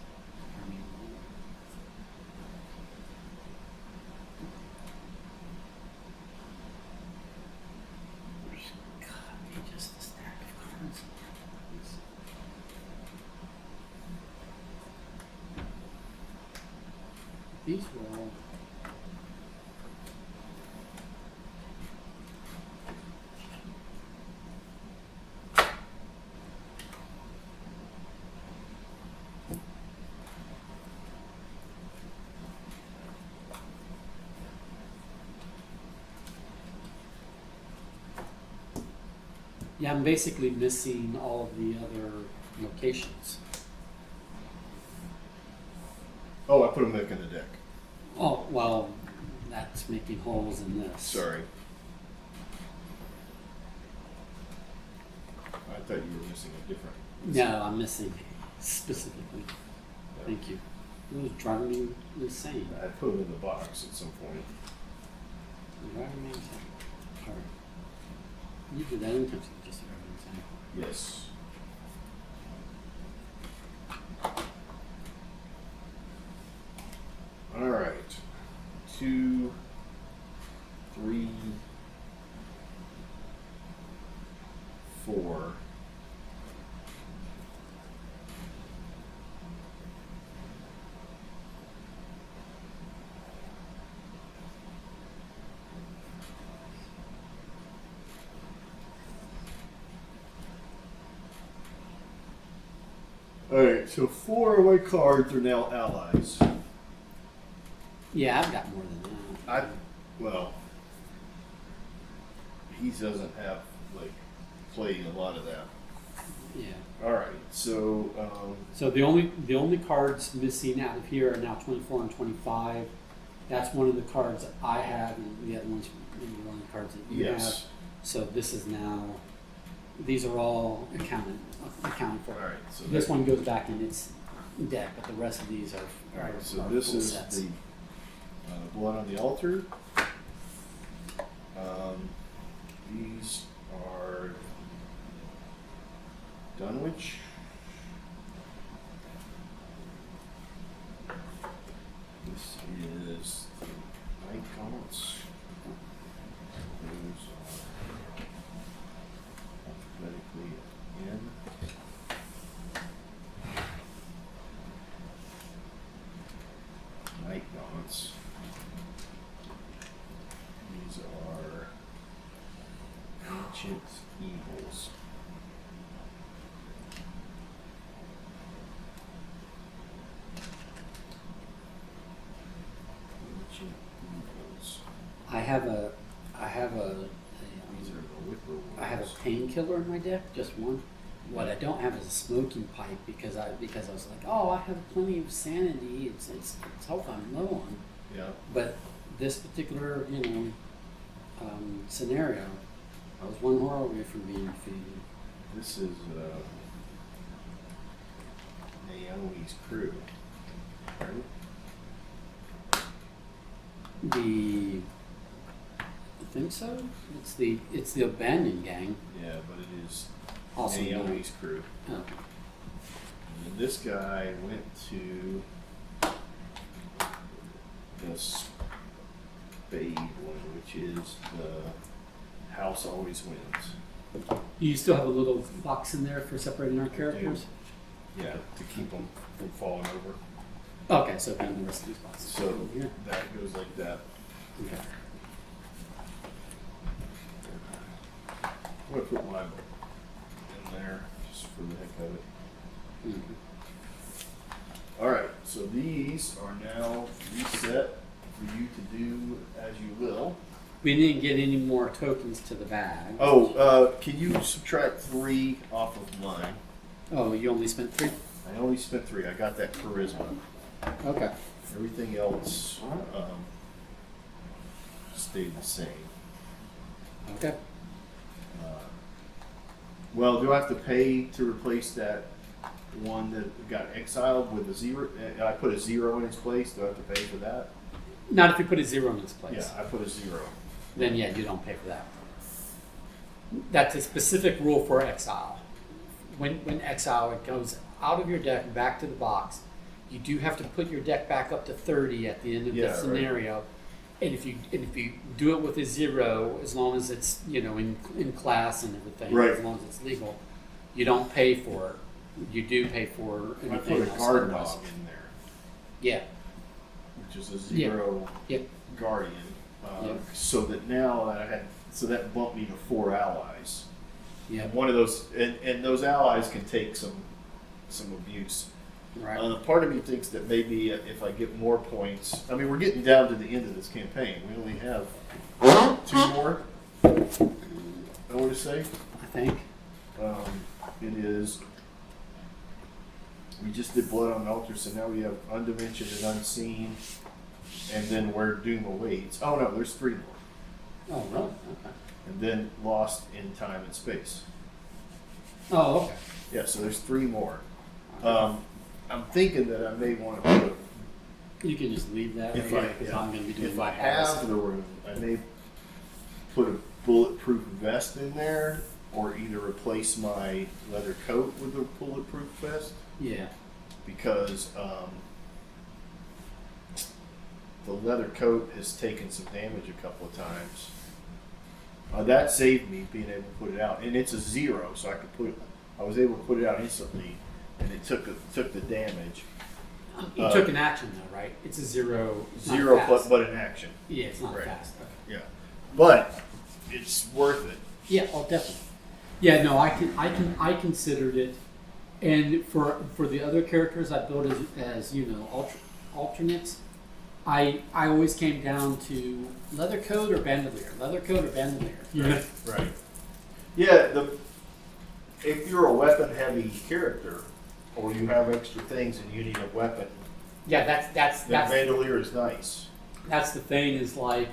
Speaker 1: just a stack of cards. These were all. Yeah, I'm basically missing all of the other locations.
Speaker 2: oh, I put them back in the deck.
Speaker 1: Oh, well, that's making holes in this.
Speaker 2: Sorry. I thought you were missing a different.
Speaker 1: No, I'm missing specifically.
Speaker 2: Yeah.
Speaker 1: Thank you. It was driving me insane.
Speaker 2: I put them in the box at some point.
Speaker 1: Driving me insane. Sorry. You did that anytime, so just driving me insane.
Speaker 2: Yes. All right. 2, 3, 4. All right, so 4 of my cards are now allies.
Speaker 1: Yeah, I've got more than that.
Speaker 2: Well, he doesn't have like played a lot of that.
Speaker 1: Yeah.
Speaker 2: All right, so
Speaker 1: So the only cards missing out of here are now 24 and 25. That's one of the cards that I have, and the other one's maybe one of the cards that you have.
Speaker 2: yes.
Speaker 1: So this is now. These are all accounted for.
Speaker 2: All right, so
Speaker 1: This one goes back in its deck, but the rest of these are.
Speaker 2: All right, so
Speaker 1: are
Speaker 2: this
Speaker 1: full
Speaker 2: is
Speaker 1: sets.
Speaker 2: the blood on the altar. These are Dunwich. This is the Night Gaunts. Those are alphabetically in. Night Gaunts. These are Ancient Evils. Ancient Evils.
Speaker 1: I have a
Speaker 2: These are the Whippoorwills.
Speaker 1: I have a painkiller in my deck, just one. What I don't have is a smoking pipe because I was like, oh, I have plenty of sanity. It's health I'm low on.
Speaker 2: Yeah.
Speaker 1: But this particular scenario, I was one horror away from being defeated.
Speaker 2: This is Naomi's crew. Right?
Speaker 1: I think so. It's the abandoned gang.
Speaker 2: Yeah, but it is
Speaker 1: Also
Speaker 2: Naomi's crew.
Speaker 1: Oh.
Speaker 2: And this guy went to the spade one, which is the house always wins.
Speaker 1: You still have a little box in there for separating our characters?
Speaker 2: Yeah, to keep them from falling over.
Speaker 1: Okay, so kind of the rest of these boxes.
Speaker 2: So
Speaker 1: Yeah.
Speaker 2: that goes like that.
Speaker 1: Okay.
Speaker 2: I'm gonna put my book in there just for the heck of it. copies are now reset for you to do as you will.
Speaker 1: We didn't get any more tokens to the bag.
Speaker 2: Oh, can you subtract 3 off of mine?
Speaker 1: Oh, you only spent 3?
Speaker 2: I only spent 3. I got that charisma.
Speaker 1: Okay.
Speaker 2: Everything else stayed the same.
Speaker 1: Okay.
Speaker 2: Well, do I have to pay to replace that one that got exiled with a 0? I put a 0 in its place. Do I have to pay for that?
Speaker 1: Not if you put a 0 in its place.
Speaker 2: Yeah, I put a 0.
Speaker 1: Then yeah, you don't pay for that. That's a specific rule for exile. When exile, it goes out of your deck back to the box. You do have to put your deck back up to 30 at the end of the scenario. Right. And if you do it with a 0, as long as it's in class and everything,
Speaker 2: right.
Speaker 1: As long as it's legal, you don't pay for it. You do pay for anything else.
Speaker 2: I put a guard dog in there.
Speaker 1: Yeah.
Speaker 2: Which is a 0 guardian. So that now that that bumped me to 4 allies.
Speaker 1: Yeah.
Speaker 2: And one of those and those allies can take some abuse.
Speaker 1: Right.
Speaker 2: Part of me thinks that maybe if I get more points, I mean, we're getting down to the end of this campaign. We only have 2 more. Know what to say?
Speaker 1: I think.
Speaker 2: It is. We just did Blood on the Altar, so now we have Undimensioned and Unseen, and then Where Doom Awaits. Oh no, there's 3 more.
Speaker 1: Oh, really? Okay.
Speaker 2: And then Lost in Time and Space.
Speaker 1: Oh, okay.
Speaker 2: Yeah, so there's 3 more. I'm thinking that I may want to put.
Speaker 1: You can just leave that
Speaker 2: If
Speaker 1: I'm going to be doing.
Speaker 2: If I have the room, I may put a bulletproof vest in there, or either replace my leather coat with a bulletproof vest.
Speaker 1: Yeah.
Speaker 2: Because the leather coat has taken some damage a couple of times. That saved me being able to put it out, and it's a 0, so I was able to put it out instantly, and it took the damage.
Speaker 1: You took an action though, right? It's a 0.
Speaker 2: 0 plus, but an action.
Speaker 1: Yeah, it's not
Speaker 2: right.
Speaker 1: fast. Okay.
Speaker 2: Yeah, but it's worth it.
Speaker 1: Yeah, oh, definitely. Yeah, no, I considered it, and for the other characters I built as alternates. I always came down to leather coat or bandolier. Leather coat or bandolier.
Speaker 2: Yeah. Right. Yeah. If you're a weapon-heavy character, or you have extra things and you need a weapon,
Speaker 1: yeah, that's
Speaker 2: bandolier is nice.
Speaker 1: That's the thing. Is like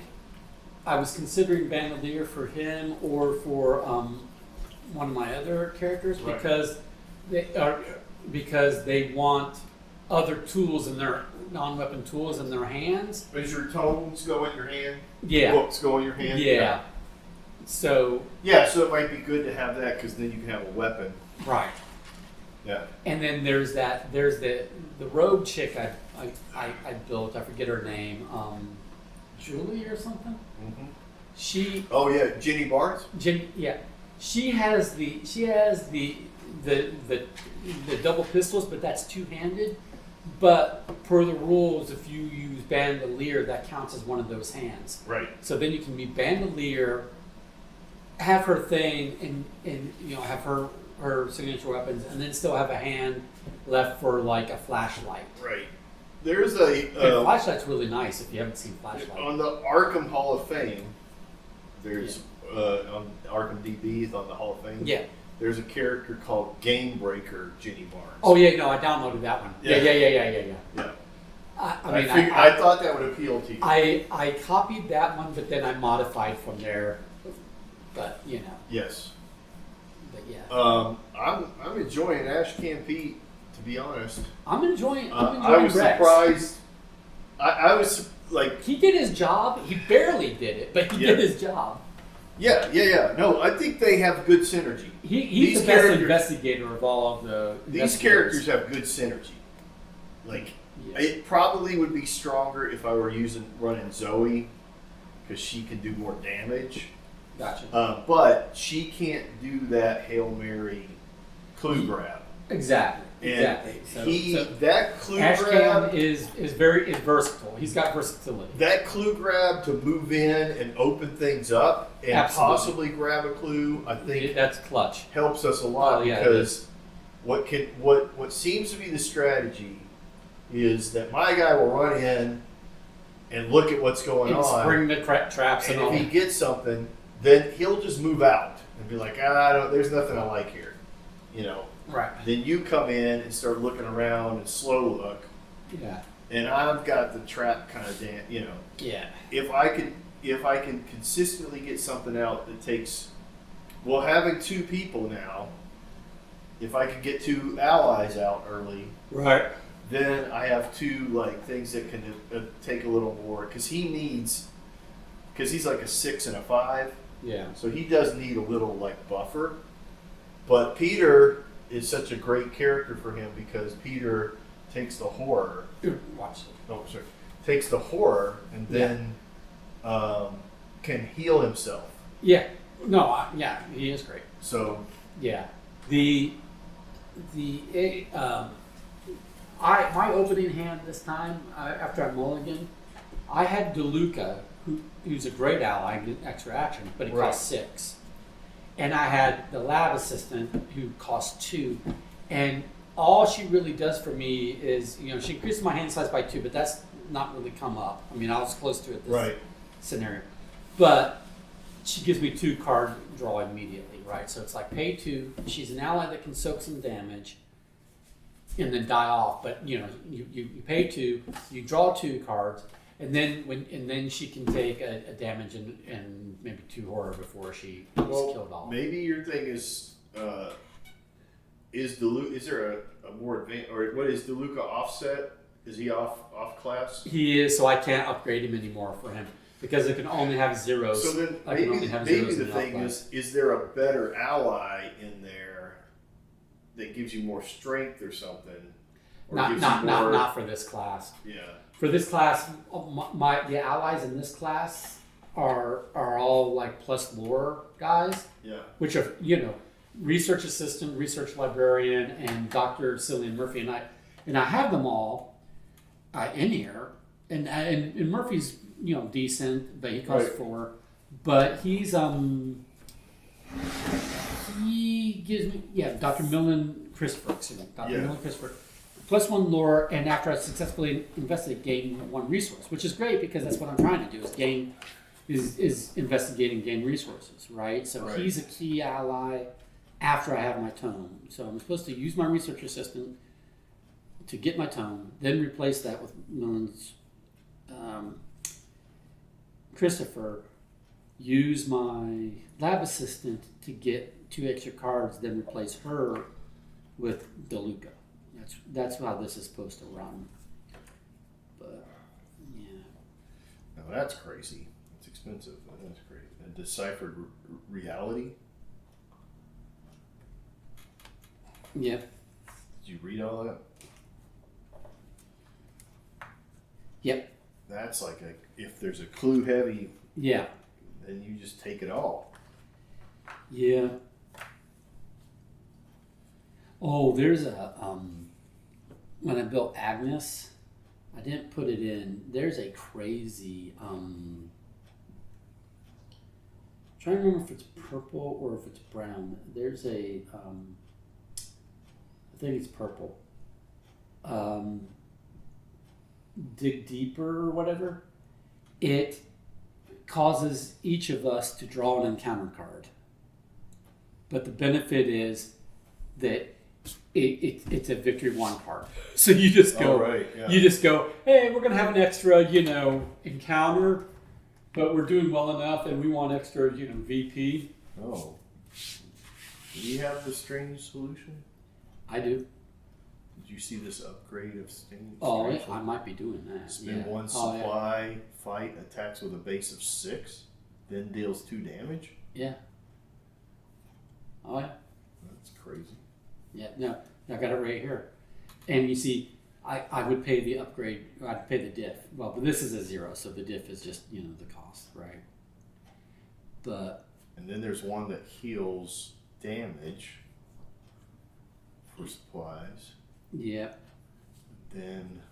Speaker 1: I was considering bandolier for him or for one of my other characters
Speaker 2: right.
Speaker 1: because they want other tools in their non-weapon tools in their hands.
Speaker 2: Does your tomes go in your hand?
Speaker 1: Yeah.
Speaker 2: Books go in your hand?
Speaker 1: Yeah. So
Speaker 2: it might be good to have that because then you can have a weapon.
Speaker 1: Right.
Speaker 2: Yeah.
Speaker 1: And then there's the rogue chick I built. I forget her name. Julie or something.
Speaker 2: Mm-hmm.
Speaker 1: She.
Speaker 2: Oh yeah, Ginny Barnes.
Speaker 1: Yeah. She has the double pistols, but that's two-handed. But per the rules, if you use bandolier, that counts as one of those hands.
Speaker 2: Right.
Speaker 1: So then you can be bandolier, have her thing, and have her signature weapons, and then still have a hand left for like a flashlight.
Speaker 2: Right. There's a
Speaker 1: flashlight's really nice if you haven't seen flashlight.
Speaker 2: On the Arkham Hall of Fame. There's on Arkham DB on the Hall of Fame.
Speaker 1: Yeah.
Speaker 2: There's a character called Game Breaker Ginny Barnes.
Speaker 1: Oh yeah, no, I downloaded that one. Yeah.
Speaker 2: Yeah. I thought that would appeal to you.
Speaker 1: I copied that one, but then I modified from there. But
Speaker 2: Yes.
Speaker 1: But yeah.
Speaker 2: I'm enjoying Ash Can Pete, to be honest.
Speaker 1: I'm enjoying
Speaker 2: I was
Speaker 1: Rex.
Speaker 2: surprised. I was like,
Speaker 1: he did his job. He barely did it, but he did his job.
Speaker 2: Yeah. No, I think they have good synergy.
Speaker 1: He's the best investigator of all of the.
Speaker 2: These characters have good synergy. Like, it probably would be stronger if I were running Zoe, because she can do more damage.
Speaker 1: Gotcha.
Speaker 2: But she can't do that Hail Mary clue grab.
Speaker 1: Exactly.
Speaker 2: So that clue
Speaker 1: Ash
Speaker 2: grab
Speaker 1: Cam is versatile. He's got versatility.
Speaker 2: That clue grab to move in and open things up and possibly grab a clue, I think
Speaker 1: that's clutch.
Speaker 2: Helps us a lot because what seems to be the strategy
Speaker 3: is that my guy will run in and look at what's going on.
Speaker 1: Spring the traps and all.
Speaker 3: If he gets something, then he'll just move out and be like, there's nothing I like here.
Speaker 1: Right.
Speaker 3: Then you come in and start looking around and slow look.
Speaker 1: Yeah.
Speaker 3: And I've got the trap kind of
Speaker 1: Yeah.
Speaker 3: If I can consistently get something out that takes, having 2 people now, if I could get 2 allies out early,
Speaker 1: right,
Speaker 3: then I have 2 things that can take a little more because he's like a 6 and a 5.
Speaker 1: Yeah.
Speaker 3: So he does need a little buffer. But Peter is such a great character for him because Peter takes the horror.
Speaker 1: Watch it.
Speaker 3: Oh, sorry. Takes the horror and then can heal himself.
Speaker 1: Yeah. No. He is great.
Speaker 3: So.
Speaker 1: Yeah. My opening hand this time after I mulligan, I had DeLuca, who's a great ally, extra action, but he costs 6. And I had the lab assistant who costs 2. And all she really does for me is, she increases my hand size by 2, but that's not really come up. I mean, I was close to it this scenario. But she gives me 2 card draw immediately, right? So it's like pay 2. She's an ally that can soak some damage and then die off. But you pay 2, you draw 2 cards. And then she can take a damage and maybe 2 horror before she is killed off.
Speaker 3: Maybe your thing is there a more advanced, or what is DeLuca offset? Is he off class?
Speaker 1: He is, so I can't upgrade him anymore for him because it can only have 0s.
Speaker 3: So then maybe the thing is there a better ally in there that gives you more strength or something? Or
Speaker 1: not for this class.
Speaker 3: Yeah.
Speaker 1: For this class, the allies in this class are all plus lore guys.
Speaker 3: Yeah.
Speaker 1: Which are research assistant, research librarian, and Dr. Cillian Murphy, and I have them all in here. And Murphy's decent, but he costs 4. But he's he gives me Dr. Millen Christopher. Millen Christopher. +1 lore, and after I successfully investigate, gain 1 resource, which is great because that's what I'm trying to do is investigate and gain resources, right? So he's a key ally after I have my tome. So I'm supposed to use my research assistant to get my tome, then replace that with Millen's Christopher, use my lab assistant to get 2 extra cards, then replace her with DeLuca. That's how this is supposed to run. But
Speaker 3: no, that's crazy. It's expensive. That's crazy. A deciphered reality.
Speaker 1: Yeah.
Speaker 3: Did you read all that?
Speaker 1: Yep.
Speaker 3: That's if there's a clue heavy.
Speaker 1: Yeah.
Speaker 3: Then you just take it all.
Speaker 1: Yeah. Oh, there's a when I built Agnes, I didn't put it in. There's a crazy I'm trying to remember if it's purple or if it's brown. There's a I think it's purple. Dig deeper or whatever. It causes each of us to draw an encounter card. But the benefit is that it's a victory 1 card. So you just go, you just go, hey, we're gonna have an extra, encounter, but we're doing well enough, and we want extra, VP.
Speaker 3: Oh, do you have the strange solution?
Speaker 1: I do.
Speaker 3: Did you see this upgrade of strange?
Speaker 1: Oh, yeah, I might be doing that.
Speaker 3: Spend 1 supply, fight attacks with a base of 6, then deals 2 damage.
Speaker 1: Yeah. Oh yeah.
Speaker 3: That's crazy.
Speaker 1: Yeah, no, I got it right here. And you see, I would pay the upgrade, I'd pay the diff. Well, but this is a 0, so the diff is just, the cost, right? But.
Speaker 3: And then there's one that heals damage for supplies.
Speaker 1: Yeah.
Speaker 3: Then.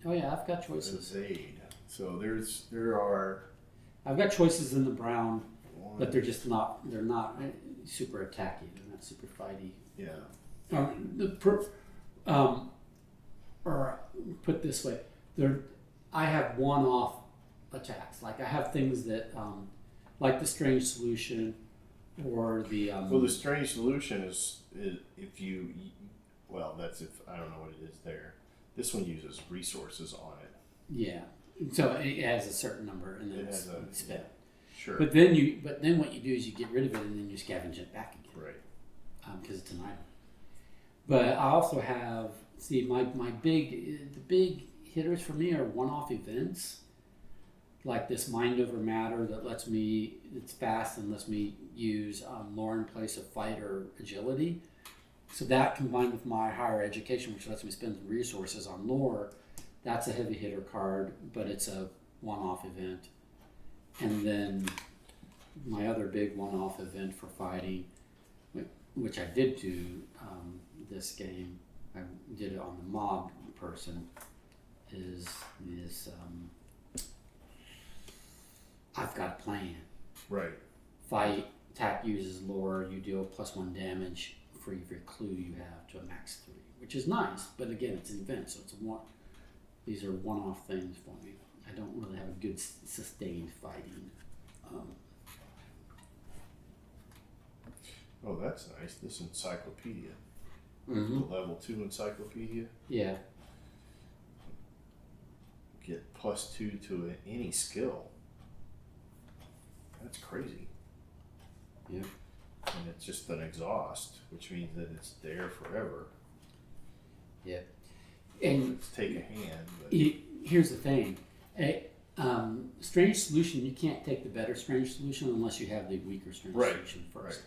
Speaker 1: Oh yeah, I've got choices.
Speaker 3: Aid. So there are.
Speaker 1: I've got choices in the brown, but they're not super attacky. They're not super fighty.
Speaker 3: Yeah.
Speaker 1: Or put it this way, I have one-off attacks. Like I have things that, like the strange solution, or the.
Speaker 3: Well, the strange solution is if you. Well, that's if I don't know what it is there. This one uses resources on it.
Speaker 1: Yeah. So it has a certain number, and then it's spent.
Speaker 3: Sure.
Speaker 1: But then what you do is you get rid of it, and then you scavenge it back again.
Speaker 3: Right.
Speaker 1: Because it's an item. But I also have the big hitters for me are one-off events, like this mind over matter that it's fast and lets me use lore in place of fight or agility. So that combined with my higher education, which lets me spend resources on lore, that's a heavy hitter card, but it's a one-off event. And then my other big one-off event for fighting, which I did do this game, I did it on the mob person, is this, I've got a plan.
Speaker 3: Right.
Speaker 1: Fight, attack uses lore, you deal +1 damage for every clue you have to a max 3, which is nice, but again, it's an event, so these are one-off things for me. I don't really have a good sustained fighting.
Speaker 3: Oh, that's nice. This encyclopedia.
Speaker 1: Mm-hmm.
Speaker 3: The level 2 encyclopedia.
Speaker 1: Yeah.
Speaker 3: Get +2 to any skill. That's crazy.
Speaker 1: Yeah.
Speaker 3: And it's just an exhaust, which means that it's there forever.
Speaker 1: Yeah. And
Speaker 3: Let's take a hand. But
Speaker 1: here's the thing. Strange solution, you can't take the better strange solution unless you have the weaker strange solution first.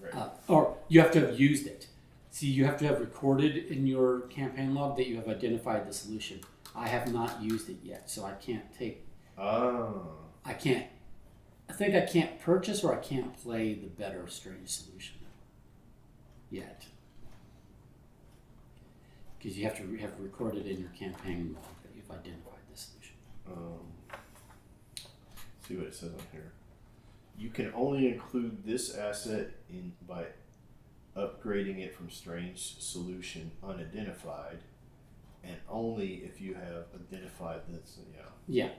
Speaker 3: Right.
Speaker 1: Or you have to have used it. See, you have to have recorded in your campaign log that you have identified the solution. I have not used it yet, so I can't take.
Speaker 3: Oh.
Speaker 1: I think I can't purchase or I can't play the better strange solution yet. Because you have to have recorded in your campaign log that you've identified the solution.
Speaker 3: See what it says on here. You can only include this asset by upgrading it from strange solution unidentified, and only if you have identified this.
Speaker 1: Yeah.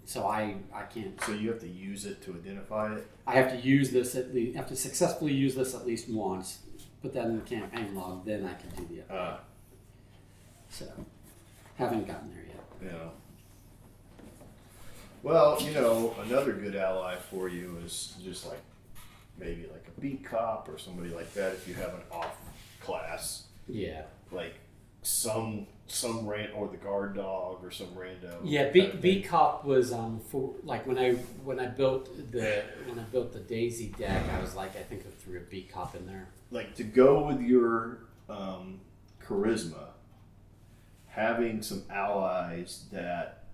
Speaker 1: So I can't.
Speaker 3: So you have to use it to identify it.
Speaker 1: I have to use this have to successfully use this at least once. Put that in the campaign log, then I can do the upgrade. So, haven't gotten there yet.
Speaker 3: Yeah. Well, another good ally for you is just like maybe like a beat cop or somebody like that. If you have an off class,
Speaker 1: Yeah.
Speaker 3: like some or the guard dog or some rando.
Speaker 1: Yeah, beat cop was for like when I built the Daisy deck, I was like, I think I threw a beat cop in there.
Speaker 3: Like to go with your charisma, having some allies that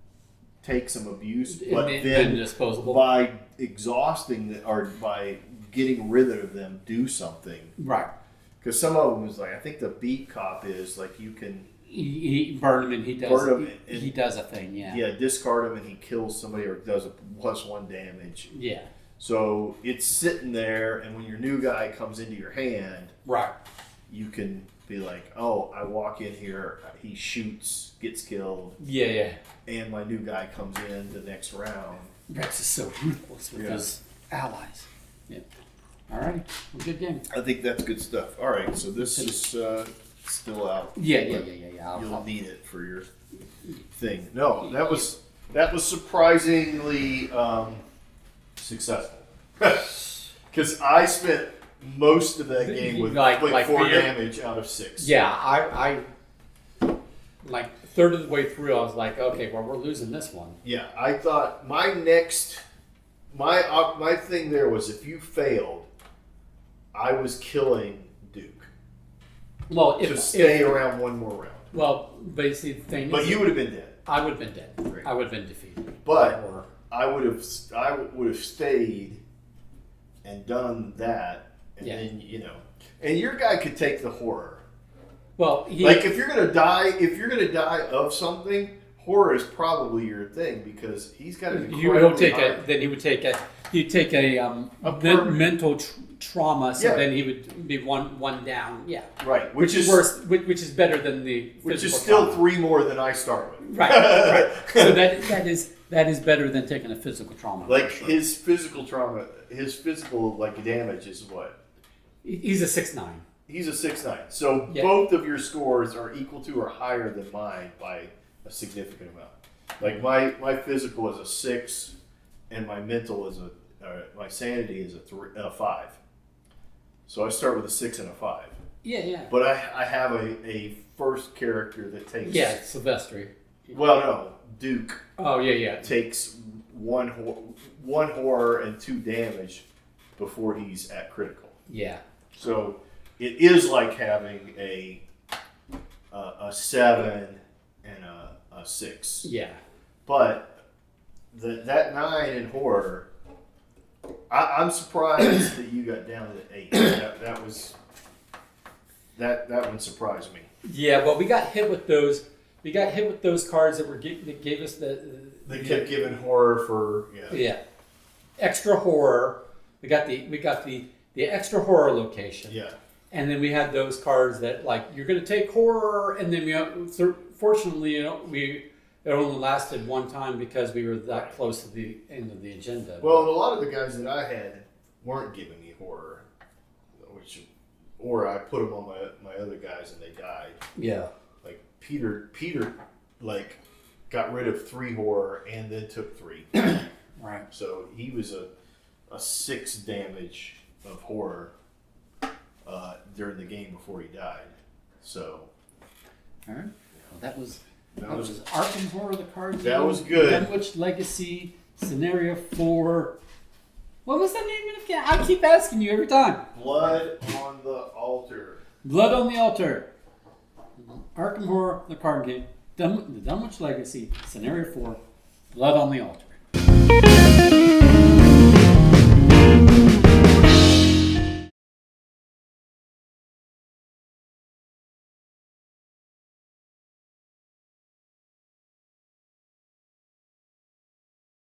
Speaker 3: take some abuse, but then
Speaker 1: disposable
Speaker 3: by exhausting or by getting rid of them, do something.
Speaker 1: Right.
Speaker 3: Because some of them is like, I think the beat cop is like you can
Speaker 1: he burn him and he does he does a thing. Yeah,
Speaker 3: discard him and he kills somebody or does a +1 damage.
Speaker 1: Yeah.
Speaker 3: So it's sitting there, and when your new guy comes into your hand,
Speaker 1: right,
Speaker 3: you can be like, oh, I walk in here, he shoots, gets killed.
Speaker 1: Yeah.
Speaker 3: And my new guy comes in the next round.
Speaker 1: Rex is so ruthless with his allies. Yeah. All right. Well, good game.
Speaker 3: I think that's good stuff. All right, so this is still out.
Speaker 1: Yeah.
Speaker 3: You'll need it for your thing. No, that was surprisingly successful. Because I spent most of that game with like 4 damage out of 6.
Speaker 1: Yeah, I like a third of the way through, I was like, okay, well, we're losing this one.
Speaker 3: Yeah, I thought my thing there was if you failed, I was killing Duke.
Speaker 1: Well,
Speaker 3: to stay around one more round.
Speaker 1: Well, but you see, the thing
Speaker 3: but
Speaker 1: is,
Speaker 3: you would have been dead.
Speaker 1: I would have been dead.
Speaker 3: Great.
Speaker 1: I would have been defeated.
Speaker 3: But I would have stayed and done that, and then and your guy could take the horror.
Speaker 1: Well,
Speaker 3: like if you're gonna die of something, horror is probably your thing because he's got an
Speaker 1: He'd take a mental trauma, so then he would be one down. Yeah,
Speaker 3: right.
Speaker 1: Which is worse. Which is better than the
Speaker 3: which is still
Speaker 1: trauma.
Speaker 3: 3 more than I start with.
Speaker 1: Right. So that is better than taking a physical trauma.
Speaker 3: Like his physical trauma, his physical damage is what?
Speaker 1: He's a 6'9".
Speaker 3: He's a 6'9". So both of your scores are equal to or higher than mine by a significant amount. Like my physical is a 6, and my mental is my sanity is a 5. So I start with a 6 and a 5.
Speaker 1: Yeah.
Speaker 3: But I have a first character that takes.
Speaker 1: Yeah, Silvestri.
Speaker 3: Well, no, Duke.
Speaker 1: Oh yeah.
Speaker 3: Takes one horror and 2 damage before he's at critical.
Speaker 1: Yeah.
Speaker 3: So it is like having a 7 and a 6.
Speaker 1: Yeah.
Speaker 3: But that 9 in horror, I'm surprised that you got down to 8. That one surprised me.
Speaker 1: Yeah, well, we got hit with those. We got hit with those cards that gave us
Speaker 3: They kept giving horror for
Speaker 1: extra horror. We got the extra horror location.
Speaker 3: Yeah.
Speaker 1: And then we had those cards that like you're going to take horror, and then fortunately it only lasted one time because we were that close to the end of the agenda.
Speaker 3: Well, and a lot of the guys that I had weren't giving me horror, or I put them on my other guys and they died.
Speaker 1: Yeah.
Speaker 3: Like Peter like got rid of 3 horror and then took 3.
Speaker 1: Right.
Speaker 3: So he was a 6 damage of horror during the game before he died. So.
Speaker 1: All right. Well, that was Arkham Horror, the card game.
Speaker 3: That was good.
Speaker 1: Dunwich Legacy, Scenario 4. What was the name of the game? I keep asking you every time.
Speaker 3: Blood on the Altar.
Speaker 1: Blood on the Altar. Arkham Horror, the card game. The Dunwich Legacy, Scenario 4, Blood on the Altar.